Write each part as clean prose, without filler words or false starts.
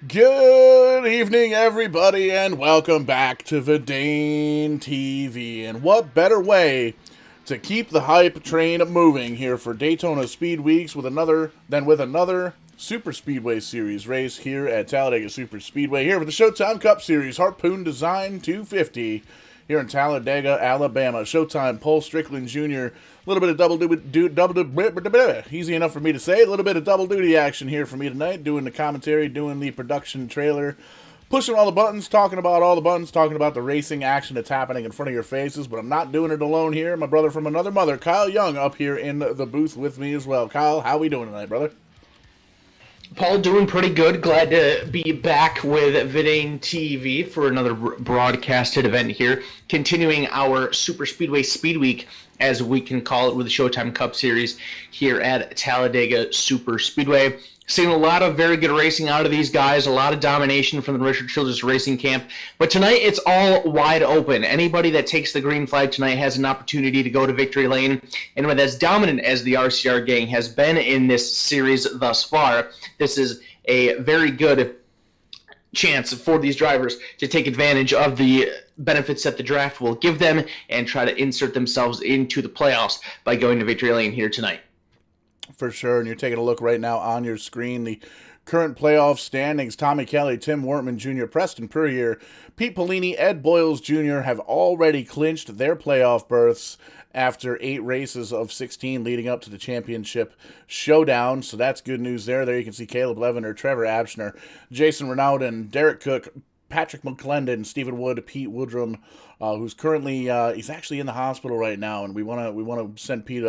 Good evening, everybody, and welcome back to Vidane TV. And what better way to keep the hype train moving here for Daytona Speed Weeks with another Super Speedway Series race here at Talladega Super Speedway here for the Showtime Cup Series Harpoon Design 250 here in Talladega, Alabama. Showtime Paul Strickland Jr. A little bit of easy enough for me to say. A little bit of double duty action here for me tonight, doing the commentary, doing the production trailer, pushing all the buttons, talking about all the buttons, talking about the racing action that's happening in front of your faces. But I'm not doing it alone here. My brother from another mother, Kyle Young, up here in the booth with me as well. Kyle, how we doing tonight, brother? Paul, doing pretty good. Glad to be back with Vidane TV for another broadcasted event here. Continuing our Super Speedway Speed Week, as we can call it, with the Showtime Cup Series here at Talladega Super Speedway. Seeing a lot of very good racing out of these guys, a lot of domination from the Richard Childress Racing Camp. But tonight, it's all wide open. Anybody that takes the green flag tonight has an opportunity to go to victory lane. And when as dominant as the RCR gang has been in this series thus far, this is a very good chance for these drivers to take advantage of the benefits that the draft will give them and try to insert themselves into the playoffs by going to victory lane here tonight. For sure, and you're taking a look right now on your screen. The current playoff standings: Tommy Kelly, Tim Wortman Jr., Preston Puryear, Pete Polini, Ed Boyles Jr. have already clinched their playoff berths after 8 races of 16 leading up to the championship showdown. So that's good news there. There you can see Caleb Levener, Trevor Abshner, Jason Renaudin, Derek Cook, Patrick McClendon, Stephen Wood, Pete Woodrum, who's currently he's actually in the hospital right now, and we want to send Pete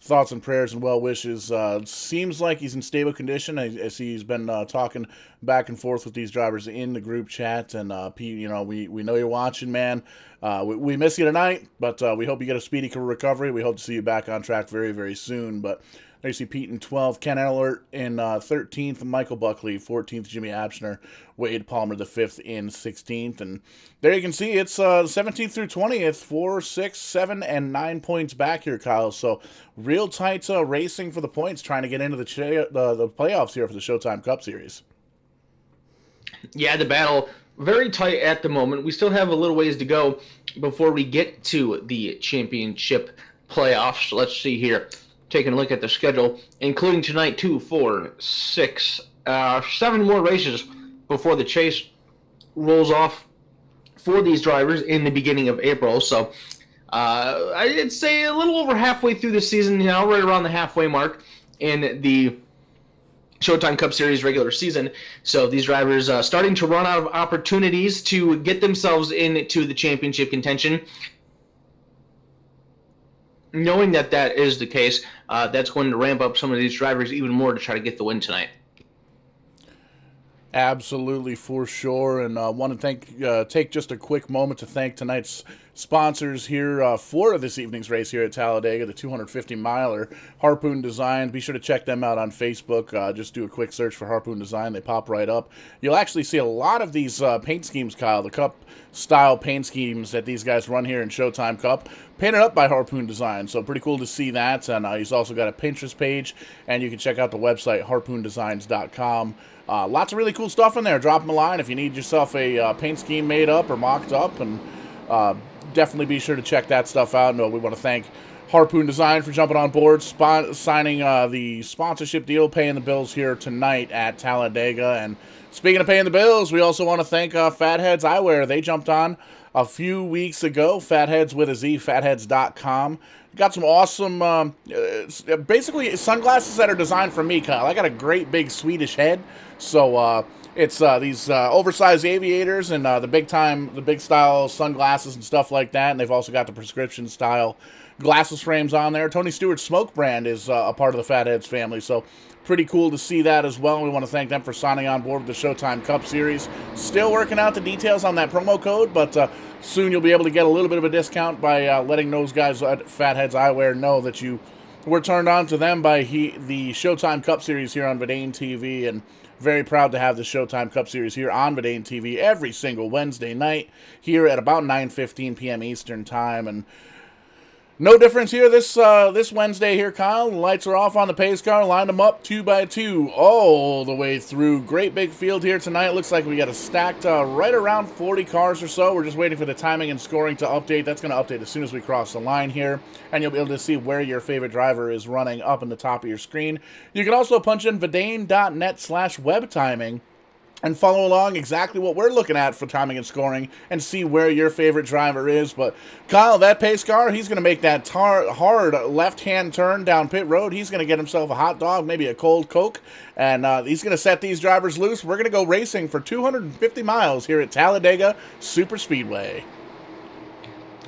thoughts and prayers and well wishes. Seems like he's in stable condition. I see he's been talking back and forth with these drivers in the group chat, and Pete, we know you're watching, man. We miss you tonight, but we hope you get a speedy recovery. We hope to see you back on track very, very soon. But there you see Pete in 12th, Ken Ellert in 13th, Michael Buckley 14th, Jimmy Abshner, Wade Palmer the 5th in 16th. And there you can see it's 17th through 20th, 4, 6, 7, and 9 points back here, Kyle. So real tight racing for the points, trying to get into the playoffs here for the Showtime Cup Series. Yeah, the battle very tight at the moment. We still have a little ways to go before we get to the championship playoffs. Let's see here. Taking a look at the schedule, including tonight, 2, 4, 6, 7 more races before the chase rolls off for these drivers in the beginning of April. So I'd say a little over halfway through the season now, right around the halfway mark in the Showtime Cup Series regular season. So these drivers starting to run out of opportunities to get themselves into the championship contention. Knowing that that is the case, that's going to ramp up some of these drivers even more to try to get the win tonight. Absolutely, for sure. And want to take just a quick moment to thank tonight's sponsors here for this evening's race here at Talladega, the 250-miler, Harpoon Design. Be sure to check them out on Facebook. Just do a quick search for Harpoon Design. They pop right up. You'll actually see a lot of these paint schemes, Kyle, the Cup-style paint schemes that these guys run here in Showtime Cup, painted up by Harpoon Design. So pretty cool to see that. And he's also got a Pinterest page, and you can check out the website, harpoondesigns.com. Lots of really cool stuff in there. Drop them a line if you need yourself a paint scheme made up or mocked up, and definitely be sure to check that stuff out. And we want to thank Harpoon Design for jumping on board, signing the sponsorship deal, paying the bills here tonight at Talladega. And speaking of paying the bills, we also want to thank Fatheads Eyewear. They jumped on a few weeks ago. Fatheads with a Z, fatheads.com. Got some awesome, basically sunglasses that are designed for me, Kyle. I got a great big Swedish head, so it's these oversized aviators and the big style sunglasses and stuff like that. And they've also got the prescription style glasses frames on there. Tony Stewart's Smoke brand is a part of the Fatheads family, so pretty cool to see that as well. We want to thank them for signing on board with the Showtime Cup Series. Still working out the details on that promo code, but soon you'll be able to get a little bit of a discount by letting those guys at Fatheads Eyewear know that you were turned on to them by the Showtime Cup Series here on Vidane TV, and very proud to have the Showtime Cup Series here on Vidane TV every single Wednesday night here at about 9:15 p.m. Eastern Time. And No difference here this Wednesday here, Kyle. The lights are off on the pace car. Lined them up 2 by 2 all the way through. Great big field here tonight. Looks like we got a stacked right around 40 cars or so. We're just waiting for the timing and scoring to update. That's going to update as soon as we cross the line here. And you'll be able to see where your favorite driver is running up in the top of your screen. You can also punch in vidane.net/webtiming and follow along exactly what we're looking at for timing and scoring and see where your favorite driver is. But Kyle, that pace car, he's going to make that hard left-hand turn down pit road. He's going to get himself a hot dog, maybe a cold Coke, and he's going to set these drivers loose. We're going to go racing for 250 miles here at Talladega Superspeedway.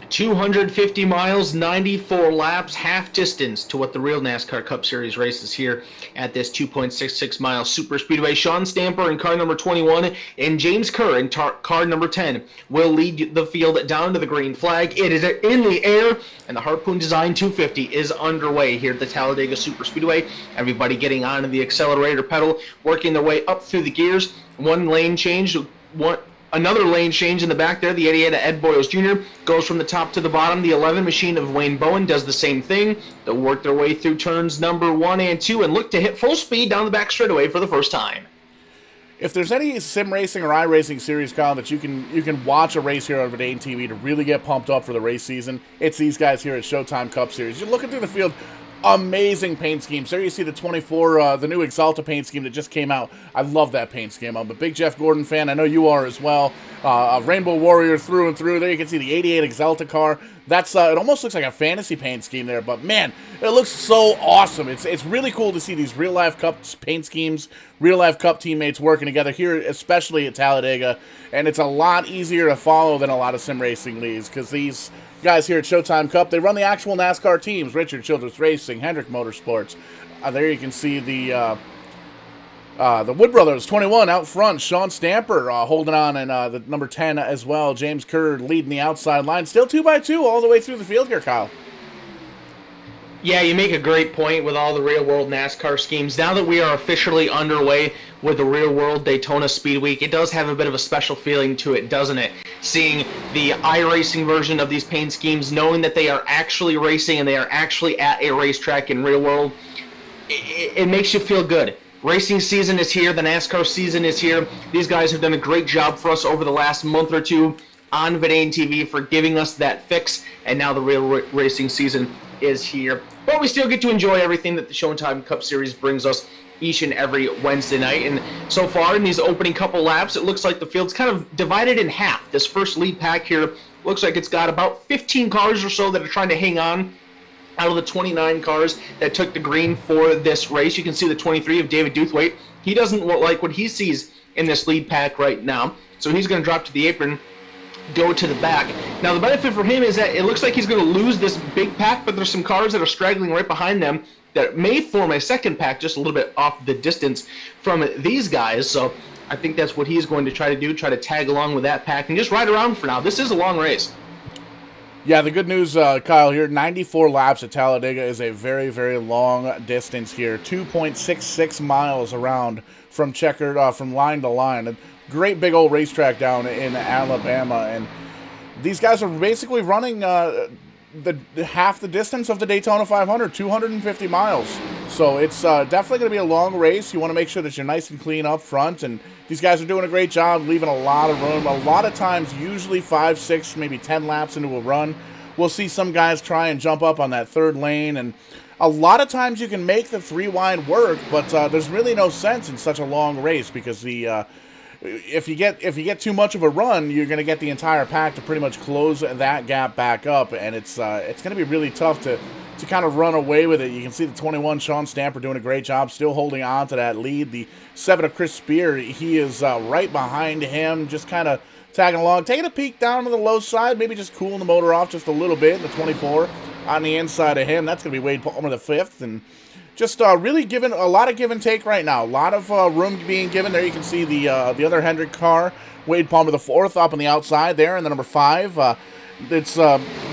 250 miles, 94 laps, half distance to what the real NASCAR Cup Series races here at this 2.66 mile super speedway. Sean Stamper in car number 21 and James Kerr in car number 10 will lead the field down to the green flag. It is in the air, and the Harpoon Design 250 is underway here at the Talladega Super Speedway. Everybody getting onto the accelerator pedal, working their way up through the gears. One lane change, another lane change in the back there. The 88 of Ed Boyles Jr. goes from the top to the bottom. The 11 machine of Wayne Bowen does the same thing. They'll work their way through turns number 1 and 2 and look to hit full speed down the back straightaway for the first time. If there's any sim racing or iRacing series, Kyle, that you can watch a race here on Vidane TV to really get pumped up for the race season, it's these guys here at SHOWTIME Cup Series. You're looking through the field. Amazing paint schemes. There you see the 24, the new Exalta paint scheme that just came out. I love that paint scheme. I'm a big Jeff Gordon fan. I know you are as well. A Rainbow Warrior through and through. There you can see the 88 Exalta car. That's it almost looks like a fantasy paint scheme there, but man, it looks so awesome. It's really cool to see these real-life Cup paint schemes, real-life Cup teammates working together here, especially at Talladega, and it's a lot easier to follow than a lot of sim racing leagues because these guys here at SHOWTIME Cup, they run the actual NASCAR teams. Richard Childress Racing, Hendrick Motorsports. There you can see the Wood Brothers 21 out front. Sean Stamper holding on, and the number 10 as well. James Kerr leading the outside line. Still 2 by 2 all the way through the field here, Kyle. Yeah, you make a great point with all the real-world NASCAR schemes. Now that we are officially underway with the real-world Daytona Speed Week, it does have a bit of a special feeling to it, doesn't it? Seeing the iRacing version of these paint schemes, knowing that they are actually racing and they are actually at a racetrack in real world, it makes you feel good. Racing season is here. The NASCAR season is here. These guys have done a great job for us over the last month or two on Vidane TV for giving us that fix, and now the real racing season is here. But we still get to enjoy everything that the SHOWTIME Cup Series brings us each and every Wednesday night. And so far in these opening couple laps, it looks like the field's kind of divided in half. This first lead pack here looks like it's got about 15 cars or so that are trying to hang on out of the 29 cars that took the green for this race. You can see the 23 of David Duthwaite. He doesn't like what he sees in this lead pack right now, so he's going to drop to the apron, go to the back. Now the benefit for him is that it looks like he's going to lose this big pack, but there's some cars that are straggling right behind them that may form a second pack just a little bit off the distance from these guys. So I think that's what he's going to try to do, try to tag along with that pack and just ride around for now. This is a long race. Yeah, the good news, Kyle, here, 94 laps at Talladega is a very, very long distance here. 2.66 miles around from from line to line. A great big old racetrack down in Alabama, and these guys are basically running the half the distance of the Daytona 500, 250 miles. So it's definitely going to be a long race. You want to make sure that you're nice and clean up front, and these guys are doing a great job, leaving a lot of room. A lot of times, usually 5, 6, maybe 10 laps into a run, we'll see some guys try and jump up on that third lane, and a lot of times you can make the 3-wide work, but there's really no sense in such a long race because the if you get too much of a run, you're going to get the entire pack to pretty much close that gap back up, and it's going to be really tough to kind of run away with it. You can see the 21, Sean Stamper, doing a great job, still holding on to that lead. The 7 of Chris Spear, he is right behind him, just kind of tagging along, taking a peek down to the low side, maybe just cooling the motor off just a little bit. The 24 on the inside of him, that's going to be Wade Palmer the 5th, and just really giving a lot of give and take right now. A lot of room being given. There you can see the other Hendrick car, Wade Palmer the 4th, up on the outside there, and the number 5. It's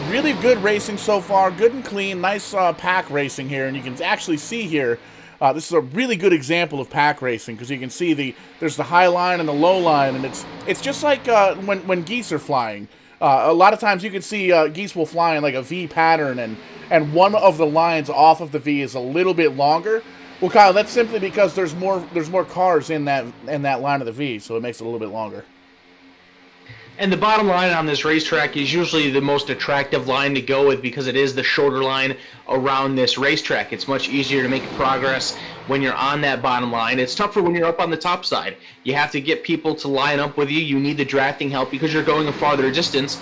really good racing so far, good and clean, nice pack racing here, and you can actually see here, this is a really good example of pack racing because you can see there's the high line and the low line, and it's just like when geese are flying. A lot of times you can see geese will fly in like a V pattern, and one of the lines off of the V is a little bit longer. Well, Kyle, that's simply because there's more cars in that line of the V, so it makes it a little bit longer. And the bottom line on this racetrack is usually the most attractive line to go with because it is the shorter line around this racetrack. It's much easier to make progress when you're on that bottom line. It's tougher when you're up on the top side. You have to get people to line up with you. You need the drafting help because you're going a farther distance.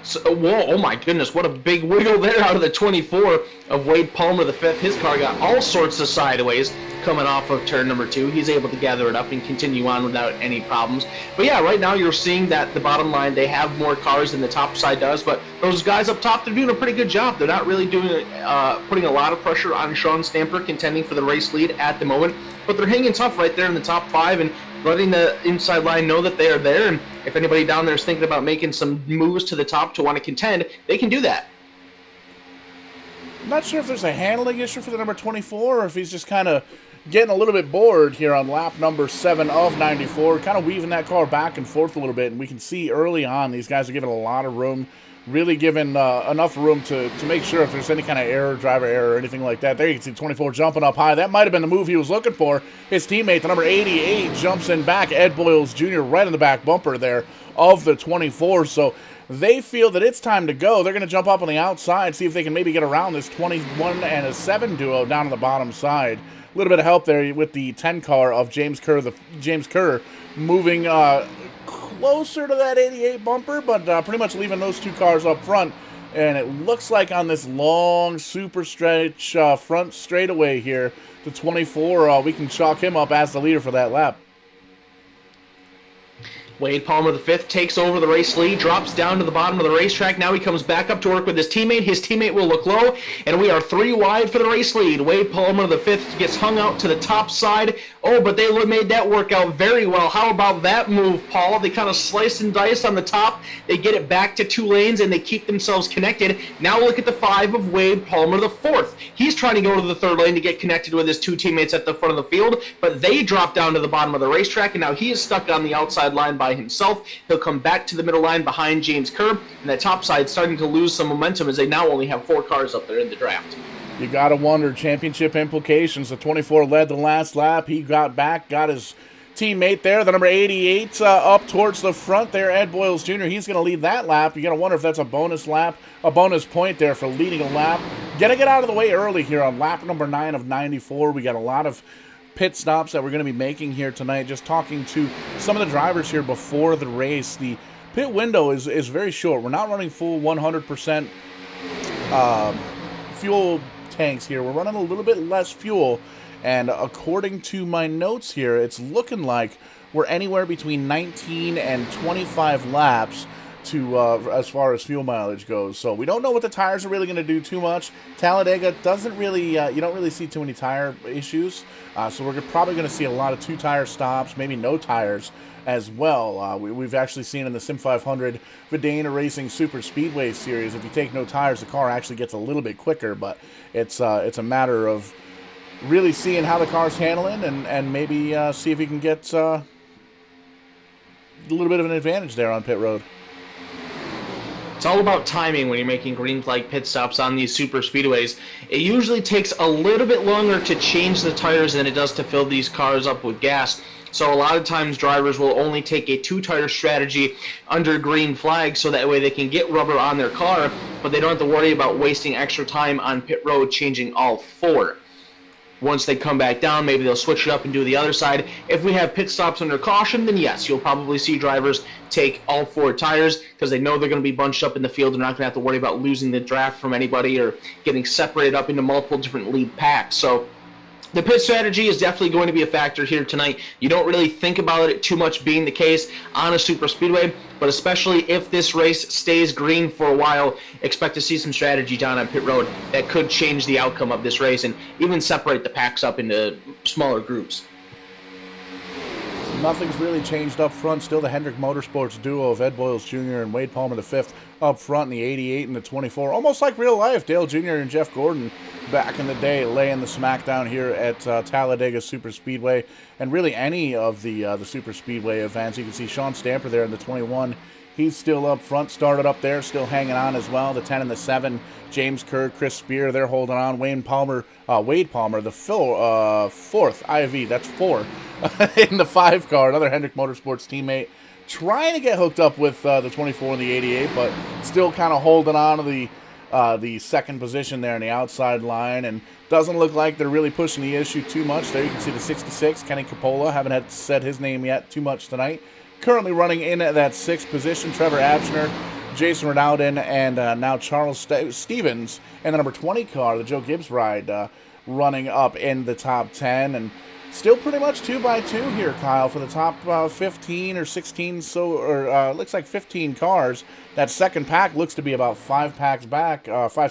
So, whoa, oh my goodness, what a big wiggle there out of the 24 of Wade Palmer, the fifth. His car got all sorts of sideways coming off of turn number 2. He's able to gather it up and continue on without any problems. But yeah, right now you're seeing that the bottom line, they have more cars than the top side does, but those guys up top, they're doing a pretty good job. They're not really doing putting a lot of pressure on Sean Stamper, contending for the race lead at the moment, but they're hanging tough right there in the top 5 and letting the inside line know that they are there, and if anybody down there is thinking about making some moves to the top to want to contend, they can do that. I'm not sure if there's a handling issue for the number 24 or if he's just kind of getting a little bit bored here on lap number 7 of 94, kind of weaving that car back and forth a little bit, and we can see early on these guys are giving a lot of room, really giving enough room to make sure if there's any kind of error, driver error or anything like that. There you can see 24 jumping up high. That might have been the move he was looking for. His teammate, the number 88, jumps in back. Ed Boyles Jr. right in the back bumper there of the 24. So they feel that it's time to go. They're going to jump up on the outside, see if they can maybe get around this 21 and a 7 duo down on the bottom side. A little bit of help there with the 10 car of James Kerr moving closer to that 88 bumper, but pretty much leaving those 2 cars up front. And it looks like on this long super stretch front straightaway here, the 24, we can chalk him up as the leader for that lap. Wade Palmer, the fifth, takes over the race lead, drops down to the bottom of the racetrack. Now he comes back up to work with his teammate. His teammate will look low, and we are 3 wide for the race lead. Wade Palmer, the fifth, gets hung out to the top side. Oh, but they made that work out very well. How about that move, Paul? They kind of slice and dice on the top. They get it back to 2 lanes, and they keep themselves connected. Now look at the 5 of Wade Palmer, the fourth. He's trying to go to the 3rd lane to get connected with his 2 teammates at the front of the field, but they drop down to the bottom of the racetrack, and now he is stuck on the outside line by himself. He'll come back to the middle line behind James Kerr, and that top side starting to lose some momentum as they now only have 4 cars up there in the draft. You got to wonder, championship implications. The 24 led the last lap. He got back, got his teammate there, the number 88, up towards the front there, Ed Boyles Jr. He's going to lead that lap. You got to wonder if that's a bonus lap, a bonus point there for leading a lap. Got to get out of the way early here on lap number 9 of 94. We got a lot of pit stops that we're going to be making here tonight. Just talking to some of the drivers here before the race. The pit window is very short. We're not running full 100% fuel tanks here. We're running a little bit less fuel, and according to my notes here, it's looking like we're anywhere between 19 and 25 laps to as far as fuel mileage goes. So we don't know what the tires are really going to do too much. Talladega doesn't really, you don't really see too many tire issues. So we're probably going to see a lot of 2-tire stops, maybe no tires as well. We've actually seen in the Sim 500 Vidana Racing Super Speedway Series, if you take no tires, the car actually gets a little bit quicker, but it's a matter of really seeing how the car's handling and maybe see if you can get a little bit of an advantage there on pit road. It's all about timing when you're making green flag pit stops on these super speedways. It usually takes a little bit longer to change the tires than it does to fill these cars up with gas. So a lot of times drivers will only take a 2-tire strategy under green flag so that way they can get rubber on their car, but they don't have to worry about wasting extra time on pit road changing all 4. Once they come back down, maybe they'll switch it up and do the other side. If we have pit stops under caution, then yes, you'll probably see drivers take all 4 tires because they know they're going to be bunched up in the field. They're not going to have to worry about losing the draft from anybody or getting separated up into multiple different lead packs. So the pit strategy is definitely going to be a factor here tonight. You don't really think about it too much being the case on a super speedway, but especially if this race stays green for a while, expect to see some strategy down on pit road that could change the outcome of this race and even separate the packs up into smaller groups. Nothing's really changed up front. Still the Hendrick Motorsports duo of Ed Boyles Jr. and Wade Palmer V up front in the 88 and the 24. Almost like real life. Dale Jr. and Jeff Gordon back in the day laying the smackdown here at Talladega Super Speedway and really any of the Super Speedway events. You can see Sean Stamper there in the 21. He's still up front, started up there, still hanging on as well. The 10 and the 7, James Kerr, Chris Spear, they're holding on. Wade Palmer, the fourth IV, that's 4 in the 5 car. Another Hendrick Motorsports teammate trying to get hooked up with the 24 and the 88, but still kind of holding on to the second position there in the outside line, and doesn't look like they're really pushing the issue too much. There you can see the 66, Kenny Capola. Haven't had said his name yet too much tonight. Currently running in at that 6th position, Trevor Absner, Jason Renaudin, and now Charles Stevens, and the number 20 car, the Joe Gibbs ride, running up in the top 10, and still pretty much 2x2 here, Kyle, for the top 15 or 16, looks like 15 cars. That second pack looks to be about 5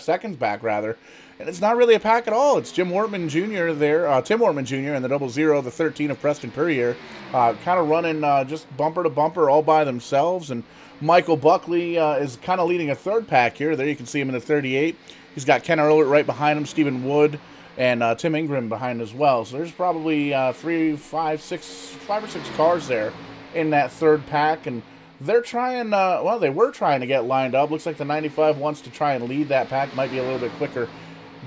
seconds back, rather. And it's not really a pack at all. It's Jim Wortman Jr. there, Tim Wortman Jr. and the 00, the 13 of Preston Purrier, kind of running just bumper to bumper all by themselves. And Michael Buckley is kind of leading a third pack here. There you can see him in the 38. He's got Ken Earlert right behind him, Stephen Wood, and Tim Ingram behind as well. So there's probably 5 or 6 cars there in that third pack, and they're trying, they were trying to get lined up. Looks like the 95 wants to try and lead that pack. Might be a little bit quicker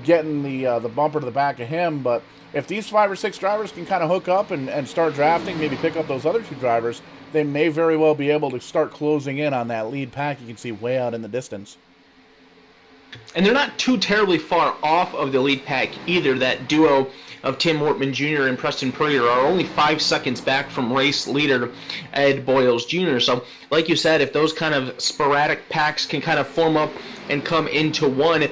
getting the bumper to the back of him, but if these 5 or 6 drivers can kind of hook up and start drafting, maybe pick up those other 2 drivers, they may very well be able to start closing in on that lead pack. You can see way out in the distance. And they're not too terribly far off of the lead pack either. That duo of Tim Wortman Jr. and Preston Purrier are only 5 seconds back from race leader Ed Boyles Jr. So, like you said, if those kind of sporadic packs can kind of form up and come into one,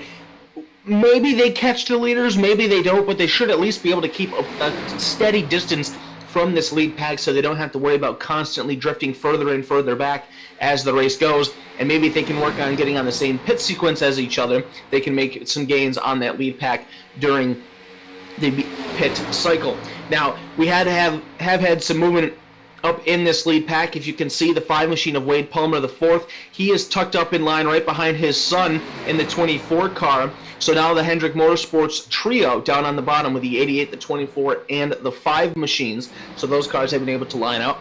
maybe they catch the leaders, maybe they don't, but they should at least be able to keep a steady distance from this lead pack so they don't have to worry about constantly drifting further and further back as the race goes. And maybe if they can work on getting on the same pit sequence as each other, they can make some gains on that lead pack during the pit cycle. Now, we had to have had some movement up in this lead pack. If you can see the 5 machine of Wade Palmer, the 4th, he is tucked up in line right behind his son in the 24 car. So now the Hendrick Motorsports trio down on the bottom with the 88, the 24, and the 5 machines. So those cars have been able to line up.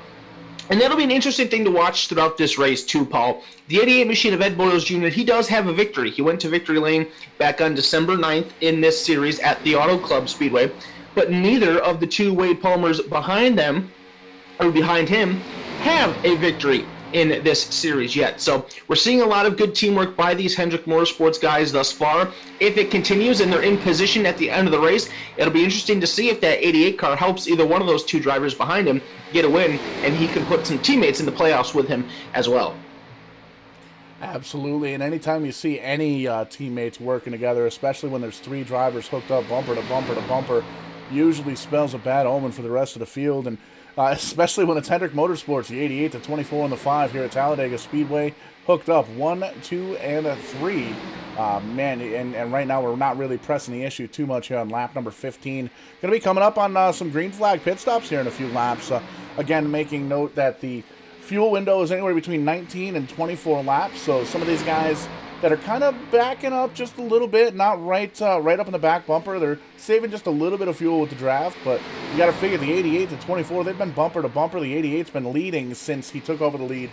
And that'll be an interesting thing to watch throughout this race too, Paul. The 88 machine of Ed Boyles Jr., he does have a victory. He went to victory lane back on December 9th in this series at the Auto Club Speedway. But neither of the 2 Wade Palmers behind him have a victory in this series yet. So we're seeing a lot of good teamwork by these Hendrick Motorsports guys thus far. If it continues and they're in position at the end of the race, it'll be interesting to see if that 88 car helps either one of those 2 drivers behind him get a win, and he can put some teammates in the playoffs with him as well. Absolutely, and anytime you see any teammates working together, especially when there's 3 drivers hooked up bumper to bumper to bumper, usually spells a bad omen for the rest of the field. And especially when it's Hendrick Motorsports, the 88, the 24, and the 5 here at Talladega Speedway, hooked up 1, 2, and 3. And right now we're not really pressing the issue too much here on lap number 15. Going to be coming up on some green flag pit stops here in a few laps. Again, making note that the fuel window is anywhere between 19 and 24 laps, so some of these guys that are kind of backing up just a little bit, not right up in the back bumper. They're saving just a little bit of fuel with the draft, but you got to figure the 88 to 24, they've been bumper to bumper. The 88's been leading since he took over the lead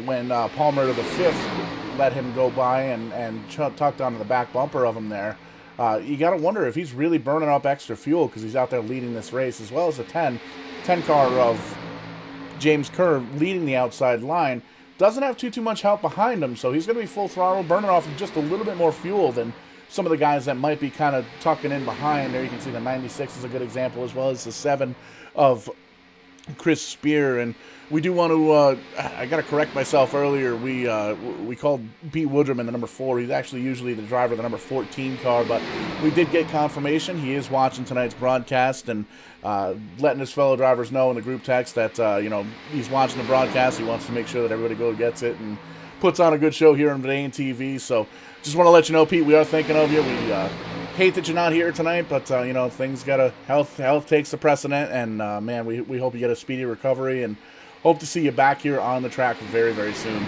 when Palmer, the 5th, let him go by and tucked onto the back bumper of him there. You got to wonder if he's really burning up extra fuel because he's out there leading this race, as well as the 10 car of James Kerr leading the outside line. Doesn't have too much help behind him, so he's going to be full throttle, burning off just a little bit more fuel than some of the guys that might be kind of tucking in behind. There you can see the 96 is a good example, as well as the 7 of Chris Spear. And we do want to, I got to correct myself earlier, we called Pete Woodrum in the number 4. He's actually usually the driver of the number 14 car, but we did get confirmation. He is watching tonight's broadcast and letting his fellow drivers know in the group text that, he's watching the broadcast. He wants to make sure that everybody gets it and puts on a good show here on Vidane TV. So just want to let you know, Pete, we are thinking of you. We hate that you're not here tonight, but, things health takes the precedent, and, man, we hope you get a speedy recovery and hope to see you back here on the track very, very soon.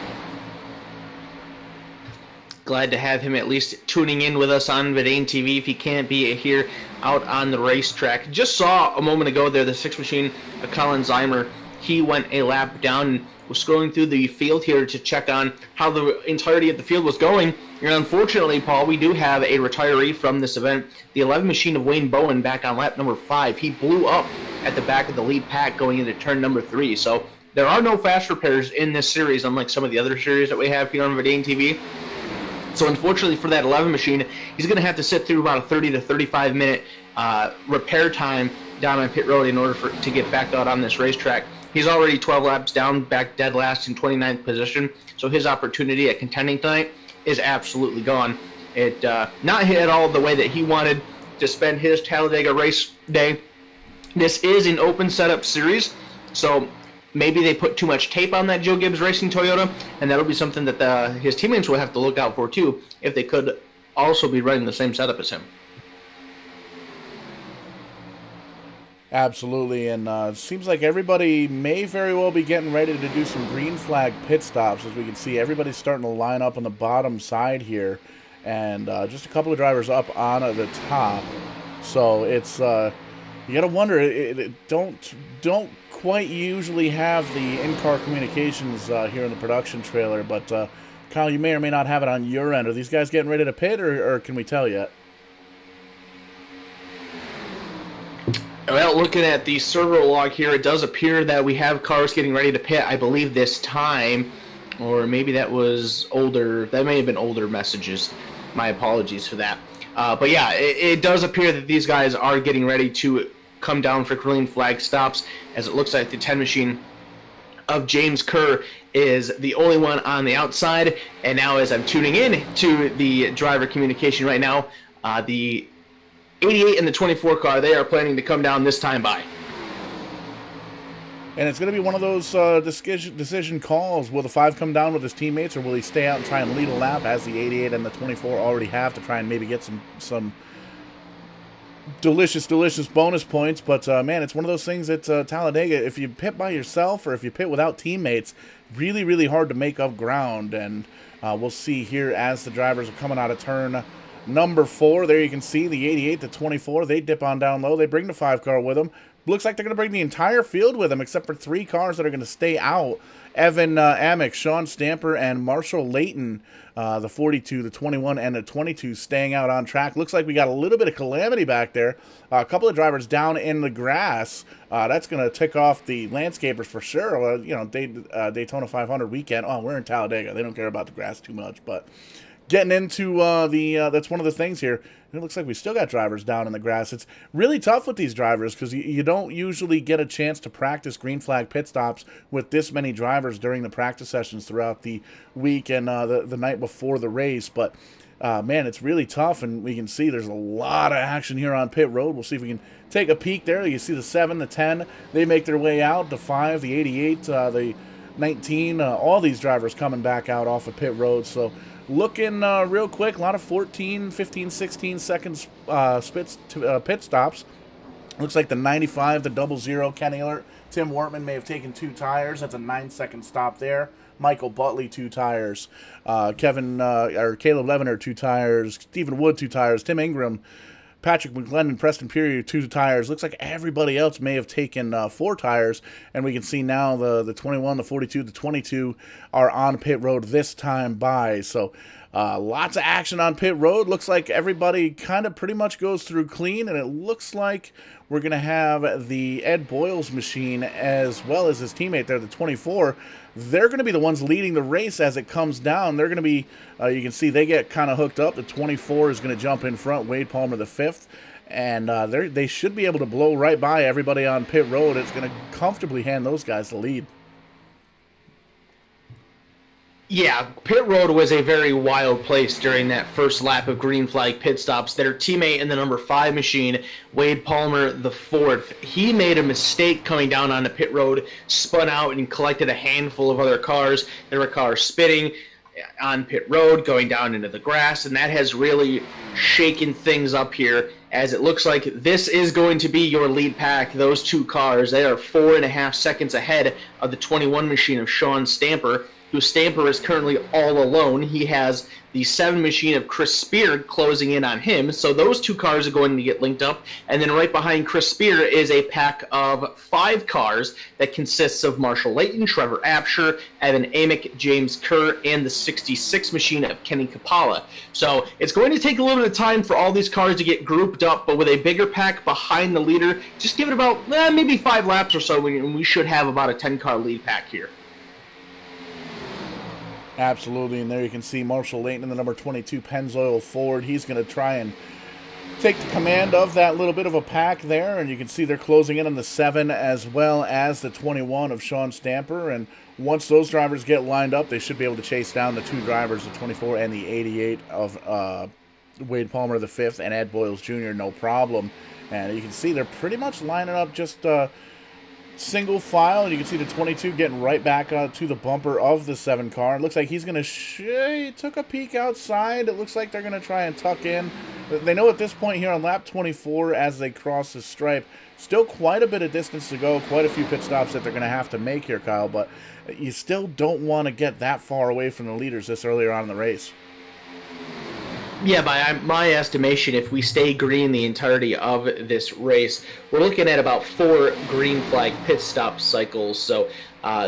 Glad to have him at least tuning in with us on Vidane TV if he can't be here out on the racetrack. Just saw a moment ago there the 6 machine of Colin Zeimer he went a lap down and was scrolling through the field here to check on how the entirety of the field was going. And unfortunately, Paul, we do have a retiree from this event, the 11 machine of Wayne Bowen, back on lap number 5. He blew up at the back of the lead pack going into turn number 3. So there are no fast repairs in this series, unlike some of the other series that we have here on Verdane TV. So unfortunately for that 11 machine, he's going to have to sit through about a 30 to 35 minute repair time down on pit road in order to get back out on this racetrack. He's already 12 laps down, back dead last in 29th position. So his opportunity at contending tonight is absolutely gone. It not hit at all the way that he wanted to spend his Talladega race day. This is an open setup series, so maybe they put too much tape on that Joe Gibbs Racing Toyota, and that'll be something that his teammates will have to look out for too, if they could also be running the same setup as him. Absolutely, and it seems like everybody may very well be getting ready to do some green flag pit stops. As we can see, everybody's starting to line up on the bottom side here, and just a couple of drivers up on the top. So it's you got to wonder. Don't quite usually have the in-car communications here in the production trailer, but Kyle, you may or may not have it on your end. Are these guys getting ready to pit, or can we tell yet? Well, looking at the servo log here, it does appear that we have cars getting ready to pit, I believe, this time. Or maybe that was older. That may have been older messages. My apologies for that. But yeah, it does appear that these guys are getting ready to come down for green flag stops, as it looks like the 10 machine of James Kerr is the only one on the outside. And now as I'm tuning in to the driver communication right now, the 88 and the 24 car, they are planning to come down this time by. And it's going to be one of those decision calls. Will the 5 come down with his teammates, or will he stay out and try and lead a lap, as the 88 and the 24 already have, to try and maybe get some delicious bonus points? But, man, it's one of those things at Talladega. If you pit by yourself or if you pit without teammates, really, really hard to make up ground. And we'll see here as the drivers are coming out of turn number 4. There you can see the 88, the 24. They dip on down low. They bring the 5 car with them. Looks like they're going to bring the entire field with them, except for 3 cars that are going to stay out. Evan Amick, Sean Stamper, and Marshall Layton, the 42, the 21, and the 22 staying out on track. Looks like we got a little bit of calamity back there. A couple of drivers down in the grass. That's going to tick off the landscapers for sure. You know, Daytona 500 weekend. Oh, we're in Talladega. They don't care about the grass too much, but getting into that's one of the things here. It looks like we still got drivers down in the grass. It's really tough with these drivers because you don't usually get a chance to practice green flag pit stops with this many drivers during the practice sessions throughout the week and the night before the race. But, man, it's really tough, and we can see there's a lot of action here on pit road. We'll see if we can take a peek there. You see the 7, the 10, they make their way out. The 5, the 88, the 19, all these drivers coming back out off of pit road. So looking real quick, a lot of 14, 15, 16 seconds pit stops. Looks like the 95, the 00, Kenny Alert, Tim Wortman may have taken 2 tires. That's a 9-second stop there. Michael Butley, 2 tires. Caleb Levener, 2 tires. Stephen Wood, 2 tires. Tim Ingram, Patrick McGlennon, Preston Peary, 2 tires. Looks like everybody else may have taken 4 tires, and we can see now the 21, the 42, the 22 are on pit road this time by. So lots of action on pit road. Looks like everybody kind of pretty much goes through clean, and it looks like we're going to have the Ed Boyles machine as well as his teammate there, the 24. They're going to be the ones leading the race as it comes down. They're going to be, you can see they get kind of hooked up. The 24 is going to jump in front, Wade Palmer the 5th. And they should be able to blow right by everybody on pit road. It's going to comfortably hand those guys the lead. Yeah, pit road was a very wild place during that first lap of green flag pit stops. Their teammate in the number 5 machine, Wade Palmer the 4th, he made a mistake coming down on the pit road, spun out and collected a handful of other cars. There were cars spitting on pit road, going down into the grass, and that has really shaken things up here, as it looks like this is going to be your lead pack. Those 2 cars, they are 4.5 seconds ahead of the 21 machine of Sean Stamper. who Stamper is currently all alone. He has the 7 machine of Chris Spear closing in on him, so those 2 cars are going to get linked up. And then right behind Chris Spear is a pack of 5 cars that consists of Marshall Layton, Trevor Apsher, Evan Amick, James Kerr, and the 66 machine of Kenny Kapala. So it's going to take a little bit of time for all these cars to get grouped up, but with a bigger pack behind the leader, just give it about maybe 5 laps or so, and we should have about a 10-car lead pack here. Absolutely, and there you can see Marshall Layton in the number 22 Pennzoil Ford. He's going to try and take the command of that little bit of a pack there, and you can see they're closing in on the 7 as well as the 21 of Sean Stamper, and once those drivers get lined up, they should be able to chase down the 2 drivers, the 24 and the 88 of Wade Palmer the 5th and Ed Boyles Jr., no problem. And you can see they're pretty much lining up just single file, and you can see the 22 getting right back to the bumper of the 7 car. It looks like he's going to he took a peek outside. It looks like they're going to try and tuck in. They know at this point here on lap 24 as they cross the stripe, still quite a bit of distance to go, quite a few pit stops that they're going to have to make here, Kyle, but you still don't want to get that far away from the leaders this earlier on in the race. Yeah, by my estimation, if we stay green the entirety of this race, we're looking at about 4 green flag pit stop cycles. So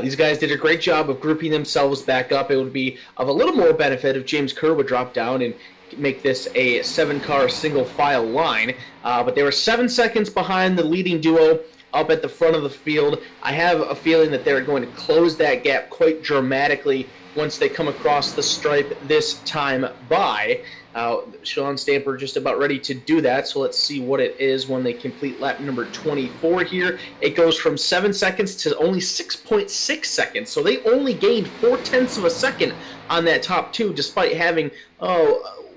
these guys did a great job of grouping themselves back up. It would be of a little more benefit if James Kerr would drop down and make this a 7-car single file line. But they were 7 seconds behind the leading duo up at the front of the field. I have a feeling that they're going to close that gap quite dramatically once they come across the stripe this time by. Sean Stamper just about ready to do that, so let's see what it is when they complete lap number 24 here. It goes from 7 seconds to only 6.6 seconds, so they only gained 0.4 of a second on that top 2, despite having,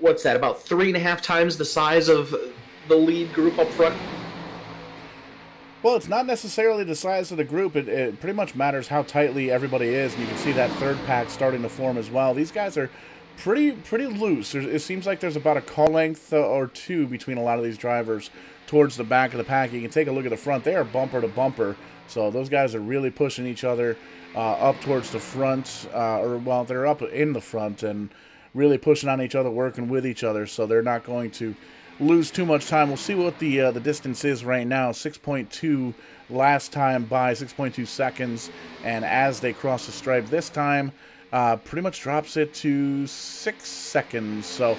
what's that, about 3.5 times the size of the lead group up front? Well, it's not necessarily the size of the group. It pretty much matters how tightly everybody is, and you can see that 3rd pack starting to form as well. These guys are pretty loose. It seems like there's about a car length or 2 between a lot of these drivers towards the back of the pack. You can take a look at the front. They are bumper to bumper, so those guys are really pushing each other up towards the front, they're up in the front and really pushing on each other, working with each other, so they're not going to lose too much time. We'll see what the distance is right now. 6.2 last time by, 6.2 seconds, and as they cross the stripe this time, pretty much drops it to 6 seconds, so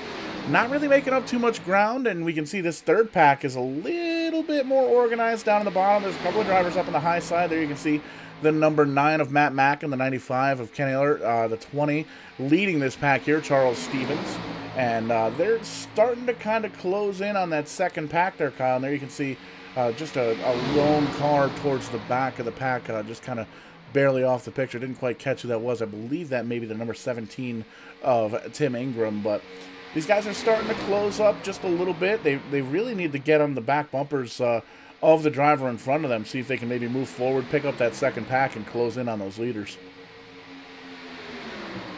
not really making up too much ground. And we can see this 3rd pack is a little bit more organized down in the bottom. There's a couple of drivers up on the high side there. You can see the number 9 of Matt Mack and the 95 of Kenny Allert, the 20 leading this pack here, Charles Stevens, and they're starting to kind of close in on that 2nd pack there, Kyle. And there you can see just a lone car towards the back of the pack, just kind of barely off the picture. Didn't quite catch who that was. I believe that may be the number 17 of Tim Ingram, but these guys are starting to close up just a little bit. They really need to get on the back bumpers of the driver in front of them, see if they can maybe move forward, pick up that 2nd pack, and close in on those leaders.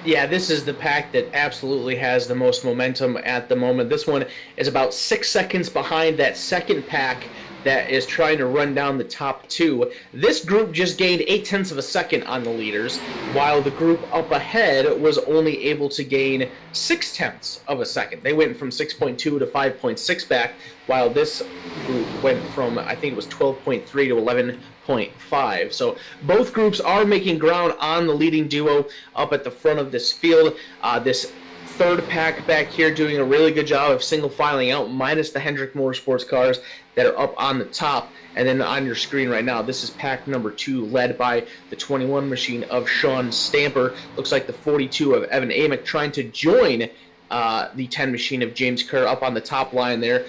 Yeah, this is the pack that absolutely has the most momentum at the moment. This one is about 6 seconds behind that 2nd pack that is trying to run down the top 2. This group just gained 0.8 of a second on the leaders, while the group up ahead was only able to gain 0.6 of a second. They went from 6.2 to 5.6 back, while this group went from, I think it was 12.3 to 11.5. So both groups are making ground on the leading duo up at the front of this field. This 3rd pack back here doing a really good job of single filing out, minus the Hendrick Motorsports cars that are up on the top. And then on your screen right now, this is pack number 2, led by the 21 machine of Sean Stamper. Looks like the 42 of Evan Amick trying to join the 10 machine of James Kerr up on the top line there.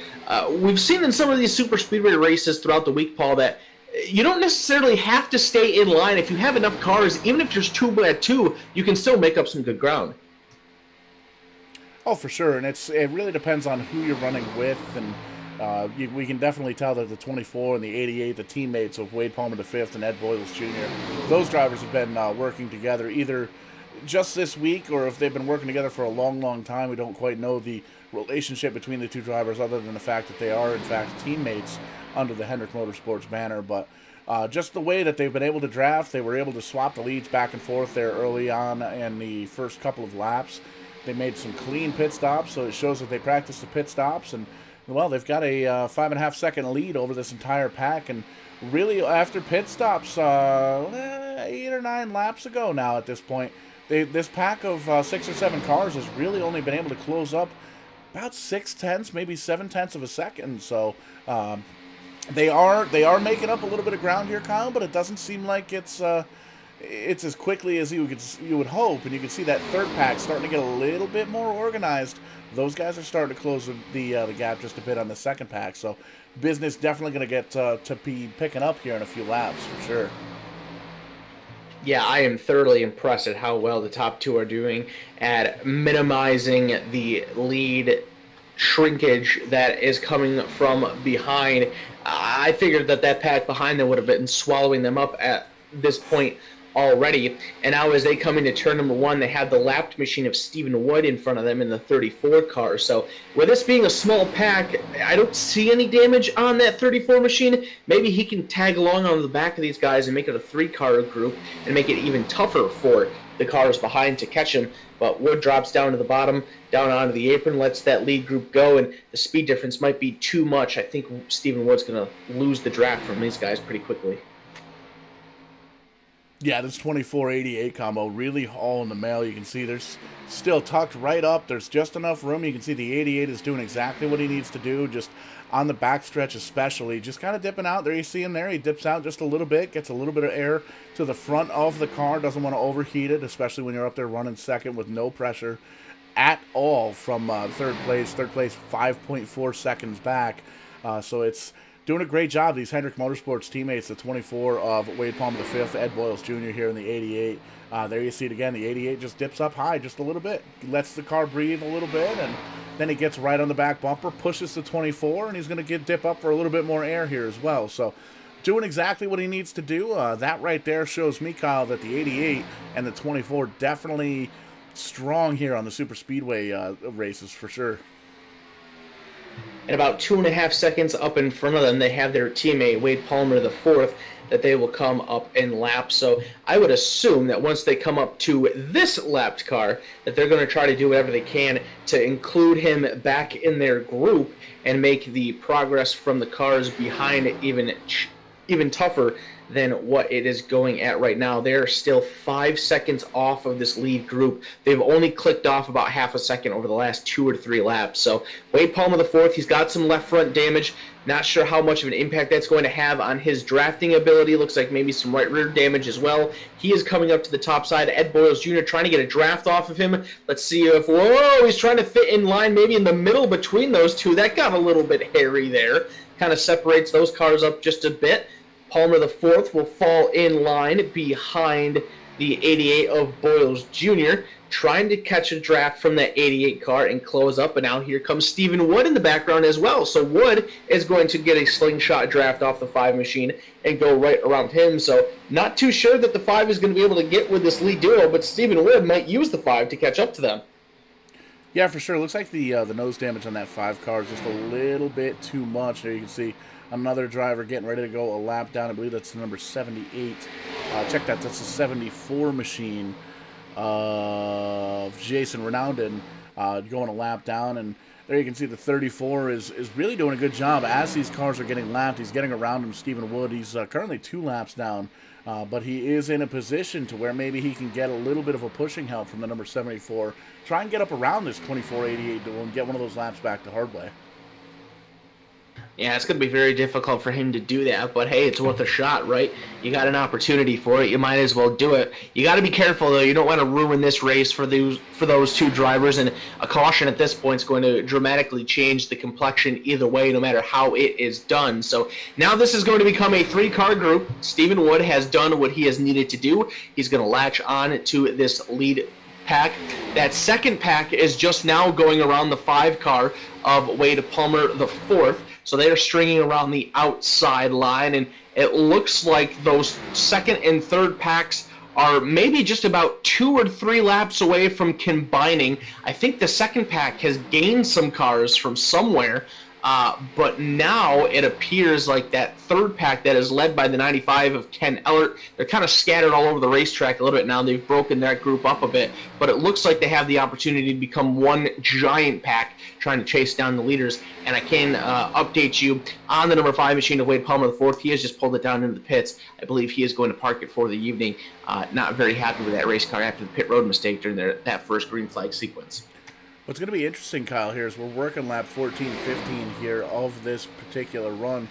We've seen in some of these super speedway races throughout the week, Paul, that you don't necessarily have to stay in line. If you have enough cars, even if there's 2 at 2, you can still make up some good ground. Oh, for sure, and it really depends on who you're running with, and we can definitely tell that the 24 and the 88, the teammates of Wade Palmer the 5th and Ed Boyles Jr., those drivers have been working together either just this week, or if they've been working together for a long time. We don't quite know the relationship between the 2 drivers, other than the fact that they are, in fact, teammates under the Hendrick Motorsports banner. But just the way that they've been able to draft, they were able to swap the leads back and forth there early on in the first couple of laps. They made some clean pit stops, so it shows that they practiced the pit stops, and well, they've got a 5.5 second lead over this entire pack, and really after pit stops 8 or 9 laps ago now at this point, this pack of 6 or 7 cars has really only been able to close up about 6/10, maybe 7/10 of a second. So they are making up a little bit of ground here, Kyle, but it doesn't seem like it's as quickly as you would hope. And you can see that third pack starting to get a little bit more organized. Those guys are starting to close the gap just a bit on the second pack. So business definitely going to get to be picking up here in a few laps for sure. Yeah, I am thoroughly impressed at how well the top two are doing at minimizing the lead shrinkage that is coming from behind. I figured that pack behind them would have been swallowing them up at this point already. And now as they come into turn number 1, they have the lapped machine of Stephen Wood in front of them in the 34 car. So with this being a small pack, I don't see any damage on that 34 machine. Maybe he can tag along on the back of these guys and make it a 3-car group and make it even tougher for the cars behind to catch him. But Wood drops down to the bottom, down onto the apron, lets that lead group go, and the speed difference might be too much. I think Stephen Wood's going to lose the draft from these guys pretty quickly. Yeah, this 24-88 combo really all in the mail. You can see there's still tucked right up. There's just enough room. You can see the 88 is doing exactly what he needs to do, just on the backstretch especially. Just kind of dipping out. There you see him there. He dips out just a little bit, gets a little bit of air to the front of the car. Doesn't want to overheat it, especially when you're up there running second with no pressure at all from third place. Third place 5.4 seconds back. So it's doing a great job. These Hendrick Motorsports teammates, the 24 of Wade Palmer V, Ed Boyles Jr. here in the 88. There you see it again. The 88 just dips up high just a little bit. Lets the car breathe a little bit, and then he gets right on the back bumper, pushes the 24, and he's going to dip up for a little bit more air here as well. So doing exactly what he needs to do. That right there shows me, Kyle, that the 88 and the 24 definitely strong here on the super speedway races for sure. And about 2.5 seconds up in front of them, they have their teammate, Wade Palmer IV, that they will come up and lap. So I would assume that once they come up to this lapped car, that they're going to try to do whatever they can to include him back in their group and make the progress from the cars behind even tougher than what it is going at right now. They're still 5 seconds off of this lead group. They've only clicked off about half a second over the last 2 or 3 laps. So Wade Palmer IV, he's got some left front damage. Not sure how much of an impact that's going to have on his drafting ability. Looks like maybe some right rear damage as well. He is coming up to the top side. Ed Boyles Jr. trying to get a draft off of him. Let's see if, whoa, he's trying to fit in line maybe in the middle between those two. That got a little bit hairy there. Kind of separates those cars up just a bit. Palmer IV will fall in line behind the 88 of Boyles Jr., trying to catch a draft from that 88 car and close up. And now here comes Stephen Wood in the background as well. So Wood is going to get a slingshot draft off the 5 machine and go right around him. So not too sure that the 5 is going to be able to get with this lead duo, but Stephen Wood might use the 5 to catch up to them. Yeah, for sure. Looks like the nose damage on that 5 car is just a little bit too much. There you can see another driver getting ready to go a lap down. I believe that's the number 78. Check that. That's the 74 machine of Jason Renaunden going a lap down. And there you can see the 34 is really doing a good job as these cars are getting lapped. He's getting around him, Stephen Wood. He's currently 2 laps down, but he is in a position to where maybe he can get a little bit of a pushing help from the number 74. Try and get up around this 24-88 duel and get one of those laps back to Hardway. Yeah, it's going to be very difficult for him to do that, but hey, it's worth a shot, right? You got an opportunity for it, you might as well do it. You got to be careful, though. You don't want to ruin this race for those 2 drivers, and a caution at this point is going to dramatically change the complexion either way, no matter how it is done. So now this is going to become a 3-car group. Stephen Wood has done what he has needed to do. He's going to latch on to this lead pack. That second pack is just now going around the 5 car of Wade Palmer IV. So they are stringing around the outside line, and it looks like those second and third packs are maybe just about 2 or 3 laps away from combining. I think the second pack has gained some cars from somewhere. But now it appears like that third pack that is led by the 95 of Ken Ellert, they're kind of scattered all over the racetrack a little bit now. They've broken that group up a bit, but it looks like they have the opportunity to become one giant pack trying to chase down the leaders. And I can update you on the number 5 machine of Wade Palmer IV. He has just pulled it down into the pits. I believe he is going to park it for the evening. Not very happy with that race car after the pit road mistake during that first green flag sequence. What's going to be interesting, Kyle, here is we're working lap 14, 15 here of this particular run.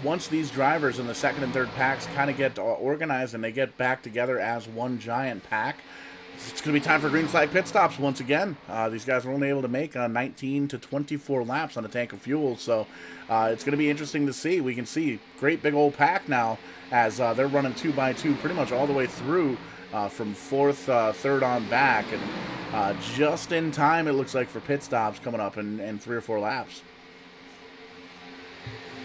Once these drivers in the second and third packs kind of get organized and they get back together as one giant pack, it's going to be time for green flag pit stops once again. These guys were only able to make 19 to 24 laps on a tank of fuel, so it's going to be interesting to see. We can see great big old pack now as they're running 2x2 pretty much all the way through from fourth, third on back, and just in time, it looks like, for pit stops coming up in 3 or 4 laps.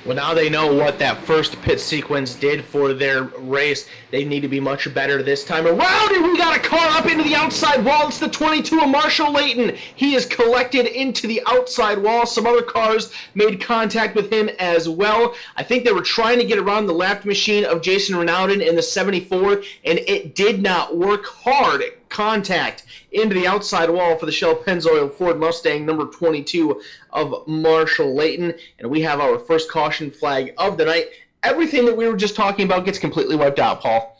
Well, now they know what that first pit sequence did for their race. They need to be much better this time around. And we got a car up into the outside wall. It's the 22 of Marshall Layton. He is collected into the outside wall. Some other cars made contact with him as well. I think they were trying to get around the lap machine of Jason Renaudin in the 74, and it did not work. Hard contact into the outside wall for the Shell Pennzoil Ford Mustang number 22 of Marshall Layton. And we have our first caution flag of the night. Everything that we were just talking about gets completely wiped out, Paul.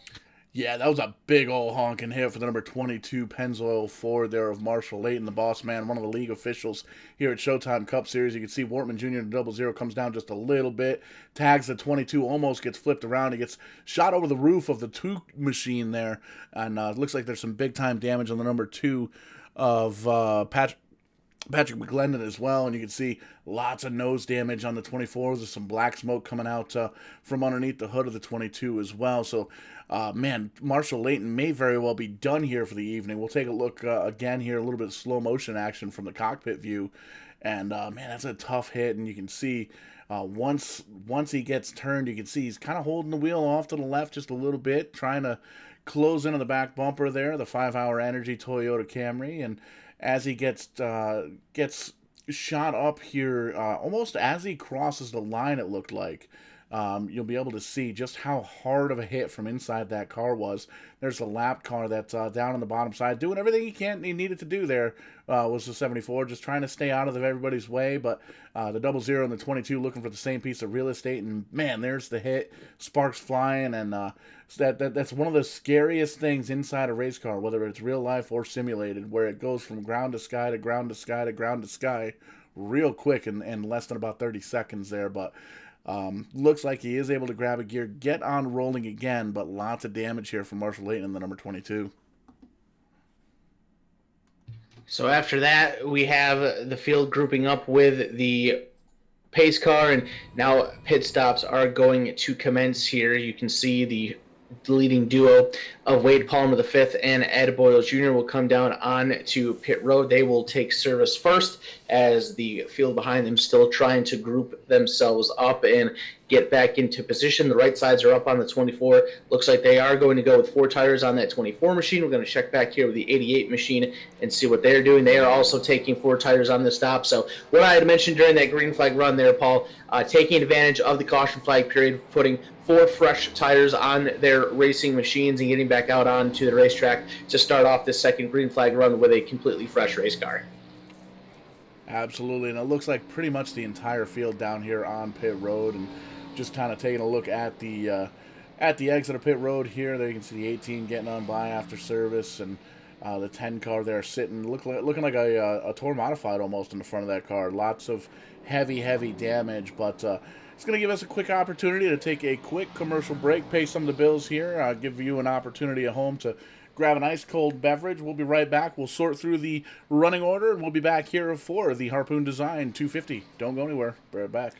Yeah, that was a big old honking hit for the number 22 Pennzoil Ford there of Marshall Layton, the boss man, one of the league officials here at Showtime Cup Series. You can see Wortman Jr. in the 00 comes down just a little bit, tags the 22, almost gets flipped around. He gets shot over the roof of the 2 machine there, and it looks like there's some big-time damage on the number 2 of Patrick McGlendon as well, and you can see lots of nose damage on the 24s. There's some black smoke coming out from underneath the hood of the 22 as well. So, man, Marshall Layton may very well be done here for the evening. We'll take a look again here, a little bit of slow motion action from the cockpit view, and man, that's a tough hit. And you can see once he gets turned, you can see he's kind of holding the wheel off to the left just a little bit, trying to close into the back bumper there, the 5-hour Energy Toyota Camry, and as he gets shot up here, almost as he crosses the line, it looked like. You'll be able to see just how hard of a hit from inside that car was. There's a lap car that's down on the bottom side, doing everything he needed to do there, was the 74, just trying to stay out of everybody's way, but the 00 and the 22 looking for the same piece of real estate, and man, there's the hit, sparks flying, and that's one of the scariest things inside a race car, whether it's real life or simulated, where it goes from ground to sky to ground to sky to ground to sky real quick in less than about 30 seconds there, but looks like he is able to grab a gear, get on rolling again, but lots of damage here from Marshall Layton in the number 22. So after that, we have the field grouping up with the pace car, and now pit stops are going to commence here. You can see the leading duo of Wade Palmer V and Ed Boyle Jr. will come down on to pit road. They will take service first as the field behind them still trying to group themselves up and get back into position. The right sides are up on the 24. Looks like they are going to go with 4 tires on that 24 machine. We're going to check back here with the 88 machine and see what they're doing. They are also taking 4 tires on the stop. So what I had mentioned during that green flag run there, Paul, taking advantage of the caution flag period, putting 4 fresh tires on their racing machines and getting back out onto the racetrack to start off this second green flag run with a completely fresh race car. Absolutely, and it looks like pretty much the entire field down here on pit road, and just kind of taking a look at the exit of pit road here. There you can see the 18 getting on by after service, and the 10 car there sitting, looking like a Tour Modified almost in the front of that car. Lots of heavy damage, but it's going to give us a quick opportunity to take a quick commercial break, pay some of the bills here, give you an opportunity at home to grab an ice-cold beverage. We'll be right back. We'll sort through the running order, and we'll be back here for the Harpoon Design 250. Don't go anywhere. Be right back.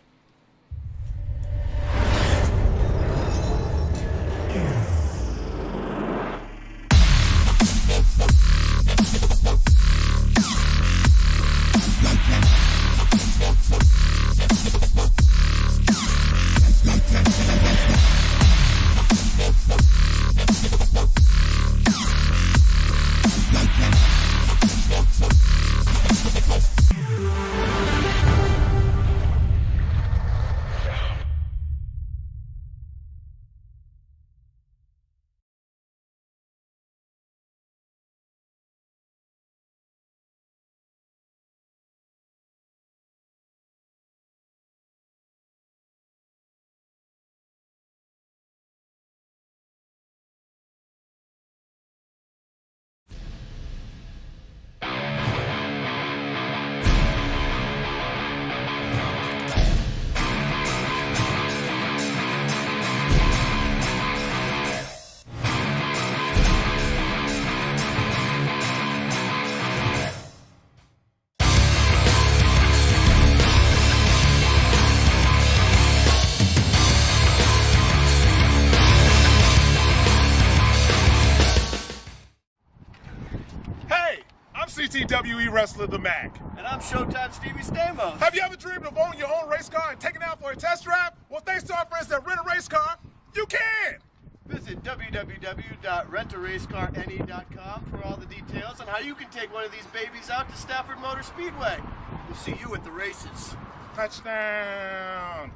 WWE wrestler, The Mac. And I'm Showtime Stevie Stamos. Have you ever dreamed of owning your own race car and taking it out for a test drive? Well, thanks to our friends at Rent a Race Car, you can! Visit www.rentaracecarne.com for all the details on how you can take one of these babies out to Stafford Motor Speedway. We'll see you at the races. Touchdown!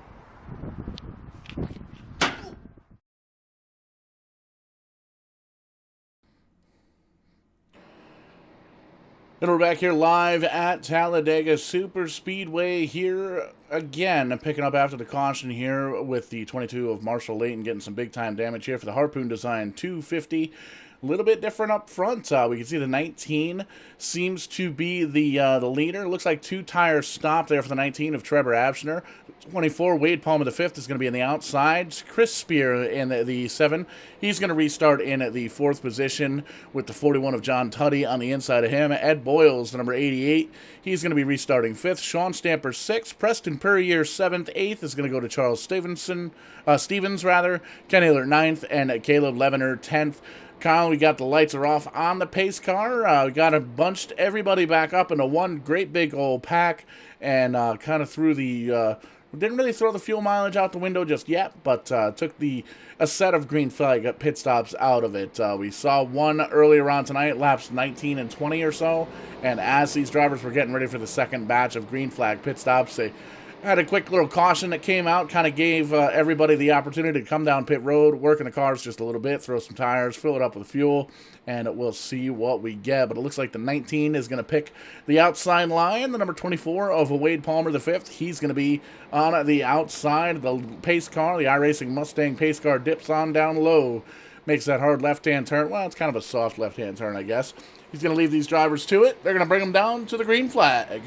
And we're back here live at Talladega Super Speedway here again, picking up after the caution here with the 22 of Marshall Layton getting some big-time damage here for the Harpoon Design 250. A little bit different up front. We can see the 19 seems to be the leader. Looks like two tires stopped there for the 19 of Trevor Abshner. 24, Wade Palmer the 5th is going to be on the outside. Chris Spear in the 7. He's going to restart in at the 4th position with the 41 of John Tuddy on the inside of him. Ed Boyles, the number 88, he's going to be restarting 5th. Sean Stamper 6th. Preston Purrier 7th. 8th is going to go to Charles Stevens. Ken Ayler 9th, and Caleb Levener 10th. Kyle, we got the lights are off on the pace car. We got to bunched everybody back up into one great big old pack and kind of threw the... didn't really throw the fuel mileage out the window just yet, but took a set of green flag pit stops out of it. We saw one earlier on tonight, laps 19 and 20 or so, and as these drivers were getting ready for the second batch of green flag pit stops, they had a quick little caution that came out, kind of gave everybody the opportunity to come down pit road, work in the cars just a little bit, throw some tires, fill it up with fuel, and we'll see what we get. But it looks like the 19 is going to pick the outside line. The number 24 of Wade Palmer the 5th, he's going to be on the outside. The pace car, the iRacing Mustang pace car, dips on down low, makes that hard left-hand turn. Well, it's kind of a soft left-hand turn, I guess. He's going to leave these drivers to it. They're going to bring them down to the green flag.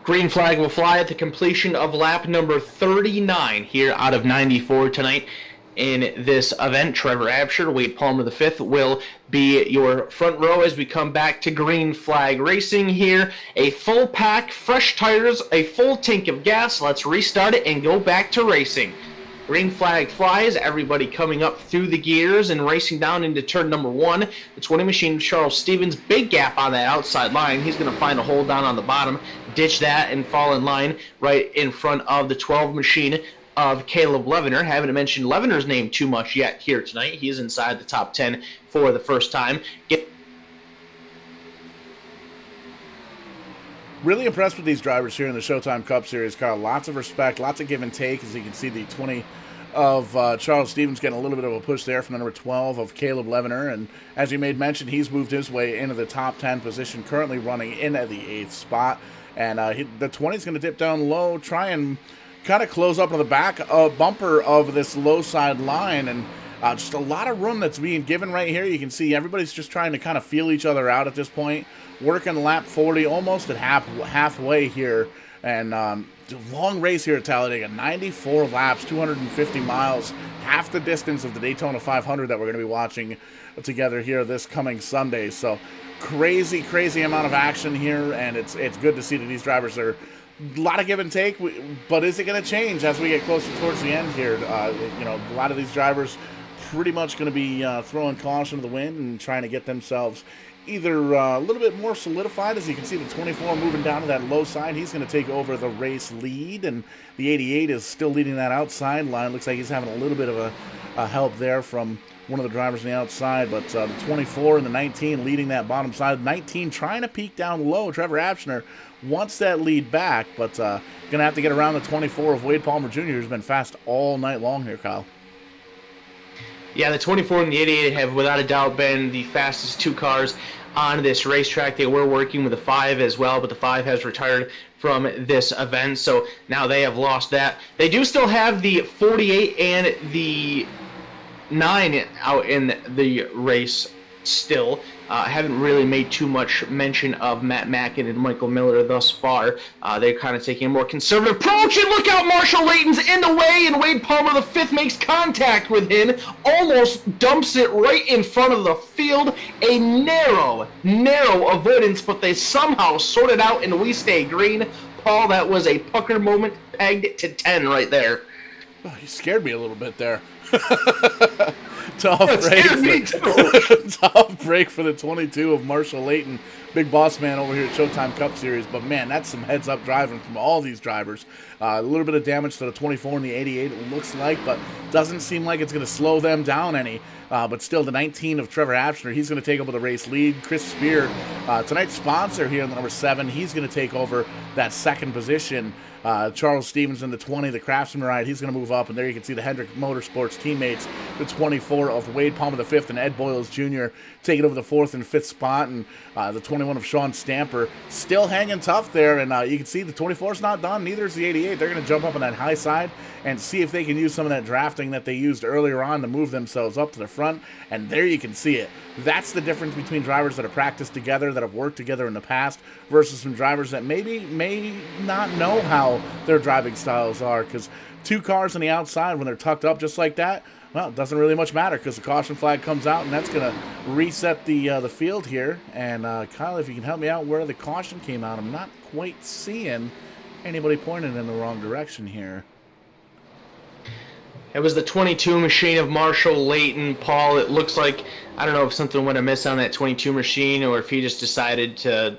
Green flag will fly at the completion of lap number 39 here out of 94 tonight. In this event, Trevor Absher, Wade Palmer the 5th will be your front row as we come back to green flag racing here. A full pack, fresh tires, a full tank of gas. Let's restart it and go back to racing. Green flag flies, everybody coming up through the gears and racing down into turn number 1. The 20 machine, Charles Stevens, big gap on that outside line. He's going to find a hole down on the bottom, ditch that, and fall in line right in front of the 12 machine of Caleb Levener. Haven't mentioned Levener's name too much yet here tonight. He is inside the top 10 for the first time. Really impressed with these drivers here in the Showtime Cup Series, Kyle. Lots of respect, lots of give and take. As you can see, the 20 of Charles Stevens getting a little bit of a push there from the number 12 of Caleb Levener. And as you made mention, he's moved his way into the top 10 position, currently running in at the 8th spot. And the 20 is going to dip down low, try and kind of close up to the back bumper of this low side line. And just a lot of room that's being given right here. You can see everybody's just trying to kind of feel each other out at this point. Working lap 40, almost at halfway here. And long race here at Talladega. 94 laps, 250 miles. Half the distance of the Daytona 500 that we're going to be watching together here this coming Sunday. So crazy, crazy amount of action here. And it's good to see that these drivers are... A lot of give and take, but is it going to change as we get closer towards the end here? A lot of these drivers pretty much going to be throwing caution to the wind and trying to get themselves either a little bit more solidified. As you can see, the 24 moving down to that low side. He's going to take over the race lead, and the 88 is still leading that outside line. Looks like he's having a little bit of a help there from one of the drivers on the outside, but the 24 and the 19 leading that bottom side. 19 trying to peek down low. Trevor Abshner wants that lead back, but going to have to get around the 24 of Wade Palmer Jr., who's been fast all night long here, Kyle. Yeah, the 24 and the 88 have without a doubt been the fastest two cars on this racetrack. They were working with the 5 as well, but the 5 has retired from this event, so now they have lost that. They do still have the 48 and the 9 out in the race still. Haven't really made too much mention of Matt Mackin and Michael Miller thus far. They're kind of taking a more conservative approach, and look out, Marshall Layton's in the way, and Wade Palmer the 5th makes contact with him, almost dumps it right in front of the field. A narrow avoidance, but they somehow sort it out, and we stay green. Paul, that was a pucker moment, pegged to 10 right there. Oh, he scared me a little bit there. Tough scared me too. tough break for the 22 of Marshall Layton, big boss man over here at Showtime Cup Series. But man, that's some heads-up driving from all these drivers. A little bit of damage to the 24 and the 88, it looks like, but doesn't seem like it's going to slow them down any. But still, the 19 of Trevor Abshner, he's going to take over the race lead. Chris Spear, tonight's sponsor here in the number 7, he's going to take over that second position. Charles Stevens in the 20, the Craftsman ride, he's going to move up, and there you can see the Hendrick Motorsports teammates, the 24 of Wade Palmer the 5th and Ed Boyles Jr. taking over the 4th and 5th spot, and the 21 of Sean Stamper still hanging tough there, and you can see the 24 is not done, neither is the 88. They're going to jump up on that high side and see if they can use some of that drafting that they used earlier on to move themselves up to the front, and there you can see it. That's the difference between drivers that have practiced together, that have worked together in the past, versus some drivers that may not know how their driving styles are, because two cars on the outside, when they're tucked up just like that, well, it doesn't really much matter, because the caution flag comes out, and that's going to reset the field here. And Kyle, if you can help me out where the caution came out, I'm not quite seeing anybody pointing in the wrong direction here. It was the 22 machine of Marshall Layton, Paul. It looks like, I don't know if something went amiss on that 22 machine or if he just decided to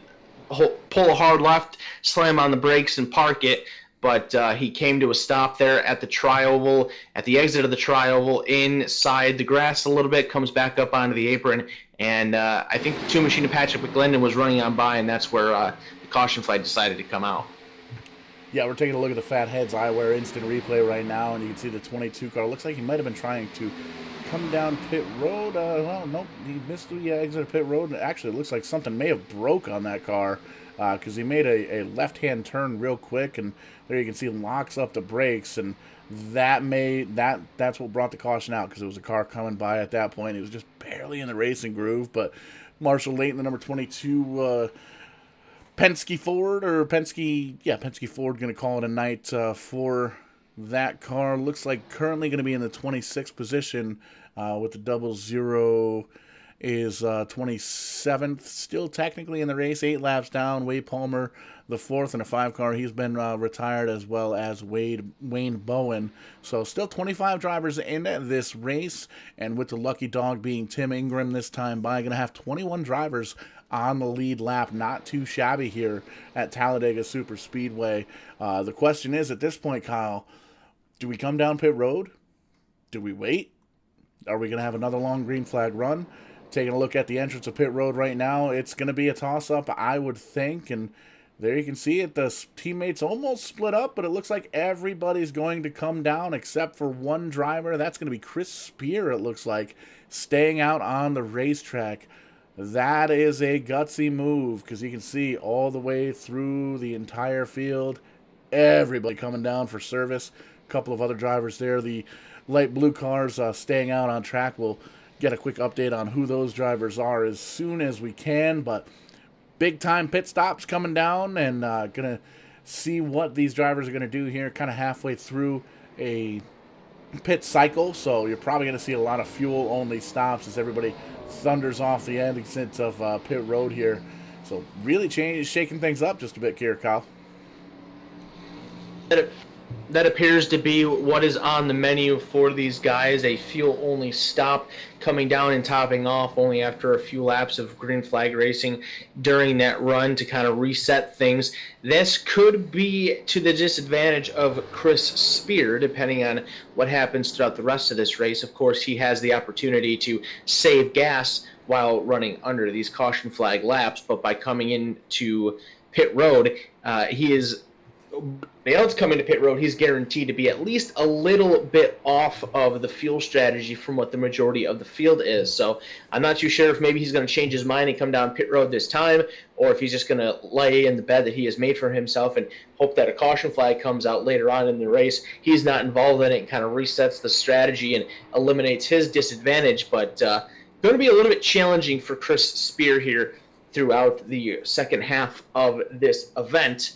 pull a hard left, slam on the brakes, and park it. But he came to a stop there at the tri-oval, at the exit of the tri-oval, inside the grass a little bit, comes back up onto the apron. And I think the 2 machine of Patrick McGlendon was running on by, and that's where the caution flag decided to come out. Yeah, we're taking a look at the Fatheads eyewear instant replay right now, and you can see the 22 car. Looks like he might have been trying to come down pit road. Well, nope, he missed the exit of pit road. Actually, it looks like something may have broke on that car because he made a left-hand turn real quick, and there you can see him locks up the brakes, and that's what brought the caution out, because it was a car coming by at that point. He was just barely in the racing groove, but Marshall Layton, the number 22 Penske Ford going to call it a night for that car. Looks like currently going to be in the 26th position with the 00 is 27th. Still technically in the race, 8 laps down. Wade Palmer, the 4th in a 5 car. He's been retired, as well as Wayne Bowen. So still 25 drivers in this race, and with the lucky dog being Tim Ingram this time by, going to have 21 drivers on the lead lap. Not too shabby here at Talladega Super Speedway. The question is, at this point, Kyle, do we come down pit road? Do we wait? Are we going to have another long green flag run? Taking a look at the entrance of pit road right now, it's going to be a toss-up, I would think, and there you can see it. The teammates almost split up, but it looks like everybody's going to come down except for one driver. That's going to be Chris Spear, it looks like, staying out on the racetrack. That is a gutsy move, because you can see all the way through the entire field, everybody coming down for service. A couple of other drivers there. The light blue cars staying out on track. We'll get a quick update on who those drivers are as soon as we can, but big time pit stops coming down, and gonna see what these drivers are gonna do here kind of halfway through a pit cycle. So you're probably gonna see a lot of fuel only stops as everybody thunders off the exits of pit road here. So really shaking things up just a bit here, Kyle. That appears to be what is on the menu for these guys, a fuel-only stop, coming down and topping off only after a few laps of green flag racing during that run to kind of reset things. This could be to the disadvantage of Chris Spear, depending on what happens throughout the rest of this race. Of course, he has the opportunity to save gas while running under these caution flag laps, but by coming into pit road, he is... else coming to pit road, he's guaranteed to be at least a little bit off of the fuel strategy from what the majority of the field is. So I'm not too sure if maybe he's going to change his mind and come down pit road this time, or if he's just going to lay in the bed that he has made for himself and hope that a caution flag comes out later on in the race. He's not involved in it and kind of resets the strategy and eliminates his disadvantage, but going to be a little bit challenging for Chris Spear here throughout the second half of this event.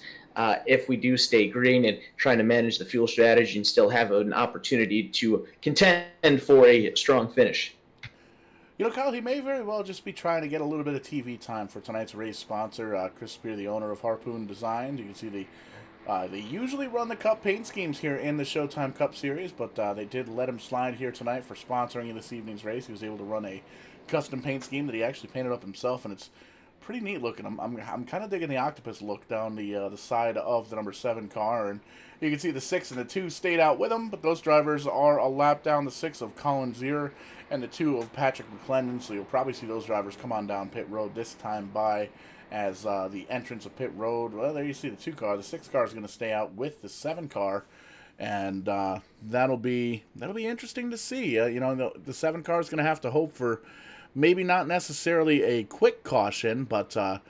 If we do stay green and trying to manage the fuel strategy and still have an opportunity to contend for a strong finish. You know, Kyle, he may very well just be trying to get a little bit of TV time for tonight's race sponsor, Chris Spear, the owner of Harpoon Design. You can see the They usually run the Cup paint schemes here in the Showtime Cup Series, but they did let him slide here tonight for sponsoring this evening's race. He was able to run a custom paint scheme that he actually painted up himself, and it's pretty neat looking. I'm kind of digging the octopus look down the side of the number 7 car, and you can see the 6 and the 2 stayed out with him, but those drivers are a lap down, the 6 of Colin Zier and the 2 of Patrick McClendon, so you'll probably see those drivers come on down pit road this time by as the entrance of pit road. Well, there you see the 2 car. The 6 car is going to stay out with the 7 car, and that'll be interesting to see. The 7 car is going to have to hope for maybe not necessarily a quick caution, but at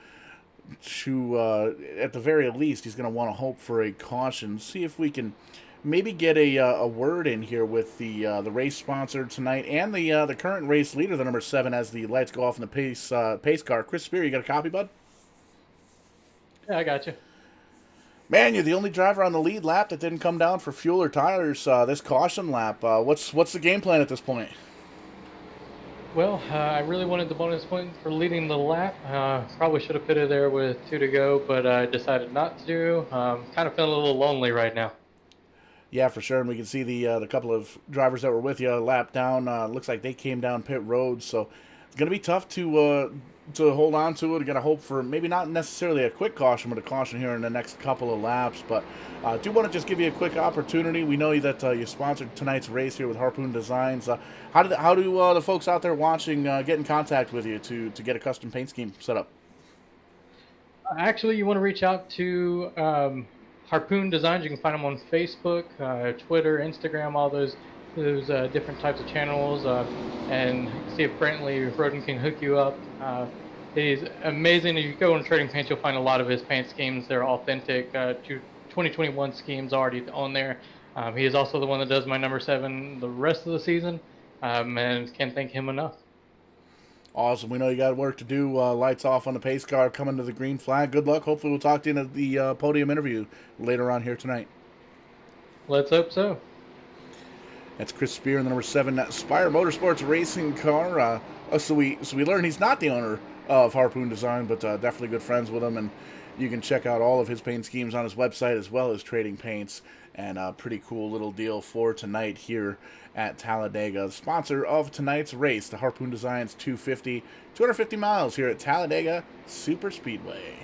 the very least, he's going to want to hope for a caution. See if we can maybe get a word in here with the race sponsor tonight and the current race leader, the number 7, as the lights go off in the pace car. Chris Spear, you got a copy, bud? Yeah, I got you. Man, you're the only driver on the lead lap that didn't come down for fuel or tires this caution lap. What's the game plan at this point? Well, I really wanted the bonus point for leading the lap. Probably should have pitted there with 2 to go, but I decided not to. Kind of feeling a little lonely right now. Yeah, for sure. And we can see the couple of drivers that were with you lap down. Looks like they came down pit road, so it's going to be tough to hold on to it. We're going to hope for maybe not necessarily a quick caution, but a caution here in the next couple of laps. But I do want to just give you a quick opportunity. We know that you sponsored tonight's race here with Harpoon Designs. How do the folks out there watching get in contact with you to get a custom paint scheme set up? Actually, you want to reach out to Harpoon Designs. You can find them on Facebook, Twitter, Instagram, all those different types of channels, and see if Brantley Roden can hook you up. He's amazing. If you go on Trading Paints, you'll find a lot of his paint schemes. They're authentic. 2021 schemes already on there. He is also the one that does my number 7 the rest of the season, and can't thank him enough. Awesome. We know you got work to do. Lights off on the pace car coming to the green flag. Good luck. Hopefully we'll talk to you in the podium interview later on here tonight. Let's hope so. That's Chris Spear in the number 7 Spire Motorsports racing car. So we learned he's not the owner of Harpoon Design, but definitely good friends with him. And you can check out all of his paint schemes on his website as well as Trading Paints. And a pretty cool little deal for tonight here at Talladega. The sponsor of tonight's race, the Harpoon Designs 250 miles here at Talladega Super Speedway.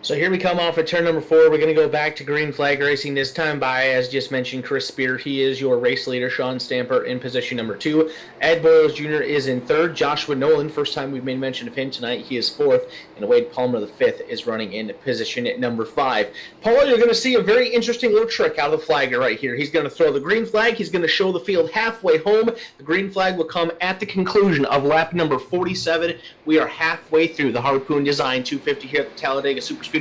So here we come off at turn number 4. We're going to go back to green flag racing, this time by, as just mentioned, Chris Spear. He is your race leader. Sean Stamper in position number 2. Ed Boyles Jr. is in 3rd. Joshua Nolan, first time we've made mention of him tonight, he is 4th. And Wade Palmer, the 5th, is running in position at number 5. Paul, you're going to see a very interesting little trick out of the flagger right here. He's going to throw the green flag. He's going to show the field halfway home. The green flag will come at the conclusion of lap number 47. We are halfway through the Harpoon Design 250 here at the Talladega Super Speedway.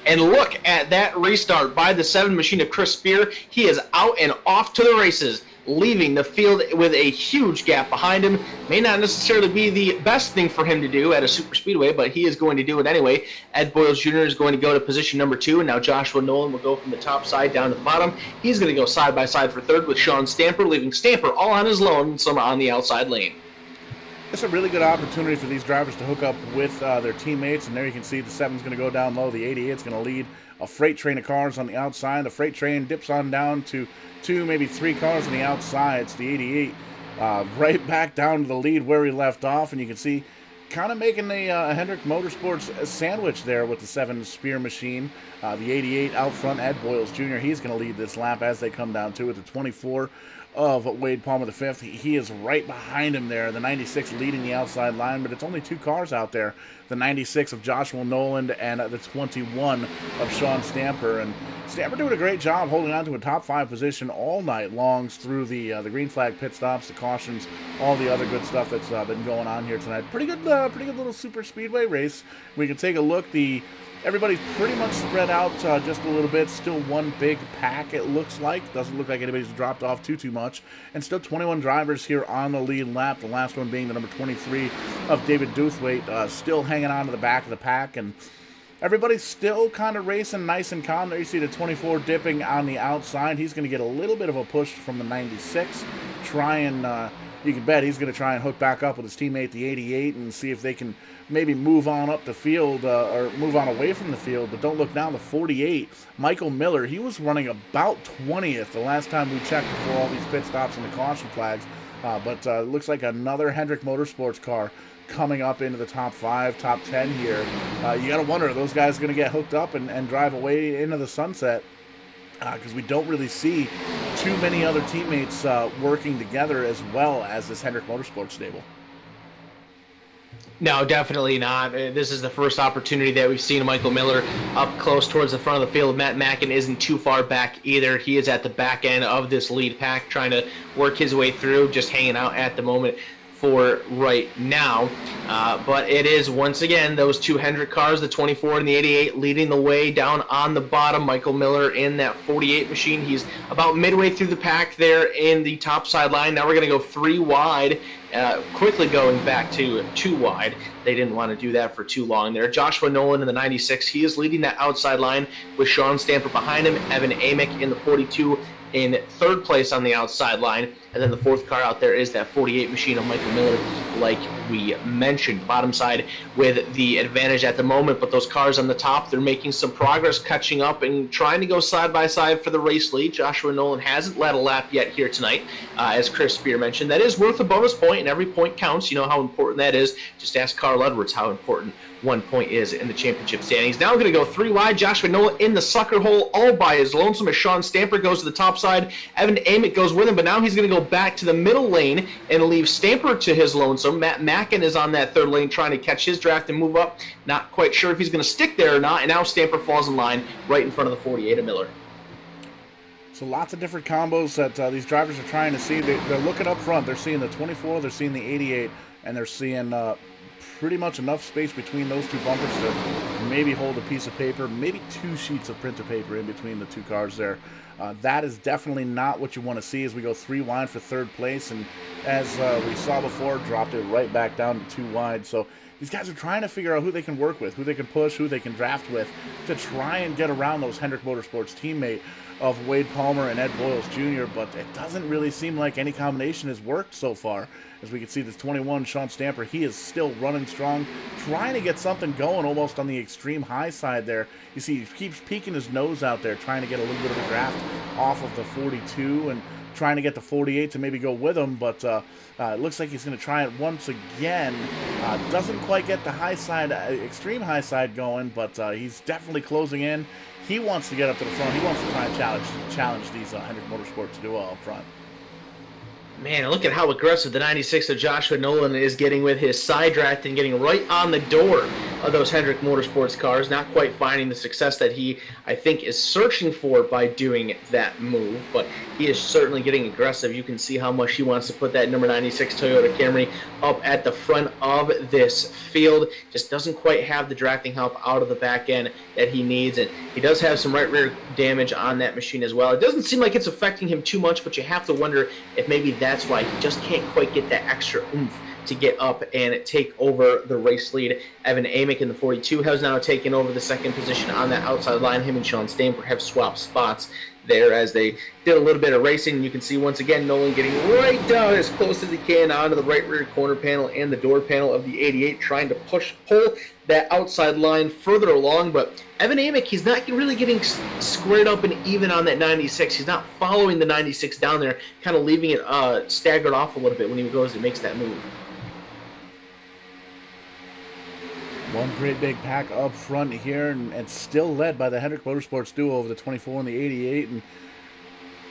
And look at that restart by the 7 machine of Chris Spear. He is out and off to the races, leaving the field with a huge gap behind him. May not necessarily be the best thing for him to do at a super speedway, but he is going to do it anyway. Ed Boyles Jr. is going to go to position number 2, and now Joshua Nolan will go from the top side down to the bottom. He's going to go side by side for 3rd with Sean Stamper, leaving Stamper all on his own, some on the outside lane. It's a really good opportunity for these drivers to hook up with their teammates, and there you can see the 7's going to go down low. The 88's going to lead a freight train of cars on the outside. The freight train dips on down to 2, maybe 3 cars on the outside. It's the 88 right back down to the lead where he left off, and you can see kind of making a Hendrick Motorsports sandwich there with the 7 Spear machine. The 88 out front, Ed Boyles Jr., he's going to lead this lap as they come down to it. The 24 of Wade Palmer the 5th. He is right behind him there. The 96 leading the outside line, but it's only 2 cars out there. The 96 of Joshua Noland and the 21 of Sean Stamper. And Stamper doing a great job holding on to a top 5 position all night long through the green flag pit stops, the cautions, all the other good stuff that's been going on here tonight. Pretty good little super speedway race. We can take a look. Everybody's pretty much spread out just a little bit. Still one big pack, it looks like. Doesn't look like anybody's dropped off too much. And still 21 drivers here on the lead lap. The last one being the number 23 of David Doothwaite, still hanging on to the back of the pack. And everybody's still kind of racing nice and calm. There you see the 24 dipping on the outside. He's going to get a little bit of a push from the 96. try and you can bet he's going to try and hook back up with his teammate, the 88, and see if they can maybe move on up the field or move on away from the field. But don't look now, the 48, Michael Miller, he was running about 20th the last time we checked before all these pit stops and the caution flags. But it looks like another Hendrick Motorsports car coming up into the top 5, top 10 here. You got to wonder, are those guys going to get hooked up and drive away into the sunset? Because we don't really see too many other teammates working together as well as this Hendrick Motorsports stable. No, definitely not. This is the first opportunity that we've seen Michael Miller up close towards the front of the field. Matt Mackin isn't too far back either. He is at the back end of this lead pack, trying to work his way through, just hanging out at the moment for right now. But it is, once again, those two Hendrick cars, the 24 and the 88, leading the way down on the bottom. Michael Miller in that 48 machine. He's about midway through the pack there in the top sideline. Now we're going to go 3 wide, quickly going back to 2 wide. They didn't want to do that for too long there. Joshua Nolan in the 96. He is leading that outside line with Sean Stamper behind him. Evan Amick in the 42 in 3rd place on the outside line. And then the 4th car out there is that 48 machine of Michael Miller, like we mentioned. Bottom side with the advantage at the moment, but those cars on the top, they're making some progress, catching up and trying to go side by side for the race lead. Joshua Nolan hasn't led a lap yet here tonight, as Chris Spear mentioned. That is worth a bonus point, and every point counts. You know how important that is. Just ask Carl Edwards how important 1 point is in the championship standings. Now we're going to go 3 wide. Joshua Nolan in the sucker hole all by his lonesome as Sean Stamper goes to the top side. Evan Amick goes with him, but now he's going to go back to the middle lane and leave Stamper to his lonesome. Matt Mackin is on that 3rd lane trying to catch his draft and move up. Not quite sure if he's going to stick there or not, and now Stamper falls in line right in front of the 48 of Miller. So lots of different combos that these drivers are trying to see. They're looking up front. They're seeing the 24, they're seeing the 88, and they're seeing pretty much enough space between those 2 bumpers to maybe hold a piece of paper, maybe 2 sheets of printer paper in between the 2 cars there. That is definitely not what you want to see as we go 3 wide for 3rd place, and as we saw before, dropped it right back down to 2 wide. So these guys are trying to figure out who they can work with, who they can push, who they can draft with to try and get around those Hendrick Motorsports teammate of Wade Palmer and Ed Boyles Jr., but it doesn't really seem like any combination has worked so far. As we can see, this 21, Sean Stamper, he is still running strong, trying to get something going almost on the extreme high side there. You see, he keeps peeking his nose out there, trying to get a little bit of a draft off of the 42 and trying to get the 48 to maybe go with him, but it looks like he's going to try it once again. Doesn't quite get the high side, extreme high side going, but he's definitely closing in. He wants to get up to the front. He wants to try and challenge these Hendrick Motorsports duo up front. Man, look at how aggressive the 96 of Joshua Nolan is getting with his side draft and getting right on the door of those Hendrick Motorsports cars. Not quite finding the success that he, I think, is searching for by doing that move, but he is certainly getting aggressive. You can see how much he wants to put that number 96 Toyota Camry up at the front of this field. Just doesn't quite have the drafting help out of the back end that he needs, and he does have some right rear damage on that machine as well. It doesn't seem like it's affecting him too much, but you have to wonder if maybe that's why he just can't quite get that extra oomph to get up and take over the race lead. Evan Amick in the 42 has now taken over the 2nd position on that outside line. Him and Sean Stamper have swapped spots there as they did a little bit of racing. You can see once again Nolan getting right down as close as he can onto the right rear corner panel and the door panel of the 88, trying to pull that outside line further along. But Evan Amick, he's not really getting squared up and even on that 96. He's not following the 96 down there, kind of leaving it staggered off a little bit when he goes and makes that move. One great big pack up front here, and still led by the Hendrick Motorsports duo over the 24 and the 88. And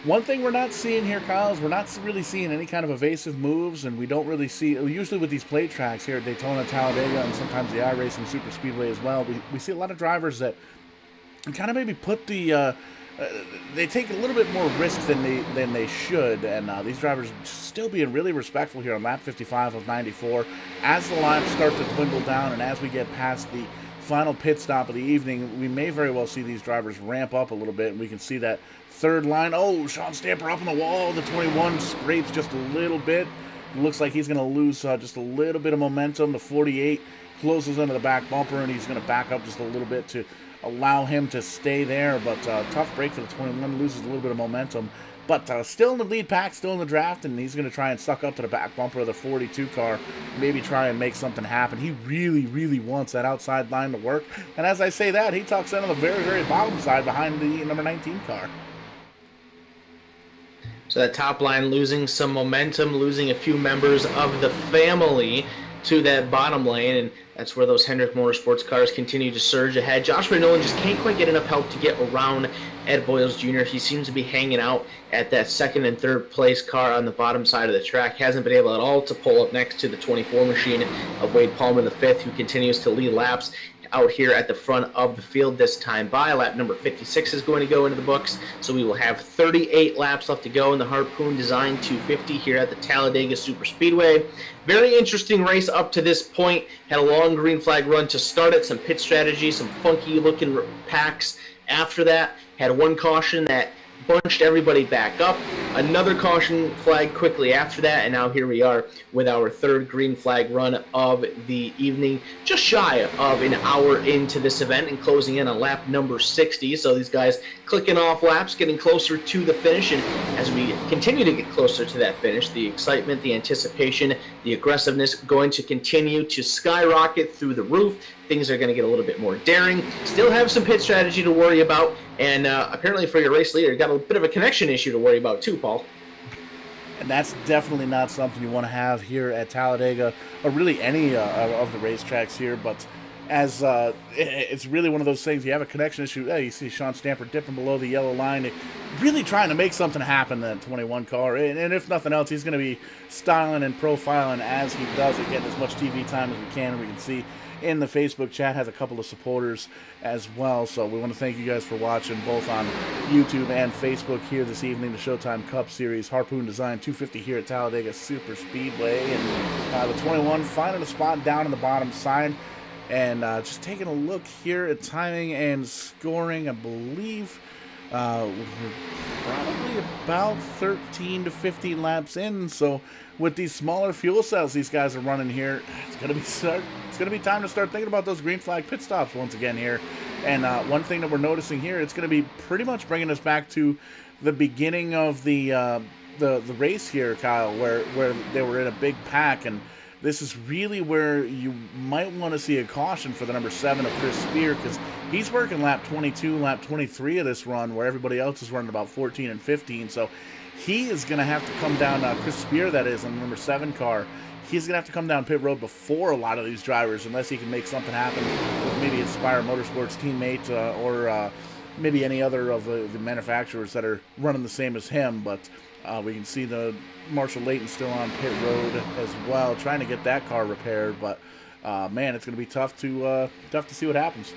one thing we're not seeing here, Kyle, is we're not really seeing any kind of evasive moves, and we don't really see, usually with these plate tracks here at Daytona, Talladega, and sometimes the iRacing Super Speedway as well, we see a lot of drivers that kind of maybe put the they take a little bit more risk than they should, and these drivers still being really respectful here on lap 55 of 94. As the laps start to dwindle down, and as we get past the final pit stop of the evening, we may very well see these drivers ramp up a little bit, and we can see that 3rd line. Oh, Sean Stamper up on the wall. The 21 scrapes just a little bit. It looks like he's going to lose just a little bit of momentum. The 48 closes into the back bumper, and he's going to back up just a little bit to allow him to stay there, but tough break for the 21, loses a little bit of momentum But still in the lead pack, still in the draft, and he's going to try and suck up to the back bumper of the 42 car, maybe try and make something happen. He really, really wants that outside line to work. And as I say that, he tucks in on the very, very bottom side behind the number 19 car. So that top line losing some momentum, losing a few members of the family to that bottom lane, and that's where those Hendrick Motorsports cars continue to surge ahead. Joshua Nolan just can't quite get enough help to get around Ed Boyles Jr. He seems to be hanging out at that second and third place car on the bottom side of the track. Hasn't been able at all to pull up next to the 24 machine of Wade Palmer V, who continues to lead laps out here at the front of the field this time by. Lap number 56 is going to go into the books, so we will have 38 laps left to go in the Harpoon Design 250 here at the Talladega Superspeedway. Very interesting race up to this point. Had a long green flag run to start it, some pit strategy, some funky looking packs after that. Had one caution that bunched everybody back up. Another caution flag quickly after that, and now here we are with our third green flag run of the evening, just shy of an hour into this event and closing in on lap number 60. So these guys clicking off laps, getting closer to the finish, and as we continue to get closer to that finish, the excitement, the anticipation, the aggressiveness going to continue to skyrocket through the roof. Things are going to get a little bit more daring. Still have some pit strategy to worry about, and apparently for your race leader, you got a bit of a connection issue to worry about too, Paul. And that's definitely not something you want to have here at Talladega, or really any of the racetracks here. But as it's really one of those things, you have a connection issue. Hey, you see Sean Stamper dipping below the yellow line, really trying to make something happen in that 21 car. And if nothing else, he's going to be styling and profiling as he does it, getting as much TV time as we can. We can see in the Facebook chat has a couple of supporters as well. So we want to thank you guys for watching both on YouTube and Facebook here this evening. The Showtime Cup Series Harpoon Design 250 here at Talladega Super Speedway. And the 21 finding a spot down on the bottom side. And just taking a look here at timing and scoring, I believe we're probably about 13 to 15 laps in. So with these smaller fuel cells these guys are running here, it's gonna be time to start thinking about those green flag pit stops once again here. And one thing that we're noticing here, it's going to be pretty much bringing us back to the beginning of the race here, Kyle, where they were in a big pack, and this is really where you might want to see a caution for the number 7 of Chris Spear, because he's working lap 22, lap 23 of this run, where everybody else is running about 14 and 15. So he is going to have to come down, Chris Spear, that is, on the number 7 car. He's going to have to come down pit road before a lot of these drivers, unless he can make something happen with maybe Inspire Motorsports teammate or maybe any other of the manufacturers that are running the same as him. But we can see the Marshall Layton still on pit road as well, trying to get that car repaired. But man, it's going to be tough to see what happens.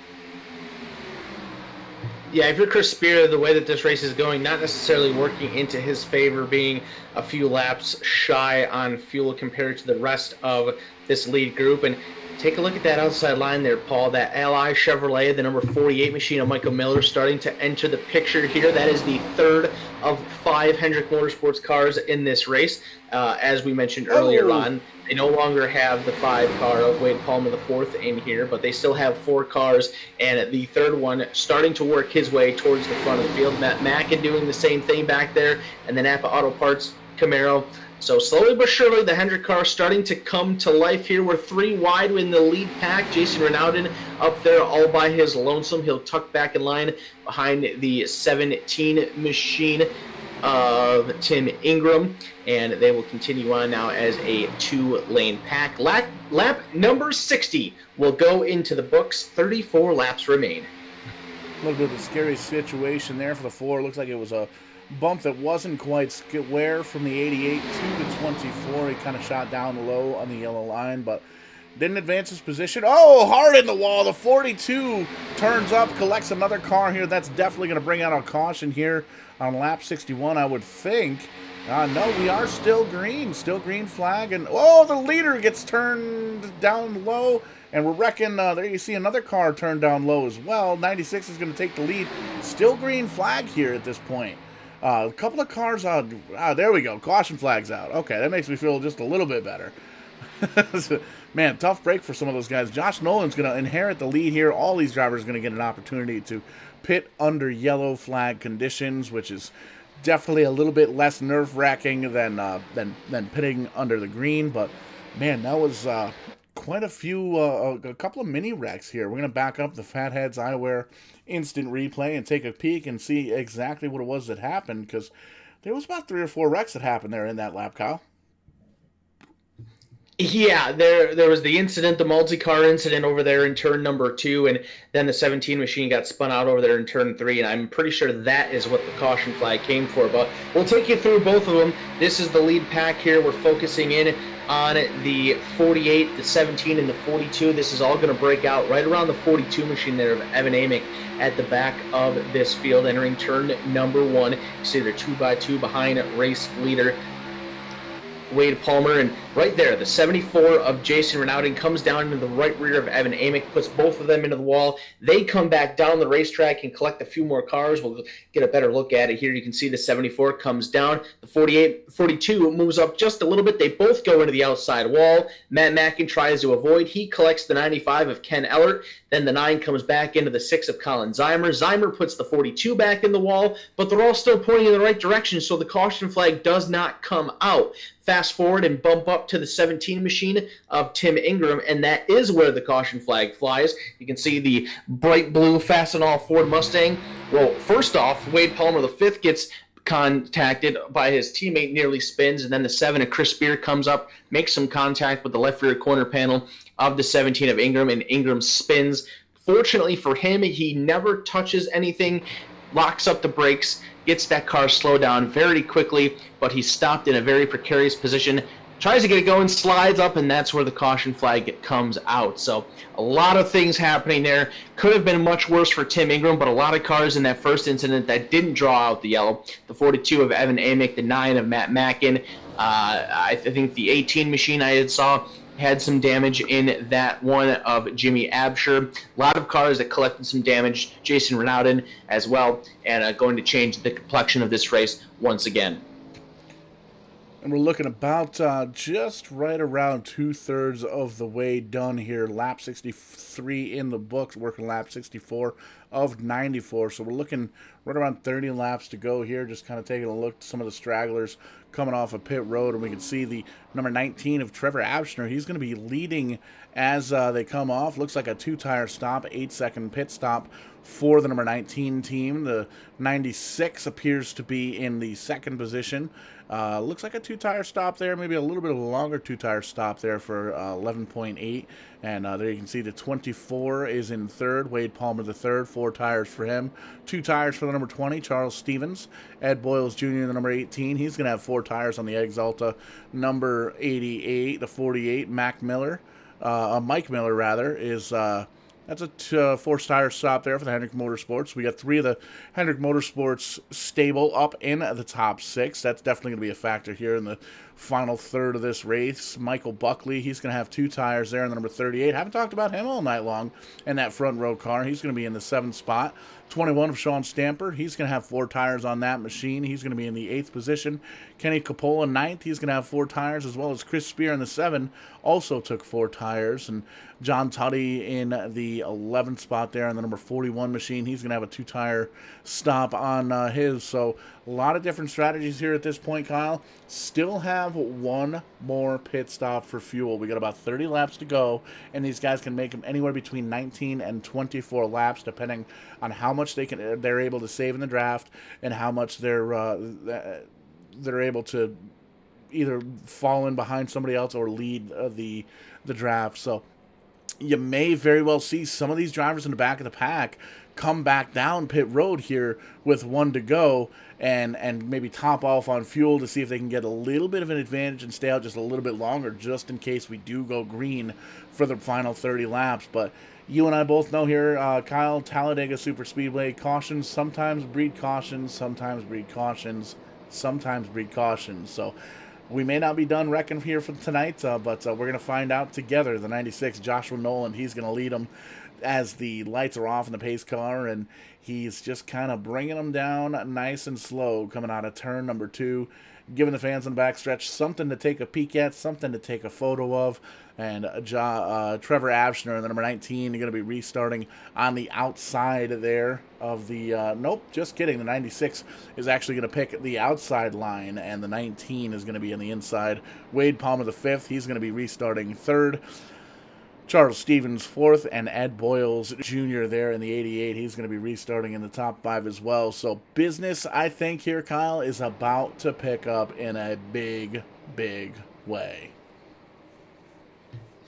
Yeah, if you're Chris Spear, the way that this race is going, not necessarily working into his favor, being a few laps shy on fuel compared to the rest of this lead group. And take a look at that outside line there, Paul. That LI Chevrolet, the number 48 machine of Michael Miller, starting to enter the picture here. That is the third of 5 Hendrick Motorsports cars in this race. As we mentioned earlier on, they no longer have the 5 car of Wade Palmer IV in here, but they still have 4 cars, and the third one starting to work his way towards the front of the field. Matt Mackin doing the same thing back there, and the Napa Auto Parts Camaro. So slowly but surely, the Hendrick car starting to come to life here. We're 3 wide in the lead pack. Jason Renaudin up there all by his lonesome. He'll tuck back in line behind the 17 machine of Tim Ingram, and they will continue on now as a 2-lane pack. Lap number 60 will go into the books. 34 laps remain. A little bit of a scary situation there for the 4. Looks like it was a bump that wasn't quite square from the 88 to the 24. He kind of shot down low on the yellow line, but didn't advance his position. Oh, hard in the wall. The 42 turns up, collects another car here. That's definitely going to bring out a caution here on lap 61, I would think. No, we are still green flag. And, oh, the leader gets turned down low. And we're wrecking, there you see another car turned down low as well. 96 is going to take the lead. Still green flag here at this point. A couple of cars on. There we go. Caution flag's out. Okay, that makes me feel just a little bit better. Man, tough break for some of those guys. Josh Nolan's going to inherit the lead here. All these drivers are going to get an opportunity to pit under yellow flag conditions, which is Definitely a little bit less nerve-wracking than pitting under the green, but man, that was quite a couple of mini wrecks here. We're gonna back up the Fatheads Eyewear instant replay and take a peek and see exactly what it was that happened, because there was about 3 or 4 wrecks that happened there in that lap, Kyle. Yeah, there was the incident, the multi-car incident over there in turn number 2, and then the 17 machine got spun out over there in turn 3, and I'm pretty sure that is what the caution flag came for. But we'll take you through both of them. This is the lead pack here. We're focusing in on the 48, the 17, and the 42. This is all going to break out right around the 42 machine there of Evan Amick at the back of this field, entering turn number 1. You see they're 2x2 behind race leader Wade Palmer, and right there, the 74 of Jason Renaudin comes down into the right rear of Evan Amick, puts both of them into the wall. They come back down the racetrack and collect a few more cars. We'll get a better look at it here. You can see the 74 comes down. The 42 moves up just a little bit. They both go into the outside wall. Matt Mackin tries to avoid. He collects the 95 of Ken Ellert. Then the 9 comes back into the 6 of Colin Zeimer. Zeimer puts the 42 back in the wall, but they're all still pointing in the right direction, so the caution flag does not come out. Fast forward and bump up to the 17 machine of Tim Ingram, and that is where the caution flag flies. You can see the bright blue Fastenal Ford Mustang. Well, first off, Wade Palmer, the 5th, gets contacted by his teammate, nearly spins, and then the 7 of Chris Spear comes up, makes some contact with the left rear corner panel of the 17 of Ingram, and Ingram spins. Fortunately for him, he never touches anything, locks up the brakes, gets that car slowed down very quickly, but he's stopped in a very precarious position, tries to get it going, slides up, and that's where the caution flag comes out. So a lot of things happening there. Could have been much worse for Tim Ingram, but a lot of cars in that first incident that didn't draw out the yellow. The 42 of Evan Amick, the 9 of Matt Mackin. I think the 18 machine I saw had some damage in that one of Jimmy Absher. A lot of cars that collected some damage. Jason Renaudin as well, and going to change the complexion of this race once again. And we're looking about just right around 2/3 of the way done here. Lap 63 in the books, working lap 64 of 94. So we're looking right around 30 laps to go here. Just kind of taking a look at some of the stragglers coming off of pit road. And we can see the number 19 of Trevor Abshner. He's going to be leading as they come off. Looks like a 2-tire stop, 8-second pit stop for the number 19 team. The 96 appears to be in the second position. Looks like a 2-tire stop there, maybe a little bit of a longer 2-tire stop there for 11.8. And there you can see the 24 is in third. Wade Palmer the third, 4 tires for him. 2 tires for the number 20, Charles Stevens. Ed Boyles Jr., the number 18. He's going to have 4 tires on the Exalta. Number 88, the 48, Mike Miller, is... That's a 4-tire stop there for the Hendrick Motorsports. We got 3 of the Hendrick Motorsports stable up in the top 6. That's definitely going to be a factor here in the final third of this race. Michael Buckley, he's going to have 2 tires there in the number 38. Haven't talked about him all night long in that front row car. He's going to be in the 7th spot. 21 of Sean Stamper, he's going to have 4 tires on that machine. He's going to be in the 8th position. Kenny Coppola, 9th, he's going to have 4 tires, as well as Chris Spear in the 7 also took 4 tires. And John Tuddy in the 11th spot there on the number 41 machine. He's going to have a 2-tire stop on his. So a lot of different strategies here at this point, Kyle. Still have 1 more pit stop for fuel. We got about 30 laps to go, and these guys can make them anywhere between 19 and 24 laps, depending on how much they're able to save in the draft and how much they're able to either fall in behind somebody else or lead the draft. So you may very well see some of these drivers in the back of the pack come back down pit road here with 1 to go and maybe top off on fuel to see if they can get a little bit of an advantage and stay out just a little bit longer, just in case we do go green for the final 30 laps. But you and I both know here, Kyle, Talladega Superspeedway, cautions sometimes breed cautions, sometimes breed cautions, sometimes breed cautions. So we may not be done wrecking here for tonight, but we're going to find out together. The 96, Joshua Nolan, he's going to lead them as the lights are off in the pace car, and he's just kind of bringing them down nice and slow coming out of turn number 2, giving the fans in the backstretch something to take a peek at, something to take a photo of. And Trevor Abshner, the number 19, going to be restarting on the outside there of the, nope, just kidding. The 96 is actually going to pick the outside line, and the 19 is going to be on the inside. Wade Palmer, the 5th, he's going to be restarting 3rd. Charles Stevens, 4th, and Ed Boyles Jr. there in the 88. He's going to be restarting in the top 5 as well. So business, I think, here, Kyle, is about to pick up in a big, big way.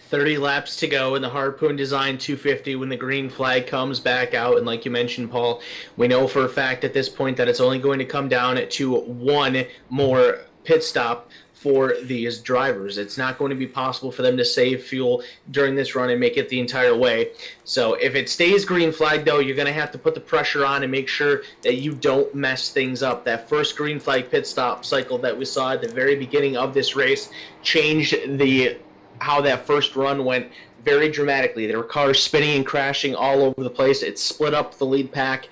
30 laps to go in the Harpoon Design 250 when the green flag comes back out. And like you mentioned, Paul, we know for a fact at this point that it's only going to come down to one more pit stop for these drivers. It's not going to be possible for them to save fuel during this run and make it the entire way. So if it stays green flag, though, you're going to have to put the pressure on and make sure that you don't mess things up. That first green flag pit stop cycle that we saw at the very beginning of this race changed how that first run went very dramatically. There were cars spinning and crashing all over the place. It split up the lead pack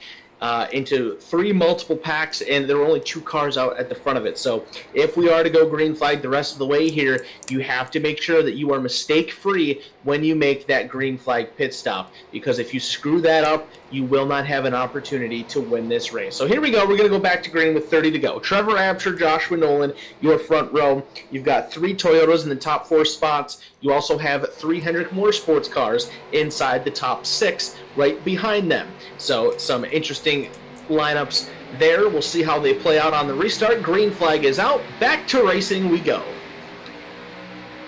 into 3 multiple packs, and there were only 2 cars out at the front of it. So if we are to go green flag the rest of the way here, you have to make sure that you are mistake-free when you make that green flag pit stop, because if you screw that up, you will not have an opportunity to win this race. So here we go. We're going to go back to green with 30 to go. Trevor Absher, Joshua Nolan, your front row. You've got 3 Toyotas in the top 4 spots. You also have 3 Hendrick Motorsports cars inside the top 6 right behind them. So some interesting lineups there. We'll see how they play out on the restart. Green flag is out. Back to racing we go.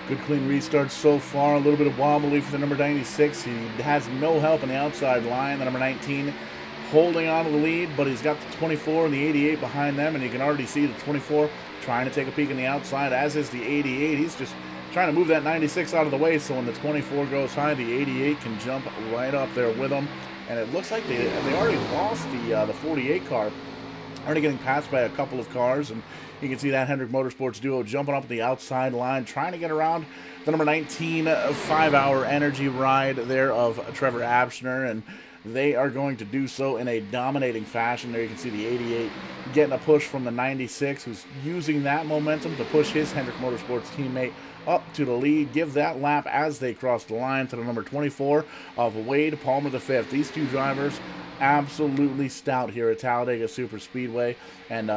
Good clean restart so far. A little bit of wobbly for the number 96. He has no help on the outside line. The number 19 holding on to the lead, but he's got the 24 and the 88 behind them, and you can already see the 24 trying to take a peek on the outside, as is the 88. He's just trying to move that 96 out of the way, so when the 24 goes high, the 88 can jump right up there with him. And it looks like they already lost the 48 car. Already getting passed by a couple of cars, and you can see that Hendrick Motorsports duo jumping up the outside line, trying to get around the number 19 5-hour energy ride there of Trevor Abshner, and they are going to do so in a dominating fashion. There you can see the 88 getting a push from the 96, who's using that momentum to push his Hendrick Motorsports teammate up to the lead, give that lap as they cross the line to the number 24 of Wade Palmer the 5th. These two drivers absolutely stout here at Talladega Super Speedway. And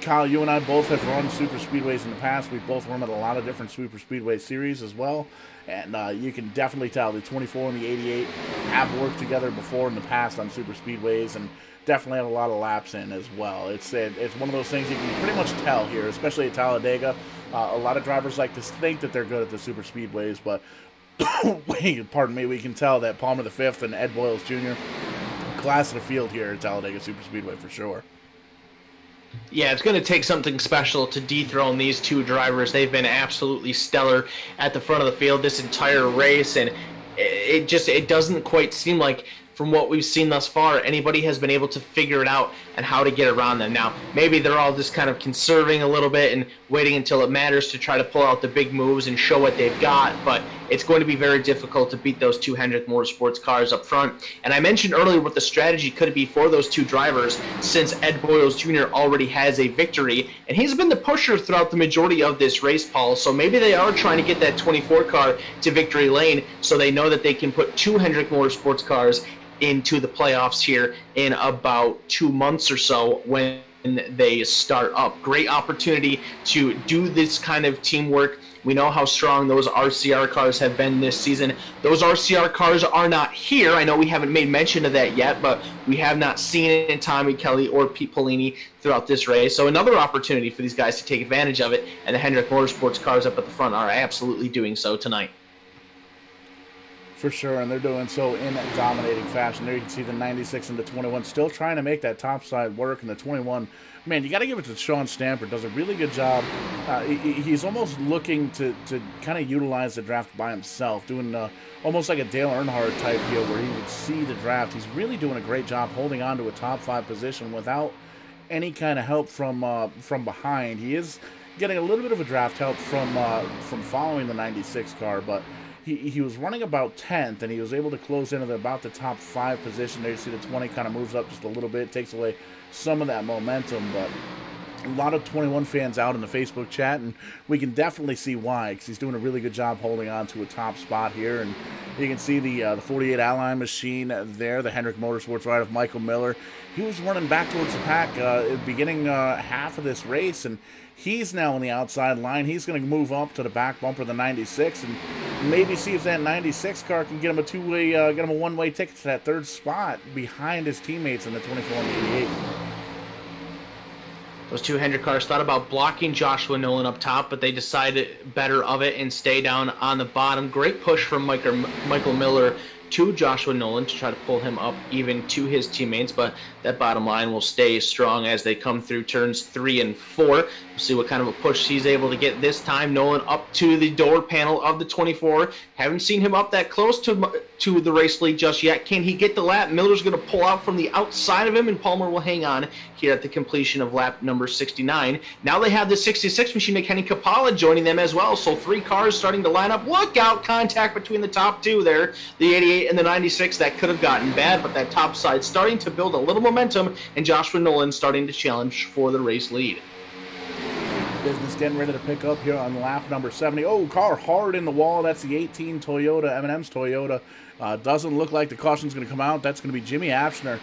Kyle, you and I both have run super speedways in the past. We've both run at a lot of different super speedway series as well. And you can definitely tell the 24 and the 88 have worked together before in the past on super speedways, and definitely have a lot of laps in as well. It's one of those things you can pretty much tell here, especially at Talladega. A lot of drivers like to think that they're good at the super speedways, but pardon me, we can tell that Palmer the 5th and Ed Boyles Jr. class of the field here at Talladega Super Speedway for sure. Yeah, it's going to take something special to dethrone these two drivers. They've been absolutely stellar at the front of the field this entire race, and it doesn't quite seem like, from what we've seen thus far, anybody has been able to figure it out and how to get around them. Now, maybe they're all just kind of conserving a little bit and waiting until it matters to try to pull out the big moves and show what they've got, but it's going to be very difficult to beat those two Hendrick Motorsports cars up front. And I mentioned earlier what the strategy could be for those two drivers, since Ed Boyles Jr. already has a victory, and he's been the pusher throughout the majority of this race, Paul, so maybe they are trying to get that 24 car to victory lane so they know that they can put two Hendrick Motorsports cars into the playoffs here in about 2 months or so when they start up. Great opportunity to do this kind of teamwork. We know how strong those RCR cars have been this season. Those RCR cars are not here. I know we haven't made mention of that yet, but we have not seen it in Tommy Kelly or Pete Polini throughout this race. So another opportunity for these guys to take advantage of it, and the Hendrick Motorsports cars up at the front are absolutely doing so tonight. For sure, and they're doing so in a dominating fashion. There you can see the 96 and the 21 still trying to make that top side work, and the 21, man, you got to give it to Sean Stamper. Does a really good job. He's almost looking to kind of utilize the draft by himself, doing almost like a Dale Earnhardt type deal where he would see the draft. He's really doing a great job holding on to a top 5 position without any kind of help from behind. He is getting a little bit of a draft help from following the 96 car, but he was running about 10th, and he was able to close into about the top 5 position. There you see the 20 kind of moves up just a little bit, takes away some of that momentum, but a lot of 21 fans out in the Facebook chat, and we can definitely see why, because he's doing a really good job holding on to a top spot here. And you can see the 48 Ally machine there, the Hendrick Motorsports ride of Michael Miller. He was running back towards the pack beginning half of this race, and he's now on the outside line. He's going to move up to the back bumper of the 96 and maybe see if that 96 car can get him a two-way, get him a one-way ticket to that 3rd spot behind his teammates in the 24 and the 88. Those 2 Hendrick cars thought about blocking Joshua Nolan up top, but they decided better of it and stay down on the bottom. Great push from Michael Miller to Joshua Nolan to try to pull him up even to his teammates, but that bottom line will stay strong as they come through turns 3 and 4. We'll see what kind of a push he's able to get this time. Nolan up to the door panel of the 24. Haven't seen him up that close to the race lead just yet. Can he get the lap? Miller's going to pull out from the outside of him, and Palmer will hang on here at the completion of lap number 69. Now they have the 66 machine of Kenny Capala joining them as well, so 3 cars starting to line up. Look out, contact between the top 2 there, the 88 and the 96. That could have gotten bad, but that top side starting to build a little momentum, and Joshua Nolan starting to challenge for the race lead. Business getting ready to pick up here on lap number 70. Oh, car hard in the wall. That's the 18 Toyota, M&M's Toyota. Doesn't look like the caution's going to come out. That's going to be Jimmy Apshner.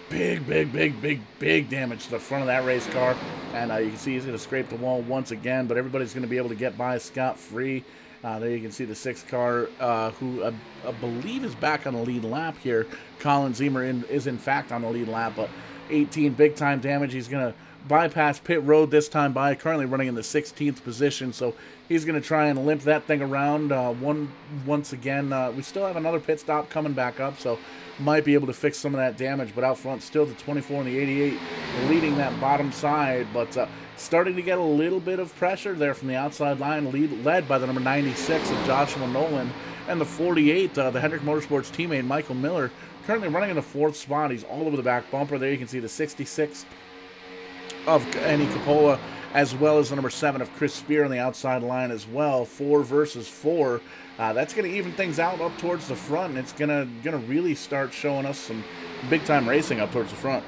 Big damage to the front of that race car. And you can see he's going to scrape the wall once again, but everybody's going to be able to get by scot-free. There you can see the 6th car, who I believe is back on the lead lap here. Colin Zemer is in fact on the lead lap, but 18 big-time damage. He's going to bypass pit road this time by, currently running in the 16th position, so he's going to try and limp that thing around once again. We still have another pit stop coming back up, so might be able to fix some of that damage, but out front still the 24 and the 88 leading that bottom side, but starting to get a little bit of pressure there from the outside line, led by the number 96 of Joshua Nolan, and the 48, the Hendrick Motorsports teammate Michael Miller, currently running in the 4th spot. He's all over the back bumper. There you can see the 66 of Kenny Capola, as well as the number 7 of Chris Spear on the outside line as well. 4 versus 4. That's going to even things out up towards the front, and it's gonna really start showing us some big-time racing up towards the front.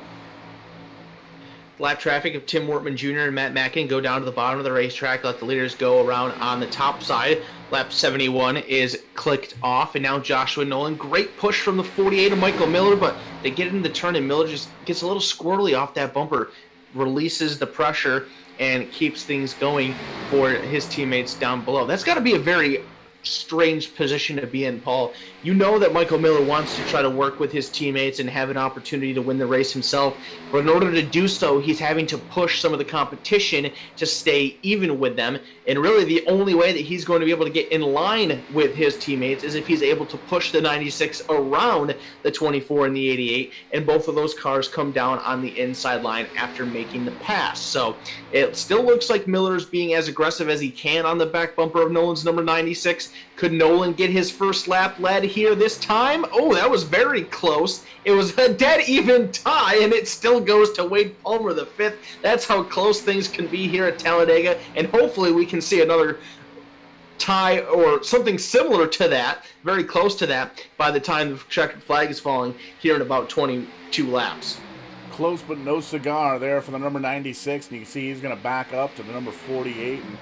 Lap traffic of Tim Wortman Jr. and Matt Mackin go down to the bottom of the racetrack, let the leaders go around on the top side. Lap 71 is clicked off, and now Joshua Nolan. Great push from the 48 of Michael Miller, but they get into the turn, and Miller just gets a little squirrely off that bumper, releases the pressure, and keeps things going for his teammates down below. That's got to be a very strange position to be in, Paul. You know that Michael Miller wants to try to work with his teammates and have an opportunity to win the race himself, but in order to do so, he's having to push some of the competition to stay even with them, and really the only way that he's going to be able to get in line with his teammates is if he's able to push the 96 around the 24 and the 88, and both of those cars come down on the inside line after making the pass. So it still looks like Miller's being as aggressive as he can on the back bumper of Nolan's number 96. Could Nolan get his first lap led here this time? Oh, that was very close. It was a dead even tie, and it still goes to Wade Palmer, the 5th. That's how close things can be here at Talladega, and hopefully we can see another tie or something similar to that, very close to that, by the time the checkered flag is falling here in about 22 laps. Close but no cigar there for the number 96, and you can see he's going to back up to the number 48, and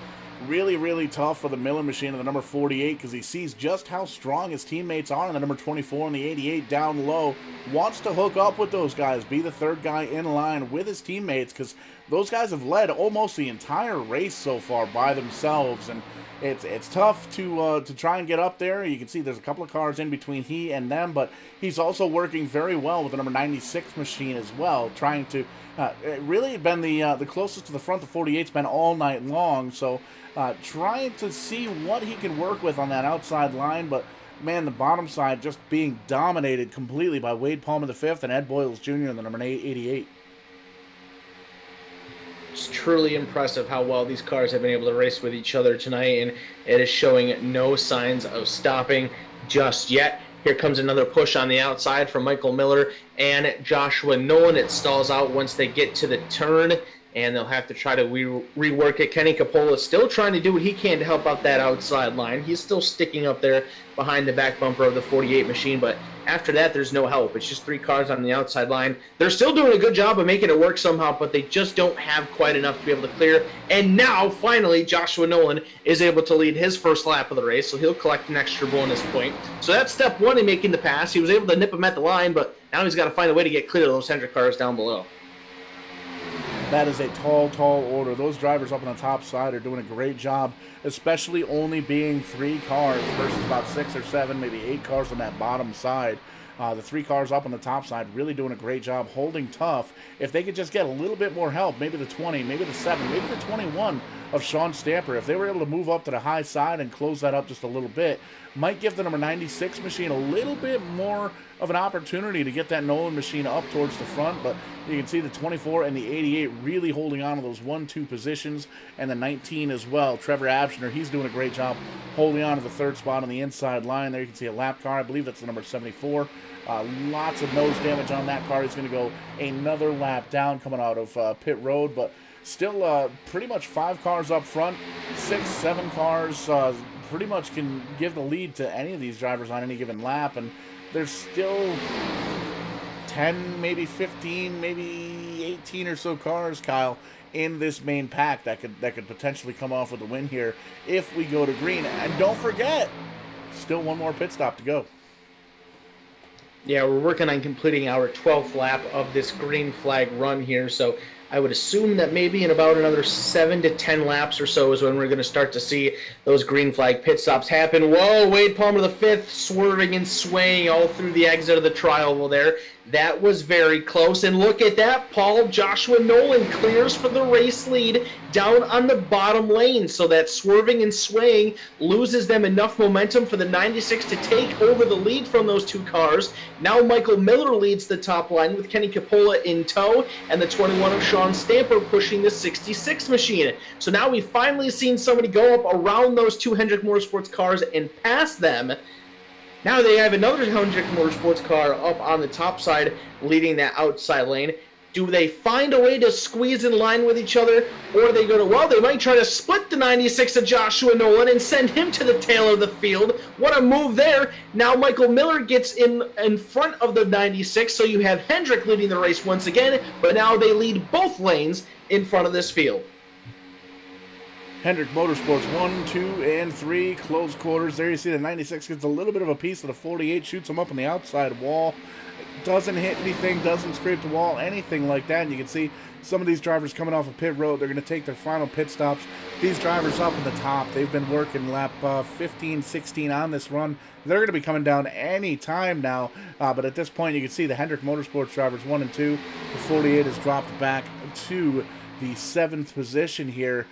really tough for the Miller machine of the number 48, because he sees just how strong his teammates are, and the number 24 and the 88 down low wants to hook up with those guys, be the 3rd guy in line with his teammates, because those guys have led almost the entire race so far by themselves, and it's tough to try and get up there. You can see there's a couple of cars in between he and them, but he's also working very well with the number 96 machine as well, trying to really been the closest to the front. The 48's been all night long, so trying to see what he can work with on that outside line, but man, the bottom side just being dominated completely by Wade Palmer the 5th and Ed Boyles Jr. in the number 88. It's truly impressive how well these cars have been able to race with each other tonight, and it is showing no signs of stopping just yet. Here comes another push on the outside from Michael Miller and Joshua Nolan. It stalls out once they get to the turn. and they'll have to try to rework it. Kenny Coppola is still trying to do what he can to help out that outside line. He's still sticking up there behind the back bumper of the 48 machine, but after that, there's no help. It's just 3 cars on the outside line. They're still doing a good job of making it work somehow, but they just don't have quite enough to be able to clear. And now, finally, Joshua Nolan is able to lead his first lap of the race, so he'll collect an extra bonus point. So that's step 1 in making the pass. He was able to nip him at the line, but now he's got to find a way to get clear of those Hendrick cars down below. That is a tall, tall order. Those drivers up on the top side are doing a great job, especially only being 3 cars versus about 6 or 7, maybe 8 cars on that bottom side. The 3 cars up on the top side really doing a great job holding tough. If they could just get a little bit more help, maybe the 20, maybe the 7, maybe the 21 of Sean Stamper, if they were able to move up to the high side and close that up just a little bit, might give the number 96 machine a little bit more of an opportunity to get that Nolan machine up towards the front. But you can see the 24 and the 88 really holding on to those 1-2 positions, and the 19 as well. Trevor Abshner, he's doing a great job holding on to the 3rd spot on the inside line. There you can see a lap car. I believe that's the number 74. Lots of nose damage on that car. He's going to go another lap down coming out of pit road, but still pretty much 5 cars up front, 6, 7 cars pretty much can give the lead to any of these drivers on any given lap, and there's still 10, maybe 15, maybe 18 or so cars, Kyle, in this main pack that could potentially come off with a win here if we go to green. And don't forget, still 1 more pit stop to go. Yeah, we're working on completing our 12th lap of this green flag run here, so I would assume that maybe in about another 7 to 10 laps or so is when we're going to start to see those green flag pit stops happen. Whoa, Wade Palmer the 5th swerving and swaying all through the exit of the tri-oval there. That was very close. And look at that, Paul. Joshua Nolan clears for the race lead down on the bottom lane. So that swerving and swaying loses them enough momentum for the 96 to take over the lead from those 2 cars. Now Michael Miller leads the top line with Kenny Coppola in tow and the 21 of Sean Stamper pushing the 66 machine. So now we've finally seen somebody go up around those 2 Hendrick Motorsports cars and pass them. Now they have another Hendrick Motorsports car up on the top side leading that outside lane. Do they find a way to squeeze in line with each other, or they go to, well, they might try to split the 96 of Joshua Nolan and send him to the tail of the field. What a move there. Now Michael Miller gets in front of the 96, so you have Hendrick leading the race once again, but now they lead both lanes in front of this field. Hendrick Motorsports 1, 2, and 3 close quarters. There you see the 96 gets a little bit of a piece of the 48, shoots him up on the outside wall. Doesn't hit anything, doesn't scrape the wall, anything like that. And you can see some of these drivers coming off of pit road. They're going to take their final pit stops. These drivers up in the top, they've been working lap 15, 16 on this run. They're going to be coming down any time now. But at this point, you can see the Hendrick Motorsports drivers 1 and 2. The 48 has dropped back to the 7th position here.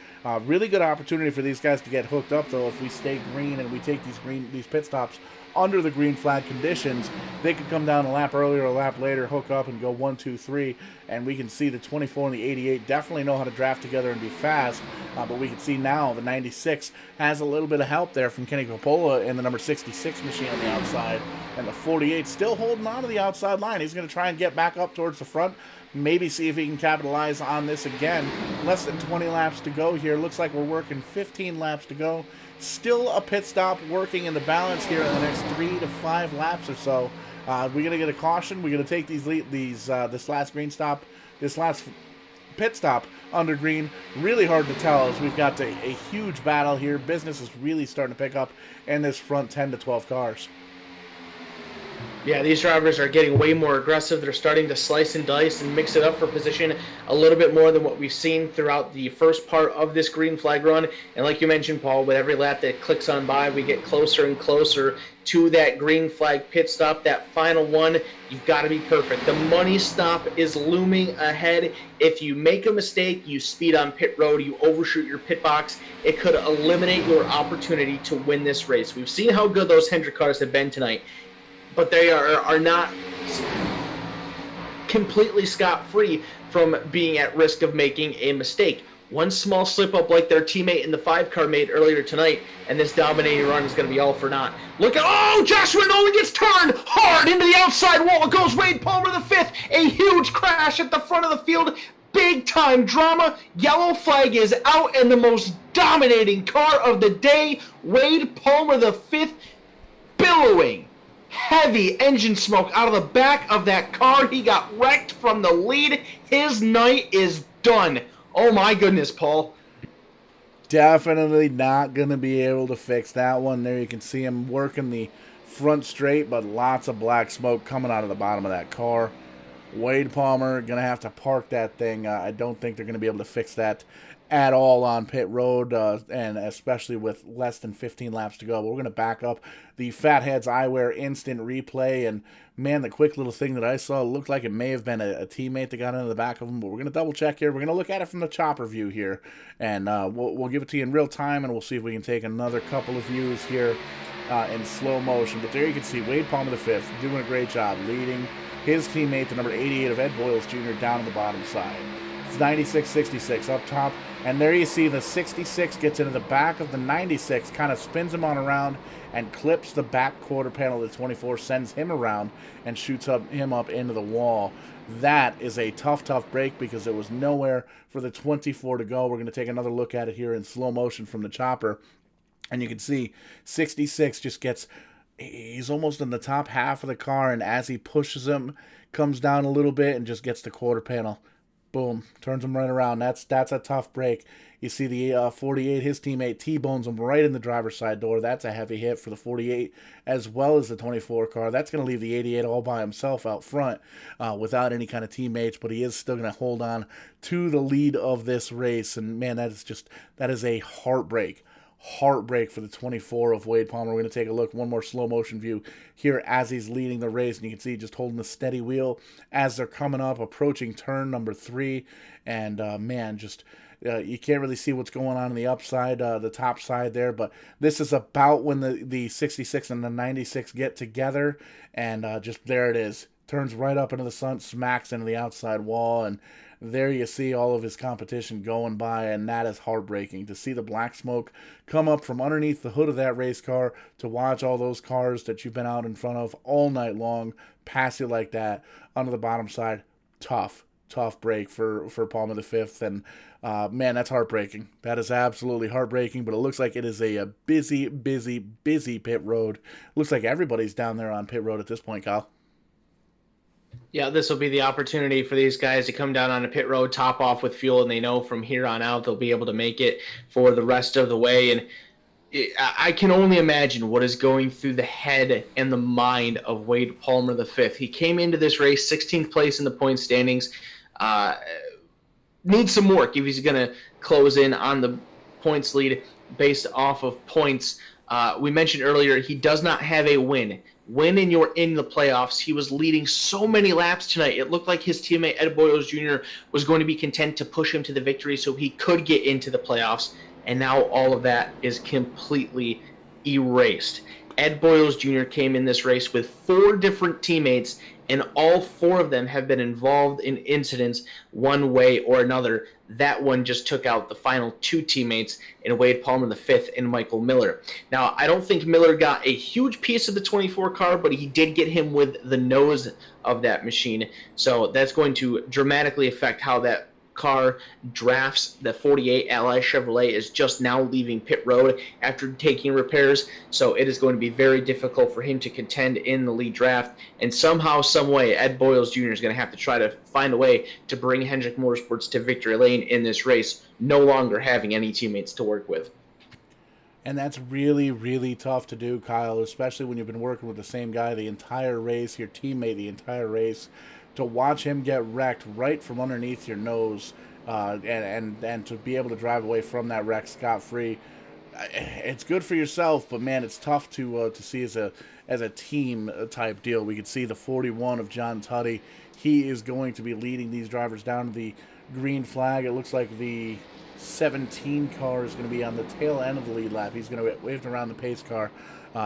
Really good opportunity for these guys to get hooked up, though. If we stay green and we take these pit stops under the green flag conditions, they could come down a lap earlier, a lap later, hook up and go 1, 2, 3, and we can see the 24 and the 88 definitely know how to draft together and be fast, but we can see now the 96 has a little bit of help there from Kenny Coppola and the number 66 machine on the outside, and the 48 still holding on to the outside line. He's going to try and get back up towards the front, maybe see if he can capitalize on this again. Less than 20 laps to go here. Looks like we're working 15 laps to go. Still a pit stop working in the balance here in the next 3 to 5 laps or so. We're going to get a caution. We're going to take this last pit stop under green. Really hard to tell as we've got a huge battle here. Business is really starting to pick up in this front 10 to 12 cars. Yeah, these drivers are getting way more aggressive. They're starting to slice and dice and mix it up for position a little bit more than what we've seen throughout the first part of this green flag run. And like you mentioned, Paul, with every lap that clicks on by, we get closer and closer to that green flag pit stop, that final one. You've got to be perfect. The money stop is looming ahead. If you make a mistake, you speed on pit road, you overshoot your pit box, it could eliminate your opportunity to win this race. We've seen how good those Hendrick cars have been tonight, but they are not completely scot-free from being at risk of making a mistake. One small slip-up like their teammate in the 5-car made earlier tonight, and this dominating run is going to be all for naught. Look at, oh, Joshua Nolan gets turned hard into the outside wall. It goes Wade Palmer the 5th. A huge crash at the front of the field. big time drama. Yellow flag is out, and the most dominating car of the day, Wade Palmer V, billowing heavy engine smoke out of the back of that car. He got wrecked from the lead. His night is done. Oh my goodness, Paul. Definitely not going to be able to fix that one. There you can see him working the front straight, but lots of black smoke coming out of the bottom of that car. Wade Palmer going to have to park that thing. I don't think they're going to be able to fix that at all on pit road, and especially with less than 15 laps to go. But we're going to back up the Fatheads Eyewear instant replay, and man, the quick little thing that I saw looked like it may have been a teammate that got into the back of him, but we're going to double check here. We're going to look at it from the chopper view here, and we'll give it to you in real time, and we'll see if we can take another couple of views here in slow motion. But there you can see Wade Palmer V doing a great job leading his teammate, the number 88 of Ed Boyles Jr., down on the bottom side. It's 96-66 up top, and there you see the 66 gets into the back of the 96, kind of spins him on around and clips the back quarter panel of the 24, sends him around and shoots him up into the wall. That is a tough break because there was nowhere for the 24 to go. We're going to take another look at it here in slow motion from the chopper, and you can see 66 just gets... He's almost in the top half of the car, and as he pushes him, comes down a little bit and just gets the quarter panel. Boom. Turns him right around. That's a tough break. You see the 48, his teammate, T-bones him right in the driver's side door. That's a heavy hit for the 48 as well as the 24 car. That's going to leave the 88 all by himself out front without any kind of teammates, but he is still going to hold on to the lead of this race. And, man, that is a heartbreak for the 24 of Wade Palmer. We're going to take a look, one more slow motion view here as he's leading the race, and you can see just holding the steady wheel as they're coming up, approaching turn number 3, and man, just you can't really see what's going on the upside, the top side there, but this is about when the 66 and the 96 get together, and just there it is. Turns right up into the sun, smacks into the outside wall, and there you see all of his competition going by, and that is heartbreaking to see the black smoke come up from underneath the hood of that race car, to watch all those cars that you've been out in front of all night long pass you like that onto the bottom side. Tough break for Palmer V, and man, that's heartbreaking. That is absolutely heartbreaking, but it looks like it is a busy pit road. Looks like everybody's down there on pit road at this point, Kyle. Yeah, this will be the opportunity for these guys to come down on a pit road, top off with fuel, and they know from here on out they'll be able to make it for the rest of the way. And I can only imagine what is going through the head and the mind of Wade Palmer V. He came into this race 16th place in the point standings. Needs some work if he's going to close in on the points lead based off of points. We mentioned earlier he does not have a win. And you're in the playoffs. He was leading so many laps tonight. It looked like his teammate Ed Boyles Jr. was going to be content to push him to the victory so he could get into the playoffs. And now all of that is completely erased. Ed Boyles Jr. came in this race with 4 different teammates, and all 4 of them have been involved in incidents one way or another. That one just took out the final 2 teammates in Wade Palmer V and Michael Miller. Now, I don't think Miller got a huge piece of the 24 car, but he did get him with the nose of that machine. So that's going to dramatically affect how that car drafts. The 48 Ally Chevrolet is just now leaving pit road after taking repairs, so it is going to be very difficult for him to contend in the lead draft, and somehow, some way, Ed Boyles Jr. is going to have to try to find a way to bring Hendrick Motorsports to victory lane in this race, no longer having any teammates to work with. And that's really tough to do, Kyle, especially when you've been working with the same guy the entire race, your teammate the entire race. To watch him get wrecked right from underneath your nose, and to be able to drive away from that wreck scot-free, it's good for yourself, but man, it's tough to see as a team type deal. We could see the 41 of John Tutty. He is going to be leading these drivers down to the green flag. It looks like the 17 car is going to be on the tail end of the lead lap. He's going to be waved around the pace car.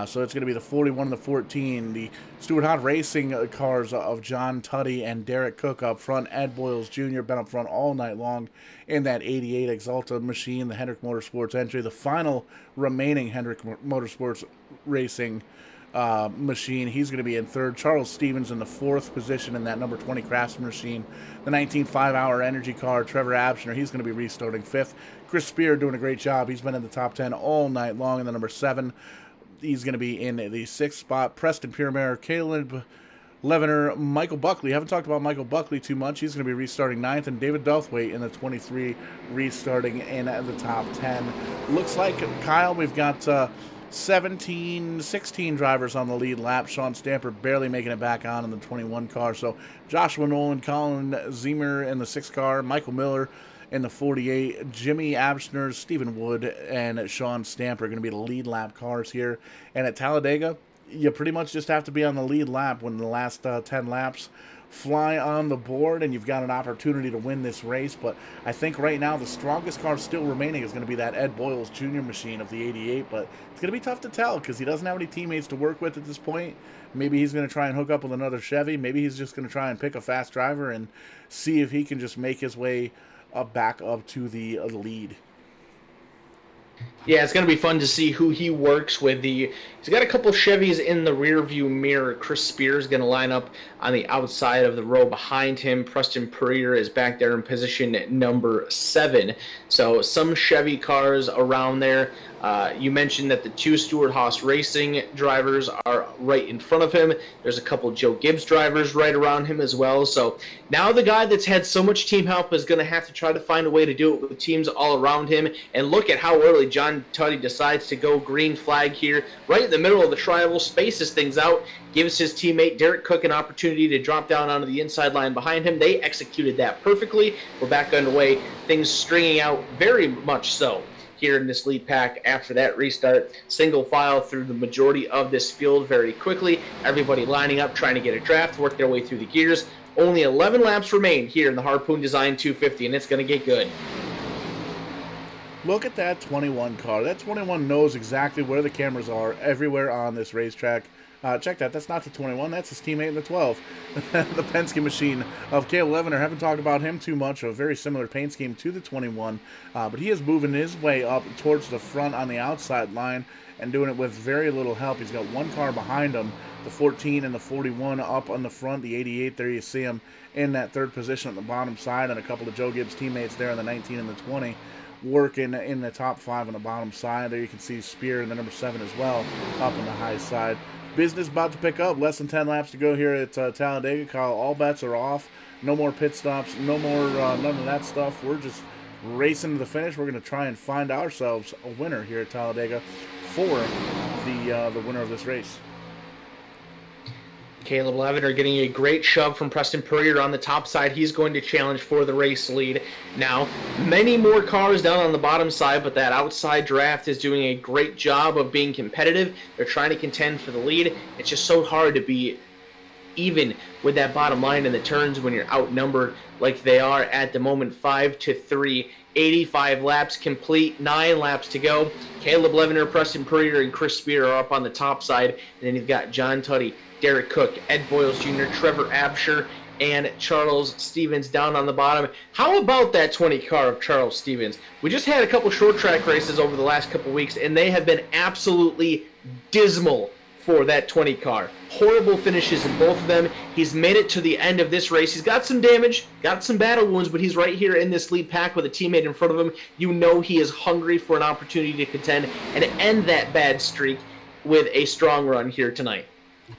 So it's going to be the 41 and the 14, the Stuart Hott Racing cars of John Tutty and Derek Cook up front. Ed Boyles Jr. been up front all night long in that 88 Exalta machine, the Hendrick Motorsports entry, the final remaining Hendrick Motorsports Racing machine. He's going to be in third. Charles Stevens in the fourth position in that number 20 Craftsman machine. The 19 5-hour energy car, Trevor Abshner, he's going to be restarting fifth. Chris Spear doing a great job. He's been in the top 10 all night long in the number 7. He's going to be in the sixth spot. Preston Piermare, Caleb Levener, Michael Buckley. Haven't talked about Michael Buckley too much. He's going to be restarting ninth. And David Douthwaite in the 23 restarting in the top 10. Looks like, Kyle, we've got 16 drivers on the lead lap. Sean Stamper barely making it back on in the 21 car. So Joshua Nolan, Colin Zemer in the 6 car, Michael Miller in the 48, Jimmy Abshner, Stephen Wood, and Sean Stamper are going to be the lead lap cars here. And at Talladega, you pretty much just have to be on the lead lap when the last 10 laps fly on the board, and you've got an opportunity to win this race. But I think right now the strongest car still remaining is going to be that Ed Boyles Jr. machine of the 88, but it's going to be tough to tell because he doesn't have any teammates to work with at this point. Maybe he's going to try and hook up with another Chevy. Maybe he's just going to try and pick a fast driver and see if he can just make his way back up to the lead. Yeah, it's going to be fun to see who he works with. He's got a couple Chevys in the rear view mirror. Chris Spear is going to line up on the outside of the row behind him. Preston Purrier is back there in position number 7. So some Chevy cars around there. You mentioned that the 2 Stewart-Haas Racing drivers are right in front of him. There's a couple Joe Gibbs drivers right around him as well. So now the guy that's had so much team help is going to have to try to find a way to do it with teams all around him. And look at how early John Tutty decides to go green flag here, right in the middle of the tri-oval, spaces things out, gives his teammate Derek Cook an opportunity to drop down onto the inside line behind him. They executed that perfectly. We're back underway. Things stringing out very much so here in this lead pack after that restart. Single file through the majority of this field very quickly. Everybody lining up, trying to get a draft, work their way through the gears. Only 11 laps remain here in the Harpoon Design 250, and it's going to get good. Look at that 21 car. That 21 knows exactly where the cameras are everywhere on this racetrack. Check that. That's not the 21. That's his teammate in the 12. The Penske machine of Caleb Levener. Haven't talked about him too much. A very similar paint scheme to the 21. But he is moving his way up towards the front on the outside line and doing it with very little help. He's got one car behind him. The 14 and the 41 up on the front. The 88, there you see him in that third position on the bottom side. And a couple of Joe Gibbs teammates there in the 19 and the 20. Working in the top 5 on the bottom side. There you can see Spear in the number 7 as well, up on the high side. Business about to pick up. Less than 10 laps to go here at Talladega. Kyle, all bets are off. No more pit stops. No more none of that stuff. We're just racing to the finish. We're going to try and find ourselves a winner here at Talladega for the winner of this race. Caleb Levener getting a great shove from Preston Purrier on the top side. He's going to challenge for the race lead. Now, many more cars down on the bottom side, but that outside draft is doing a great job of being competitive. They're trying to contend for the lead. It's just so hard to be even with that bottom line in the turns when you're outnumbered like they are at the moment, 5-3. 85 laps complete, 9 laps to go. Caleb Levener, Preston Purrier, and Chris Spear are up on the top side. And then you've got John Tutty, Derek Cook, Ed Boyles Jr., Trevor Abshire, and Charles Stevens down on the bottom. How about that 20 car of Charles Stevens? We just had a couple short track races over the last couple weeks, and they have been absolutely dismal for that 20 car. Horrible finishes in both of them. He's made it to the end of this race. He's got some damage, got some battle wounds, but he's right here in this lead pack with a teammate in front of him. You know he is hungry for an opportunity to contend and end that bad streak with a strong run here tonight.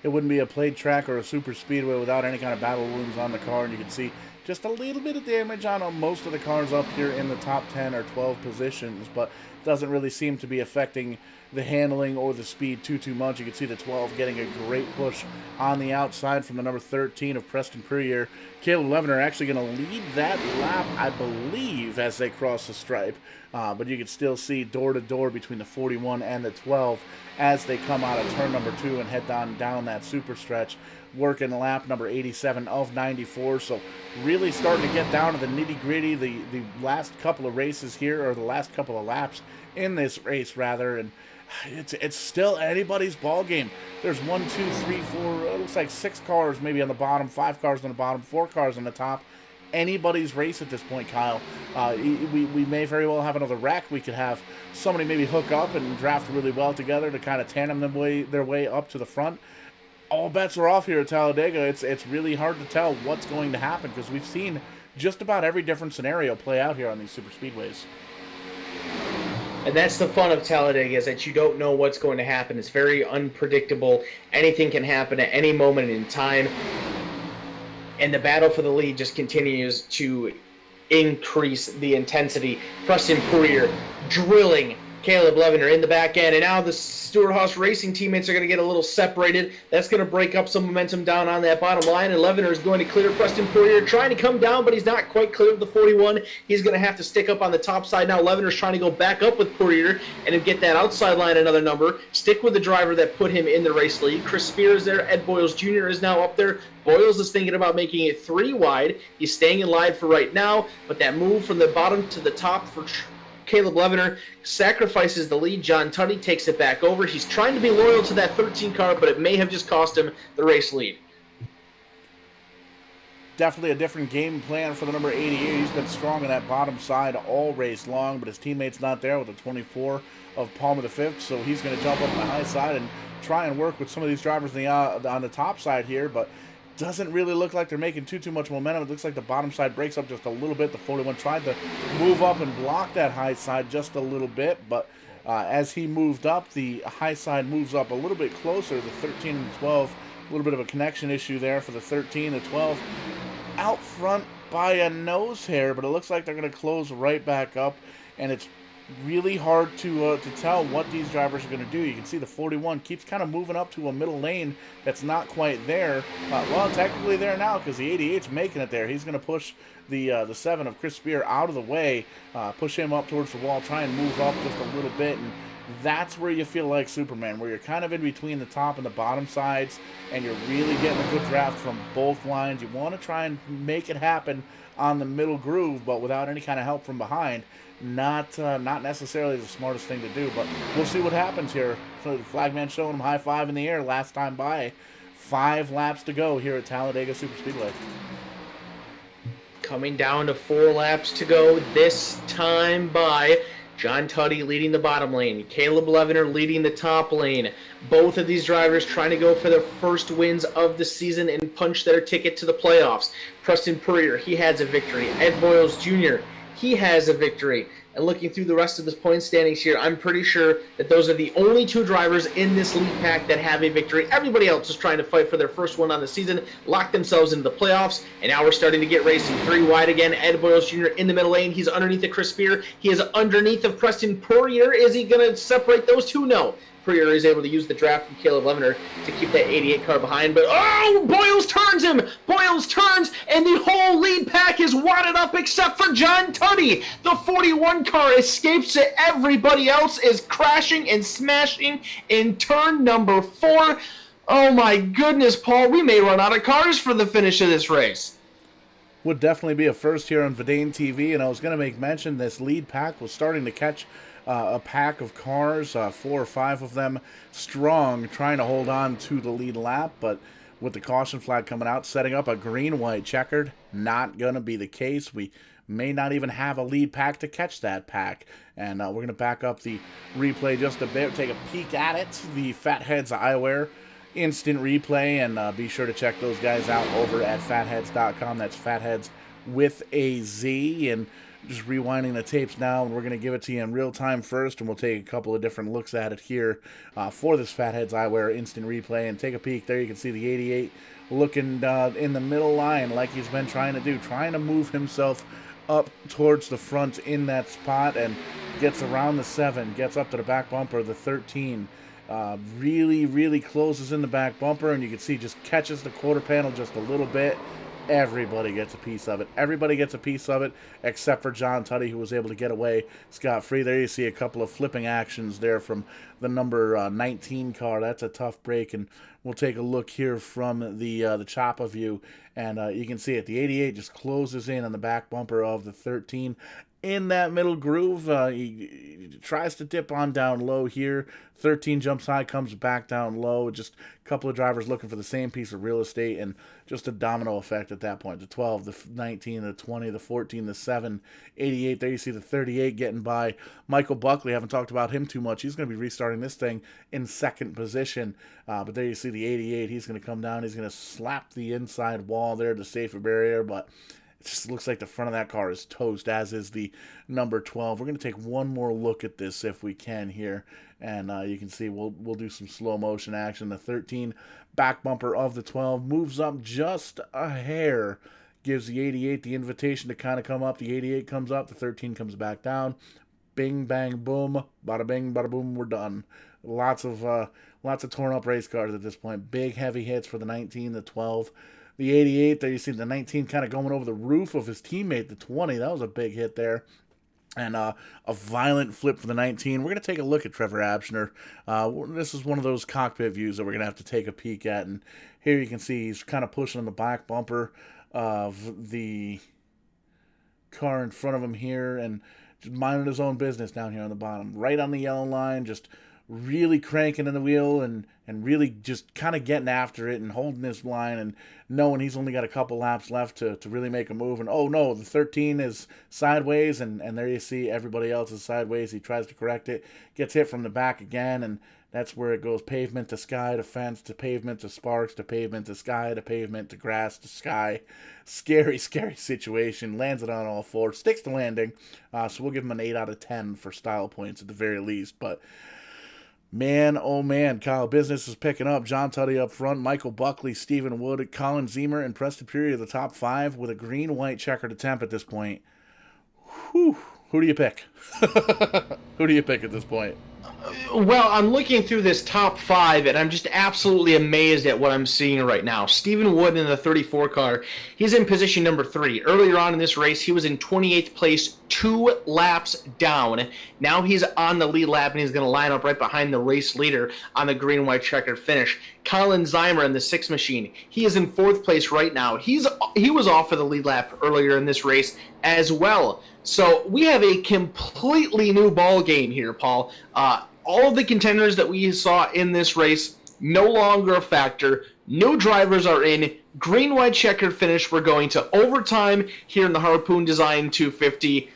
It wouldn't be a played track or a super speedway without any kind of battle wounds on the car, and you can see just a little bit of damage on most of the cars up here in the top 10 or 12 positions, but doesn't really seem to be affecting the handling or the speed too much. You can see the 12 getting a great push on the outside from the number 13 of Preston Purrier. Caleb Levener actually going to lead that lap, I believe, as they cross the stripe. But you can still see door-to-door between the 41 and the 12 as they come out of turn number 2 and head down that super stretch, working lap number 87 of 94. So really starting to get down to the nitty-gritty, the last couple of races here, or the last couple of laps in this race, rather, and it's still anybody's ball game. There's 1, 2, 3, 4, it looks like 6 cars maybe on the bottom, 5 cars on the bottom, 4 cars on the top. anybody's race at this point, Kyle. We may very well have another wreck. We could have somebody maybe hook up and draft really well together to kind of tandem their way up to the front. All bets are off here at Talladega. It's really hard to tell what's going to happen because we've seen just about every different scenario play out here on these super speedways. And that's the fun of Talladega, is that you don't know what's going to happen. It's very unpredictable. Anything can happen at any moment in time. And the battle for the lead just continues to increase the intensity. Preston Poirier drilling Caleb Levener in the back end, and now the Stewart-Haas Racing teammates are going to get a little separated. That's going to break up some momentum down on that bottom line, and Levener is going to clear Preston Poirier, trying to come down, but he's not quite clear of the 41. He's going to have to stick up on the top side now. Levener's trying to go back up with Poirier and get that outside line another number, stick with the driver that put him in the race lead. Chris Spears there, Ed Boyles Jr. is now up there. Boyles is thinking about making it 3 wide. He's staying in line for right now, but that move from the bottom to the top for Caleb Levener sacrifices the lead. John Tuddy takes it back over. He's trying to be loyal to that 13 car, but it may have just cost him the race lead. Definitely a different game plan for the number 88. He's been strong on that bottom side all race long, but his teammate's not there with the 24 of Palmer the 5th, so he's going to jump up on the high side and try and work with some of these drivers on the top side here, but doesn't really look like they're making too much momentum. It looks like the bottom side breaks up just a little bit. The 41 tried to move up and block that high side just a little bit, but as he moved up, the high side moves up a little bit closer. The 13 and 12, a little bit of a connection issue there for the 13. The 12 out front by a nose hair, but it looks like they're going to close right back up, and it's really hard to tell what these drivers are going to do. You can see the 41 keeps kind of moving up to a middle lane that's not quite there. Well, technically there now because the 88's making it there. He's going to push the 7 of Chris Spear out of the way, push him up towards the wall, try and move up just a little bit, and that's where you feel like Superman, where you're kind of in between the top and the bottom sides, and you're really getting a good draft from both lines. You want to try and make it happen on the middle groove, but without any kind of help from behind. Not necessarily the smartest thing to do, but we'll see what happens here. So the flagman showing him high five in the air last time by. 5 laps to go here at Talladega Superspeedway. Coming down to 4 laps to go this time by. John Tuddy leading the bottom lane. Caleb Levener leading the top lane. Both of these drivers trying to go for their first wins of the season and punch their ticket to the playoffs. Preston Poirier, he has a victory. Ed Boyles Jr., he has a victory. And looking through the rest of the point standings here, I'm pretty sure that those are the only 2 drivers in this lead pack that have a victory. Everybody else is trying to fight for their first one on the season, lock themselves into the playoffs, and now we're starting to get racing. 3 wide again. Ed Boyles Jr. in the middle lane. He's underneath of Chris Spear. He is underneath of Preston Poirier. Is he going to separate those 2? No. Poirier is able to use the draft from Caleb Levener to keep that 88 car behind, but Boyles turns him! Boyles turns, and the whole lead pack is wadded up except for John Tuddy! The 41 car escapes it. Everybody else is crashing and smashing in turn number 4. Oh my goodness, Paul, we may run out of cars for the finish of this race. Would definitely be a first here on Verdane TV, and I was going to make mention this lead pack was starting to catch a pack of cars, 4 or 5 of them strong, trying to hold on to the lead lap, but with the caution flag coming out, setting up a green-white checkered, not going to be the case. We may not even have a lead pack to catch that pack, and we're going to back up the replay just a bit, take a peek at it, the Fatheads Eyewear instant replay, and be sure to check those guys out over at fatheads.com. That's Fatheads with a Z, and just rewinding the tapes now, and we're going to give it to you in real time first, and we'll take a couple of different looks at it here for this Fatheads Eyewear instant replay. And take a peek there, you can see the 88 looking in the middle line like he's been trying to do, trying to move himself up towards the front in that spot, and gets around the 7, gets up to the back bumper, the 13. Really closes in the back bumper, and you can see just catches the quarter panel just a little bit. Everybody gets a piece of it. Everybody gets a piece of it except for John Tuddy, who was able to get away scot-free. There you see a couple of flipping actions there from the number 19 car. That's a tough break, and we'll take a look here from the choppa view, and you can see it. The 88 just closes in on the back bumper of the 13. in that middle groove. He tries to dip on down low here. 13 jumps high, comes back down low. Just a couple of drivers looking for the same piece of real estate, and just a domino effect at that point. The 12, the 19, the 20, the 14, the 7, 88. There you see the 38 getting by Michael Buckley. Haven't talked about him too much. He's going to be restarting this thing in second position. But there you see the 88. He's going to come down. He's going to slap the inside wall there to save a barrier, but it just looks like the front of that car is toast, as is the number 12. We're going to take one more look at this if we can here. And you can see we'll do some slow motion action. The 13 back bumper of the 12 moves up just a hair, gives the 88 the invitation to kind of come up. The 88 comes up, the 13 comes back down. Bing, bang, boom, bada bing, bada boom, we're done. Lots of torn up race cars at this point. Big heavy hits for the 19, the 12. The 88, there you see the 19 kind of going over the roof of his teammate, the 20. That was a big hit there. And a violent flip for the 19. We're going to take a look at Trevor Abshner. This is one of those cockpit views that we're going to have to take a peek at. And here you can see he's kind of pushing on the back bumper of the car in front of him here and just minding his own business down here on the bottom. Right on the yellow line, just really cranking in the wheel and really just kind of getting after it and holding this line and knowing he's only got a couple laps left to really make a move. And oh no, the 13 is sideways, and there you see everybody else is sideways. He tries to correct it, gets hit from the back again, and that's where it goes pavement to sky to fence to pavement to sparks to pavement to sky to pavement to grass to sky. Scary, scary situation. Lands it on all four, sticks the landing. So we'll give him an 8 out of 10 for style points at the very least. But man, oh man, Kyle, business is picking up. John Tutty up front, Michael Buckley, Stephen Wood, Colin Zemer, and Preston Puri are the top 5 with a green-white checkered attempt at this point. Whew. Who do you pick? Who do you pick at this point? Well, I'm looking through this top 5, and I'm just absolutely amazed at what I'm seeing right now. Stephen Wood in the 34 car, he's in position number 3. Earlier on in this race, he was in 28th place, 2 laps down. Now he's on the lead lap, and he's going to line up right behind the race leader on the green-white checkered finish. Colin Zeimer in the 6 machine, he is in 4th place right now. He was off for the lead lap earlier in this race as well. So we have a completely new ball game here, Paul. All of the contenders that we saw in this race, no longer a factor. New drivers are in. Green-white checkered finish. We're going to overtime here in the Harpoon Design 250.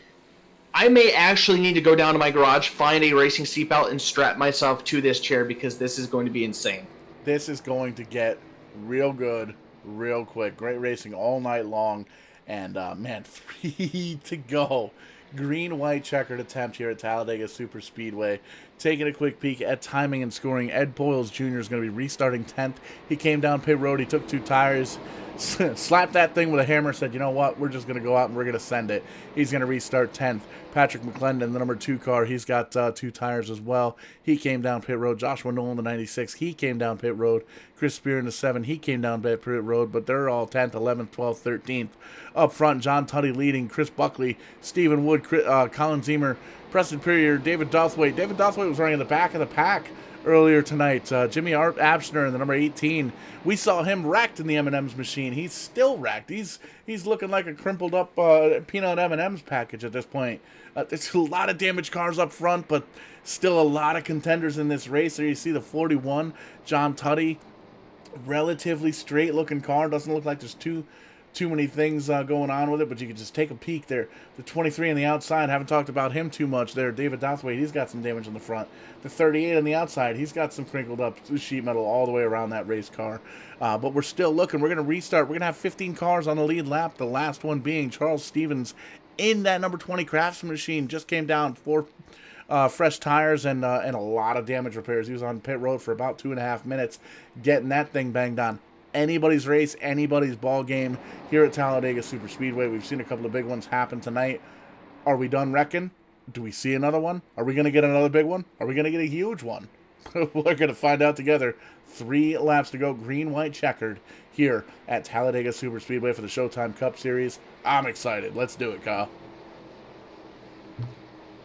I may actually need to go down to my garage, find a racing seatbelt, and strap myself to this chair because this is going to be insane. This is going to get real good, real quick. Great racing all night long. And, man, 3 to go. Green-white checkered attempt here at Talladega Super Speedway. Taking a quick peek at timing and scoring. Ed Boyles Jr. is going to be restarting 10th. He came down pit road. He took 2 tires. Slapped that thing with a hammer. Said, you know what? We're just going to go out and we're going to send it. He's going to restart 10th. Patrick McClendon, the number 2 car, he's got 2 tires as well. He came down pit road. Joshua Nolan, the 96, he came down pit road. Chris Spear in the 7, he came down pit road. But they're all 10th, 11th, 12th, 13th. Up front, John Tutty leading. Chris Buckley, Stephen Wood, Colin Zemer, Preston Purier, David Dothwaite. David Dothwaite was running in the back of the pack earlier tonight. Jimmy Abshner in the number 18. We saw him wrecked in the M&M's machine. He's still wrecked. He's looking like a crumpled up peanut M&M's package at this point. There's a lot of damaged cars up front, but still a lot of contenders in this race. There you see the 41, John Tutty. Relatively straight looking car. Doesn't look like there's too many things going on with it, but you can just take a peek there. The 23 on the outside, haven't talked about him too much there. David Dothwaite, he's got some damage on the front. The 38 on the outside, he's got some crinkled up sheet metal all the way around that race car. But we're still looking. We're going to restart. We're going to have 15 cars on the lead lap, the last one being Charles Stevens in that number 20 Craftsman machine. Just came down 4 fresh tires and a lot of damage repairs. He was on pit road for about 2.5 minutes getting that thing banged on. Anybody's race, anybody's ball game here at Talladega Super Speedway. We've seen a couple of big ones happen tonight. Are we done wrecking? Do we see another one? Are we going to get another big one? Are we going to get a huge one? We're going to find out together. 3 laps to go, green-white checkered here at Talladega Super Speedway for the Showtime Cup Series. I'm excited. Let's do it, Kyle.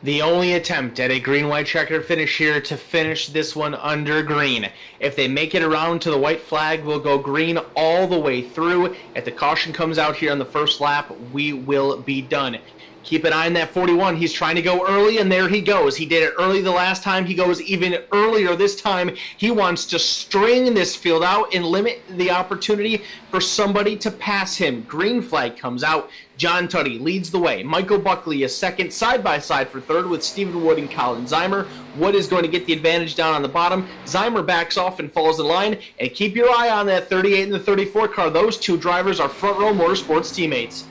The only attempt at a green-white checkered finish here to finish this one under green. If they make it around to the white flag, we'll go green all the way through. If the caution comes out here on the first lap, we will be done. Keep an eye on that 41. He's trying to go early, and there he goes. He did it early the last time. He goes even earlier this time. He wants to string this field out and limit the opportunity for somebody to pass him. Green flag comes out. John Tuddy leads the way. Michael Buckley is second, side by side for third with Stephen Wood and Colin Zeimer. Wood is going to get the advantage down on the bottom. Zeimer backs off and falls in line. And keep your eye on that 38 and the 34 car. Those two drivers are Front Row Motorsports teammates.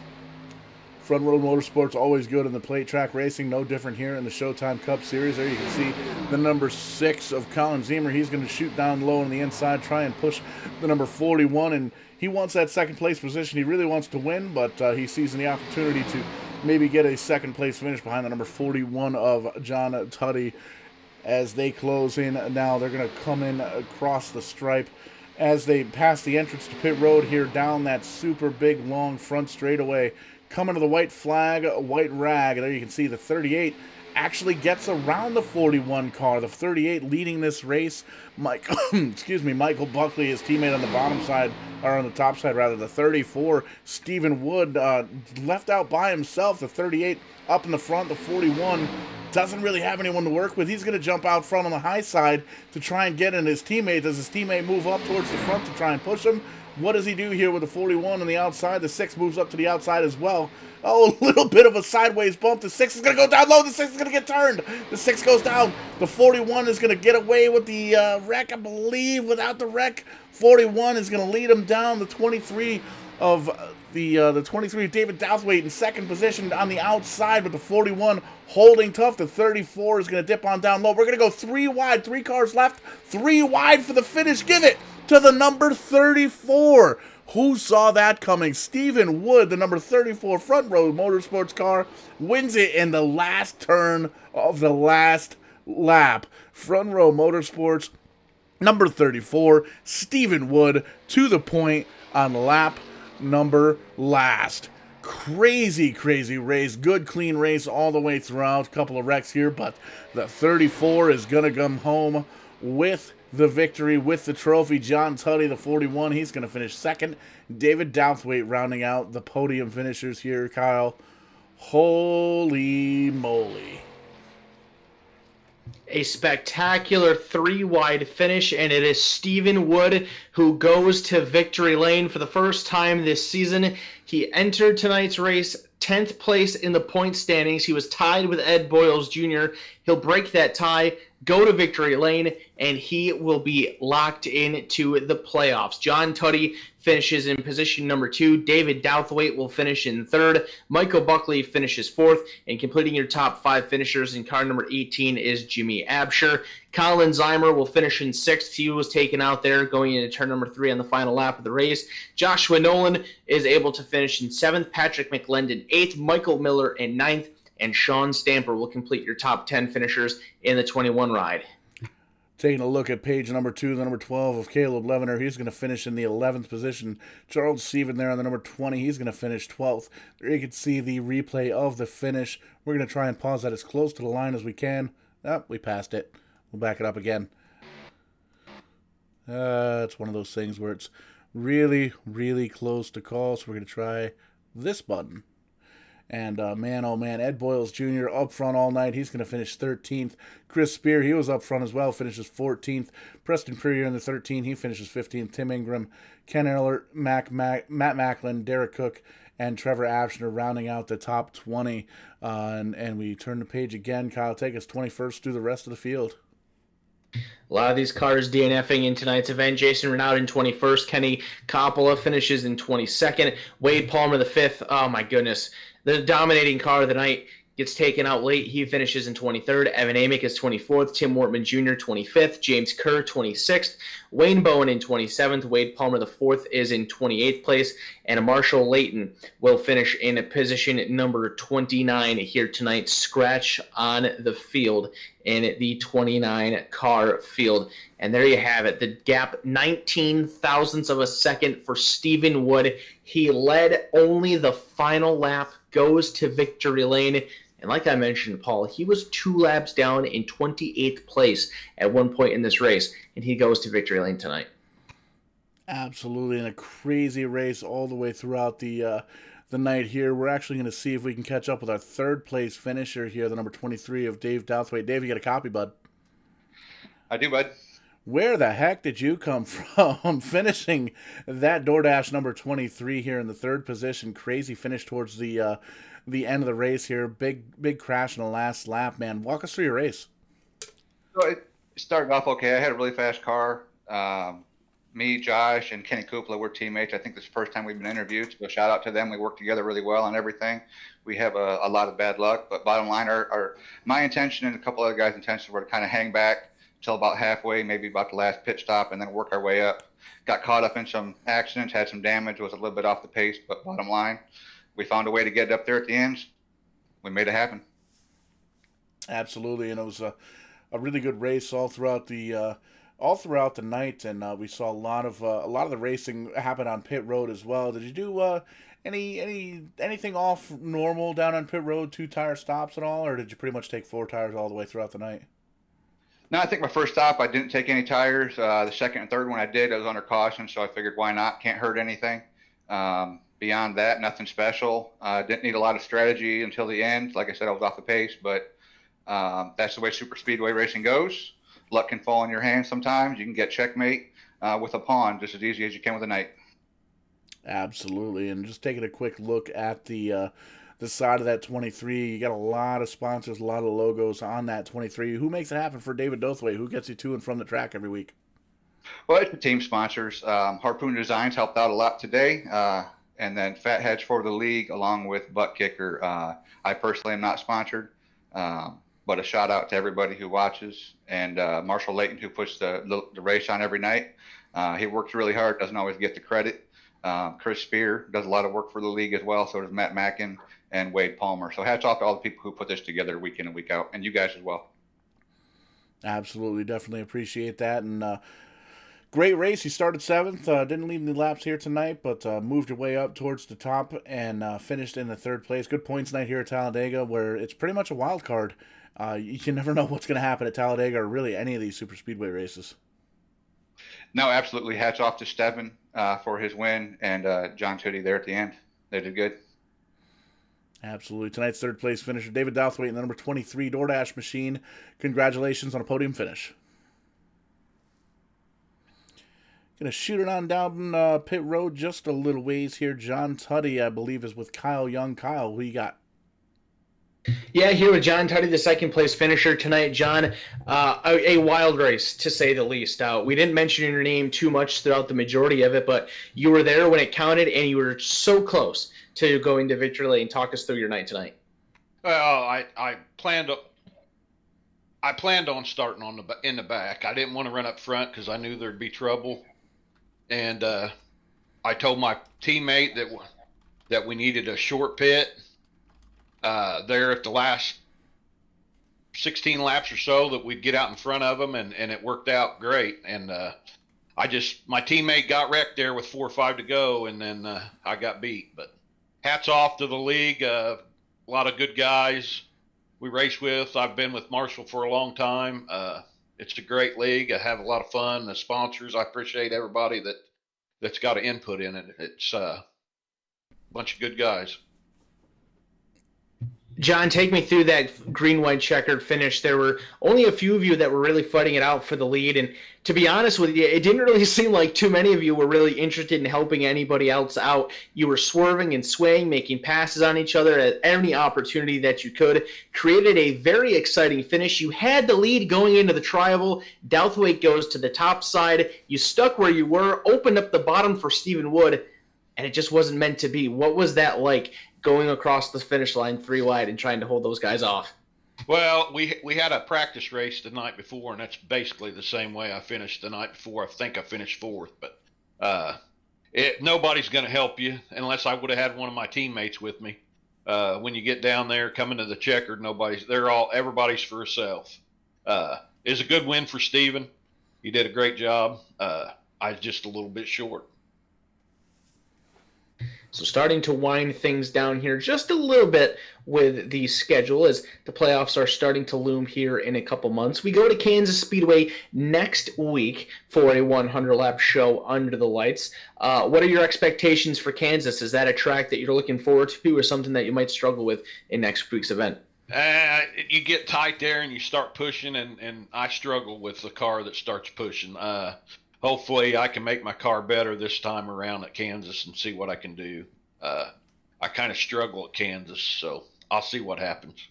Front Row Motorsports always good in the plate track racing. No different here in the Showtime Cup Series. There you can see the number 6 of Colin Zeimer. He's going to shoot down low on the inside, try and push the number 41, and he wants that second place position. He really wants to win, but he sees the opportunity to maybe get a second place finish behind the number 41 of John Tuddy. As they close in now, they're going to come in across the stripe as they pass the entrance to pit road here down that super big long front straightaway. Coming to the white flag, white rag. There you can see the 38 actually gets around the 41 car. The 38 leading this race. Michael Buckley, his teammate on the bottom side, or on the top side rather. The 34, Stephen Wood, left out by himself. The 38 up in the front. The 41 doesn't really have anyone to work with. He's going to jump out front on the high side to try and get in his teammate. Does his teammate move up towards the front to try and push him? What does he do here with the 41 on the outside? The 6 moves up to the outside as well. Oh, a little bit of a sideways bump. The 6 is going to go down low. The 6 is going to get turned. The 6 goes down. The 41 is going to get away with the wreck, I believe. Without the wreck, 41 is going to lead him down. The 23 of the 23 of David Douthwaite in second position on the outside, with the 41 holding tough. The 34 is going to dip on down low. We're going to go 3 wide. 3 cars left. 3 wide for the finish. Give it to the number 34. Who saw that coming? Stephen Wood, the number 34 Front Row Motorsports car, wins it in the last turn of the last lap. Front Row Motorsports, number 34, Stephen Wood, to the point on lap number last. Crazy, crazy race. Good, clean race all the way throughout. Couple of wrecks here, but the 34 is going to come home with the victory, with the trophy. John Tuddy, the 41, he's going to finish second. David Douthwaite rounding out the podium finishers here, Kyle. Holy moly. A spectacular 3-wide finish, and it is Stephen Wood who goes to victory lane for the first time this season. He entered tonight's race 10th place in the point standings. He was tied with Ed Boyles Jr. He'll break that tie, go to victory lane, and he will be locked into the playoffs. John Tuddy finishes in position number 2. David Douthwaite will finish in third. Michael Buckley finishes fourth. And completing your top 5 finishers in car number 18 is Jimmy Absher. Colin Zeimer will finish in 6th. He was taken out there going into turn number 3 on the final lap of the race. Joshua Nolan is able to finish in 7th. Patrick McLendon 8th. Michael Miller in 9th. And Sean Stamper will complete your top 10 finishers in the 21 ride. Taking a look at page number 2, the number 12 of Caleb Levener. He's going to finish in the 11th position. Charles Steven there on the number 20. He's going to finish 12th. There you can see the replay of the finish. We're going to try and pause that as close to the line as we can. Oh, we passed it. We'll back it up again. It's one of those things where it's really, really close to call. So we're going to try this button. And man, oh man, Ed Boyles Jr. up front all night. He's going to finish 13th. Chris Spear, he was up front as well, finishes 14th. Preston Perrier in the 13, he finishes 15th. Tim Ingram, Ken Ehrler, Matt Macklin, Derek Cook, and Trevor Abshner rounding out the top 20. And we turn the page again. Kyle, take us 21st through the rest of the field. A lot of these cars DNFing in tonight's event. Jason Renaud in 21st. Kenny Coppola finishes in 22nd. Wade Palmer the 5th. Oh, my goodness. The dominating car of the night gets taken out late. He finishes in 23rd. Evan Amick is 24th. Tim Wortman Jr. 25th. James Kerr 26th. Wayne Bowen in 27th. Wade Palmer the 4th is in 28th place. And Marshall Layton will finish in position number 29 here tonight. Scratch on the field in the 29 car field. And there you have it. The gap, 19 thousandths of a second for Stephen Wood. He led only the final lap, goes to victory lane. And like I mentioned, Paul, he was 2 laps down in 28th place at one point in this race, and he goes to victory lane tonight. Absolutely, in a crazy race all the way throughout the the night here. We're actually going to see if we can catch up with our third place finisher here, the number 23 of Dave Douthwaite. Dave, you got a copy, bud? I do, bud. Where the heck did you come from finishing that DoorDash number 23 here in the third position? Crazy finish towards the end of the race here. Big crash in the last lap, man. Walk us through your race. So it started off okay. I had a really fast car. Me, Josh, and Kenny Kupla were teammates. I think this is the first time we've been interviewed, so shout out to them. We work together really well on everything. We have a lot of bad luck, but bottom line, my intention and a couple other guys' intentions were to kind of hang back till about halfway, maybe about the last pit stop, and then work our way up. Got caught up in some accidents, had some damage, was a little bit off the pace, but bottom line, we found a way to get it up there at the end. We made it happen. Absolutely, and it was a really good race all throughout the night, and we saw a lot of the racing happen on pit road as well. Did you do anything off normal down on pit road, 2-tire stops at all, or did you pretty much take 4 tires all the way throughout the night? No, I think my first stop, I didn't take any tires. The second and third one I did, I was under caution, so I figured why not? Can't hurt anything. Beyond that, nothing special. Didn't need a lot of strategy until the end. Like I said, I was off the pace, but that's the way super speedway racing goes. Luck can fall in your hands sometimes. You can get checkmate with a pawn just as easy as you can with a knight. Absolutely, and just taking a quick look at the side of that 23, you got a lot of sponsors, a lot of logos on that 23. Who makes it happen for David Douthwaite? Who gets you to and from the track every week? Well, it's the team sponsors. Harpoon Designs helped out a lot today, and then Fat Hedge for the league, along with Butt Kicker. I personally am not sponsored, but a shout out to everybody who watches, and Marshall Layton, who puts the race on every night. He works really hard, doesn't always get the credit. Chris Spear does a lot of work for the league as well. So does Matt Mackin and Wade Palmer. So hats off to all the people who put this together week in and week out, and you guys as well. Absolutely, definitely appreciate that. And great race. You started 7th. Didn't lead any laps here tonight, but moved your way up towards the top and finished in the 3rd place. Good points night here at Talladega, where it's pretty much a wild card. You can never know what's going to happen at Talladega or really any of these super speedway races. No, absolutely. Hats off to Steven for his win, and John Tootie there at the end. They did good. Absolutely. Tonight's 3rd place finisher, David Douthwaite, in the number 23 DoorDash machine. Congratulations on a podium finish. Going to shoot it on down pit road just a little ways here. John Tuddy, I believe, is with Kyle Young. Kyle, who you got? Yeah, here with John Tuddy, the 2nd place finisher tonight. John, a wild race, to say the least. We didn't mention your name too much throughout the majority of it, but you were there when it counted, and you were so close to going to victory lane. Talk us through your night tonight. Well, I planned on starting in the back. I didn't want to run up front because I knew there'd be trouble, and I told my teammate that we needed a short pit. There at the last 16 laps or so, that we'd get out in front of them, and it worked out great. And my teammate got wrecked there with 4 or 5 to go, and then I got beat. But hats off to the league. A lot of good guys we race with. I've been with Marshall for a long time. It's a great league. I have a lot of fun. The sponsors, I appreciate everybody that's got an input in it. It's a bunch of good guys. John, take me through that green-white checkered finish. There were only a few of you that were really fighting it out for the lead, and to be honest with you, it didn't really seem like too many of you were really interested in helping anybody else out. You were swerving and swaying, making passes on each other at any opportunity that you could. Created a very exciting finish. You had the lead going into the tri-oval. Douthwaite goes to the top side. You stuck where you were, opened up the bottom for Stephen Wood, and it just wasn't meant to be. What was that like, going across the finish line 3 wide and trying to hold those guys off? Well, we had a practice race the night before, and that's basically the same way I finished the night before. I think I finished 4th, but nobody's going to help you unless I would have had one of my teammates with me. When you get down there coming to the checkered, everybody's for herself. It's a good win for Steven. He did a great job. I was just a little bit short. So starting to wind things down here just a little bit with the schedule as the playoffs are starting to loom here in a couple months. We go to Kansas Speedway next week for a 100-lap show under the lights. What are your expectations for Kansas? Is that a track that you're looking forward to or something that you might struggle with in next week's event? You get tight there and you start pushing, and I struggle with the car that starts pushing. Hopefully I can make my car better this time around at Kansas and see what I can do. I kind of struggle at Kansas, so I'll see what happens.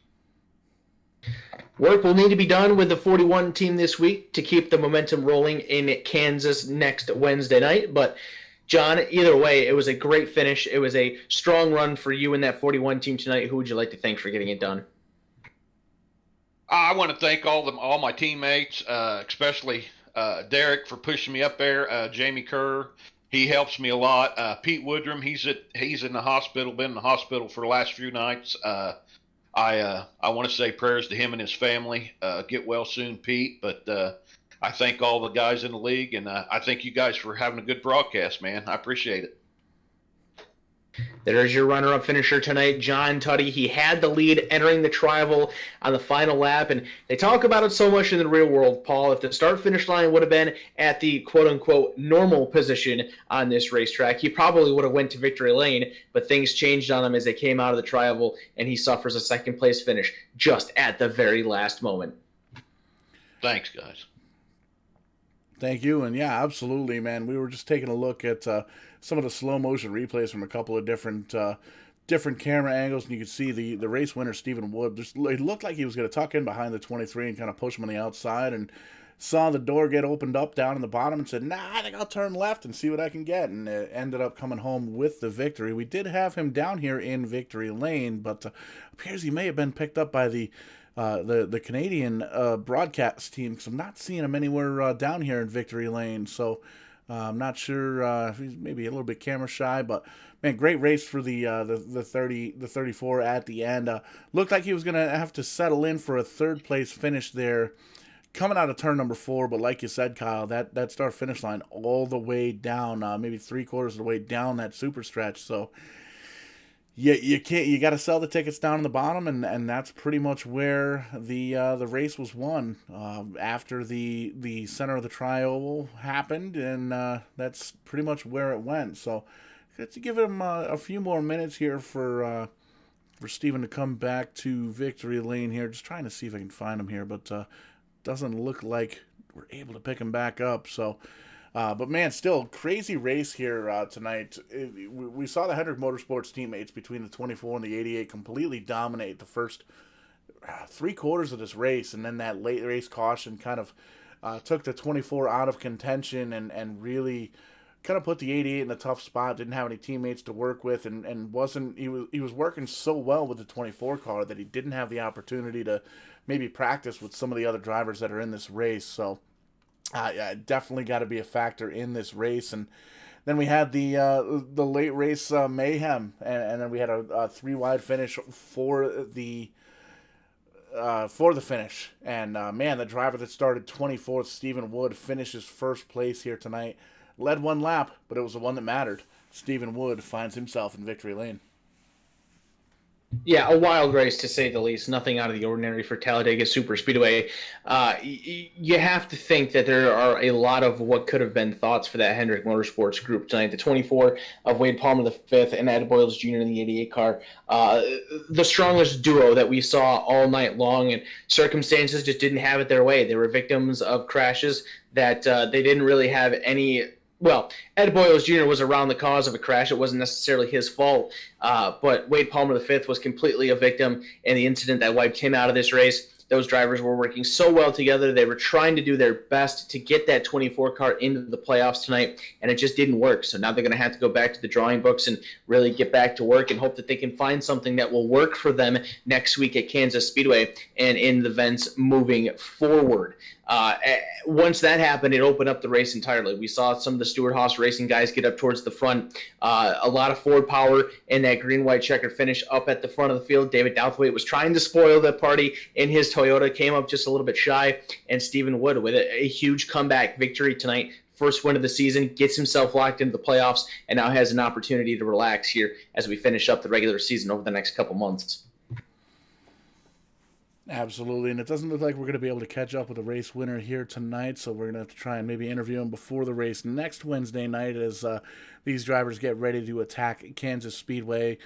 Work will need to be done with the 41 team this week to keep the momentum rolling in Kansas next Wednesday night. But, John, either way, it was a great finish. It was a strong run for you and that 41 team tonight. Who would you like to thank for getting it done? I want to thank all my teammates, especially Derek for pushing me up there. Jamie Kerr, he helps me a lot. Pete Woodrum, he's in the hospital, been in the hospital for the last few nights. I want to say prayers to him and his family. Get well soon, Pete. But I thank all the guys in the league, and I thank you guys for having a good broadcast, man. I appreciate it. There's your runner-up finisher tonight, John Tuddy. He had the lead entering the Tri-Oval on the final lap, and they talk about it so much in the real world, Paul. If the start-finish line would have been at the quote-unquote normal position on this racetrack, he probably would have went to victory lane, but things changed on him as they came out of the Tri-Oval, and he suffers a second-place finish just at the very last moment. Thanks, guys. Thank you, and yeah, absolutely, man. We were just taking a look at some of the slow motion replays from a couple of different camera angles, and you could see the race winner, Stephen Wood. It looked like he was going to tuck in behind the 23 and kind of push him on the outside, and saw the door get opened up down in the bottom and said, nah, I think I'll turn left and see what I can get, and ended up coming home with the victory. We did have him down here in victory lane, but appears he may have been picked up by the Canadian broadcast team, because I'm not seeing him anywhere down here in victory lane. So I'm not sure if he's maybe a little bit camera shy, but man, great race for the 34 at the end. Looked like he was gonna have to settle in for a third place finish there, coming out of turn number 4. But like you said, Kyle, that start finish line all the way down, maybe 3/4 of the way down that super stretch. So you can't. You got to sell the tickets down in the bottom, and that's pretty much where the race was won after the center of the Tri-Oval happened, and that's pretty much where it went. So let's give him a few more minutes here for Steven to come back to victory lane here. Just trying to see if I can find him here, but doesn't look like we're able to pick him back up. So. But man, still crazy race here tonight. We saw the Hendrick Motorsports teammates between the 24 and the 88 completely dominate the first 3/4 of this race, and then that late race caution kind of took the 24 out of contention and really kind of put the 88 in a tough spot. Didn't have any teammates to work with, and wasn't he was working so well with the 24 car that he didn't have the opportunity to maybe practice with some of the other drivers that are in this race. So. Definitely got to be a factor in this race. And then we had the late race mayhem, and then we had a 3-wide finish for the finish. And man, the driver that started 24th, Stephen Wood, finishes first place here tonight. Led one lap, but it was the one that mattered. Stephen Wood finds himself in victory lane. Yeah, a wild race to say the least. Nothing out of the ordinary for Talladega Super Speedway. You have to think that there are a lot of what could have been thoughts for that Hendrick Motorsports group tonight. The 24 of Wade Palmer V and Ed Boyles Jr. in the 88 car. The strongest duo that we saw all night long, and circumstances just didn't have it their way. They were victims of crashes that they didn't really have any. Well, Ed Boyles Jr. was around the cause of a crash. It wasn't necessarily his fault, but Wade Palmer V was completely a victim in the incident that wiped him out of this race. Those drivers were working so well together. They were trying to do their best to get that 24 car into the playoffs tonight, and it just didn't work. So now they're going to have to go back to the drawing books and really get back to work and hope that they can find something that will work for them next week at Kansas Speedway and in the events moving forward. Once that happened, it opened up the race entirely. We saw some of the Stewart-Haas Racing guys get up towards the front. A lot of Ford power in that green-white checkered finish up at the front of the field. David Douthwaite was trying to spoil the party in his Toyota, came up just a little bit shy, and Stephen Wood with a huge comeback victory tonight, first win of the season, gets himself locked into the playoffs, and now has an opportunity to relax here as we finish up the regular season over the next couple months. Absolutely, and it doesn't look like we're going to be able to catch up with the race winner here tonight, so we're going to have to try and maybe interview him before the race next Wednesday night as these drivers get ready to attack Kansas Speedway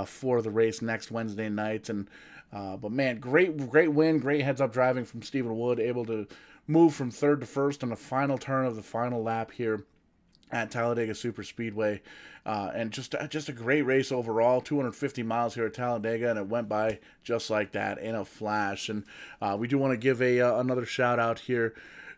for the race next Wednesday night. And but man, great win, great heads-up driving from Stephen Wood, able to move from third to first on the final turn of the final lap here at Talladega Super Speedway. And just a great race overall, 250 miles here at Talladega, and it went by just like that in a flash. And we do want to give another shout out here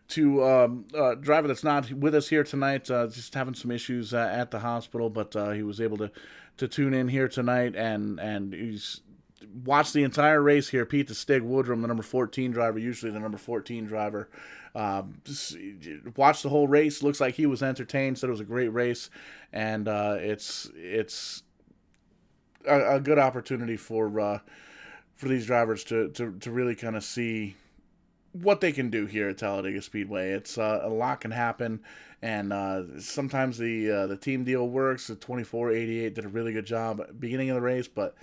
to a driver that's not with us here tonight, just having some issues at the hospital, but he was able to tune in here tonight, and he's watched the entire race here. Pete the Stig Woodrum, the number 14 driver, usually the number 14 driver, watched the whole race. Looks like he was entertained, said it was a great race, and it's a good opportunity for these drivers to really kind of see what they can do here at Talladega Speedway. It's a lot can happen, and sometimes the team deal works. The 2488 did a really good job at the beginning of the race, but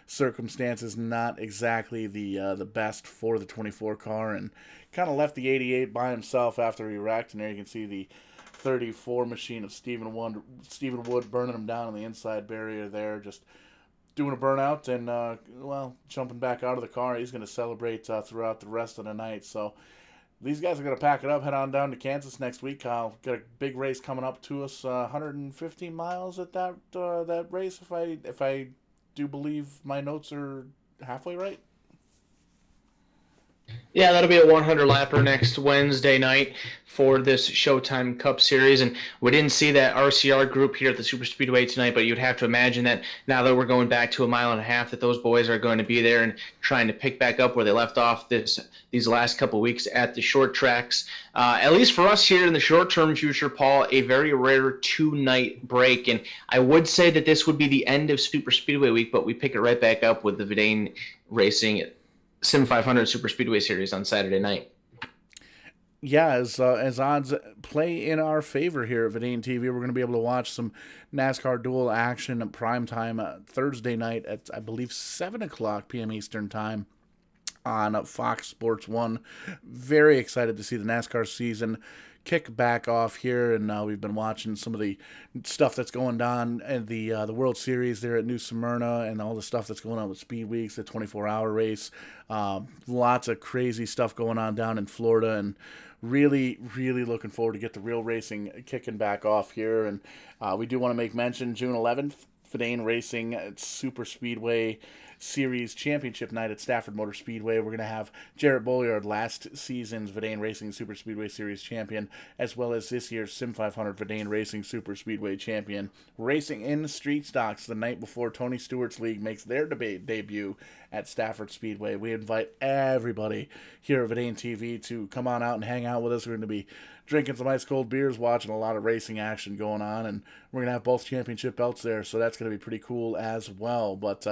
circumstances not exactly the best for the 24 car, and kind of left the 88 by himself after he wrecked. And there you can see the 34 machine of Stephen Wood burning him down on the inside barrier there, just doing a burnout and jumping back out of the car. He's going to celebrate throughout the rest of the night. So these guys are going to pack it up, head on down to Kansas next week. Kyle, got a big race coming up to us, 115 miles at that race, if I do believe my notes are halfway right. Yeah, that'll be a 100-lapper next Wednesday night for this Showtime Cup Series. And we didn't see that RCR group here at the Super Speedway tonight, but you'd have to imagine that now that we're going back to a mile and a half, that those boys are going to be there and trying to pick back up where they left off these last couple weeks at the short tracks. At least for us here in the short-term future, Paul, a very rare 2-night break. And I would say that this would be the end of Super Speedway week, but we pick it right back up with the Verdane Racing Sim 500 Super Speedway Series on Saturday night. Yeah, as odds play in our favor here at Verdane TV, we're going to be able to watch some NASCAR dual action at prime time Thursday night at, I believe, 7 o'clock p.m. Eastern time on Fox Sports 1. Very excited to see the NASCAR season kick back off here, and we've been watching some of the stuff that's going on in the World Series there at New Smyrna, and all the stuff that's going on with Speed Weeks, the 24-hour race. Lots of crazy stuff going on down in Florida, and really looking forward to get the real racing kicking back off here. And we do want to make mention, June 11th, Verdane Racing Super Speedway Series Championship night at Stafford Motor Speedway. We're going to have Jarrett Bolliard, last season's Verdane Racing Super Speedway Series champion, as well as this year's Sim 500 Verdane Racing Super Speedway champion, racing in street stocks the night before Tony Stewart's League makes their debut at Stafford Speedway. We invite everybody here at Verdane TV to come on out and hang out with us. We're going to be drinking some ice cold beers, watching a lot of racing action going on, and we're going to have both championship belts there, so that's going to be pretty cool as well. But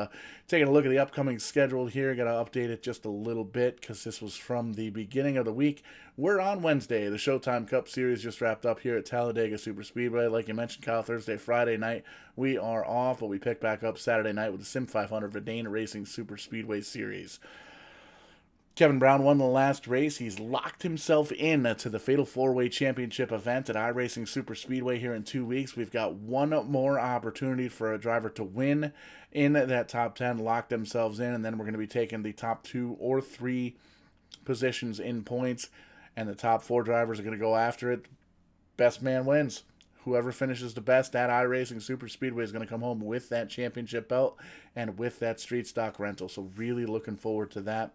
taking a look at the upcoming schedule here, got to update it just a little bit because this was from the beginning of the week. We're on Wednesday. The Showtime Cup Series just wrapped up here at Talladega Super Speedway. Like you mentioned, Kyle, Thursday, Friday night, we are off, but we pick back up Saturday night with the Sim 500 Verdane Racing Super Speedway Series. Kevin Brown won the last race. He's locked himself in to the Fatal 4-Way Championship event at iRacing Super Speedway here in 2 weeks. We've got one more opportunity for a driver to win in that top 10, lock themselves in, and then we're going to be taking the top 2 or 3 positions in points, and the top 4 drivers are going to go after it. Best man wins. Whoever finishes the best at iRacing Super Speedway is going to come home with that championship belt and with that street stock rental, so really looking forward to that.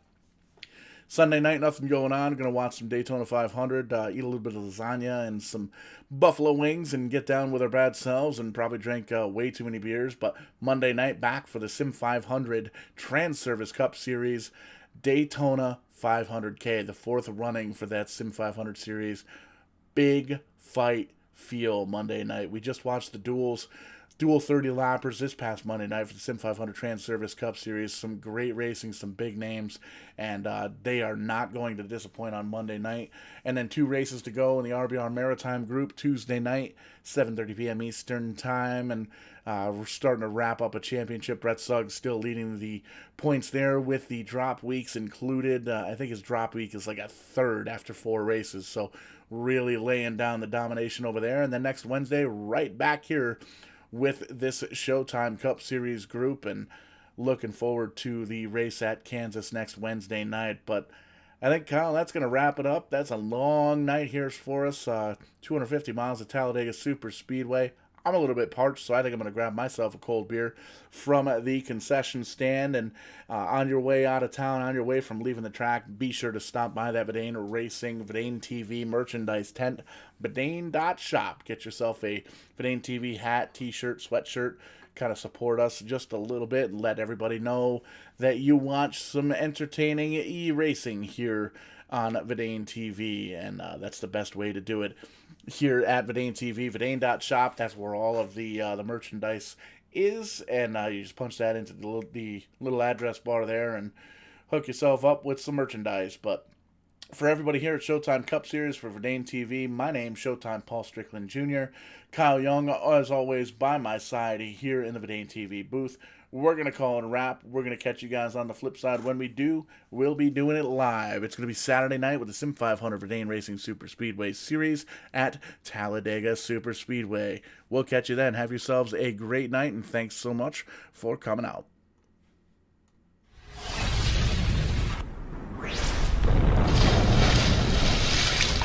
Sunday night, nothing going on. Going to watch some Daytona 500, eat a little bit of lasagna and some buffalo wings and get down with our bad selves and probably drink way too many beers. But Monday night, back for the Sim 500 Trans Service Cup Series, Daytona 500K, the 4th running for that Sim 500 series. Big fight feel Monday night. We just watched the duels. dual 30 lappers this past Monday night for the Sim 500 Trans Service Cup Series. Some great racing, some big names, and they are not going to disappoint on Monday night. And then 2 races to go in the RBR Maritime Group Tuesday night, 7:30 p.m. Eastern Time, and we're starting to wrap up a championship. Brett Suggs still leading the points there with the drop weeks included. I think his drop week is like a third after 4 races, so really laying down the domination over there. And then next Wednesday, right back here with this Showtime Cup Series group, and looking forward to the race at Kansas next Wednesday night. But I think, Kyle, that's going to wrap it up. That's a long night here for us. 250 miles of Talladega Super Speedway. I'm a little bit parched, so I think I'm going to grab myself a cold beer from the concession stand. And on your way out of town, on your way from leaving the track, be sure to stop by that Verdane Racing, Verdane TV merchandise tent, Verdane.shop. Get yourself a Verdane TV hat, t-shirt, sweatshirt. Kind of support us just a little bit and let everybody know that you watch some entertaining e-racing here on Verdane TV, and that's the best way to do it here at Verdane TV. Verdane.shop, that's where all of the merchandise is, and you just punch that into the little address bar there and hook yourself up with some merchandise. But for everybody here at Showtime Cup Series for Verdane TV, my name's Showtime Paul Strickland Jr. Kyle Young, as always, by my side here in the Verdane TV booth. We're going to call it a wrap. We're going to catch you guys on the flip side. When we do, we'll be doing it live. It's going to be Saturday night with the Sim 500 Verdane Racing Super Speedway Series at Talladega Super Speedway. We'll catch you then. Have yourselves a great night, and thanks so much for coming out.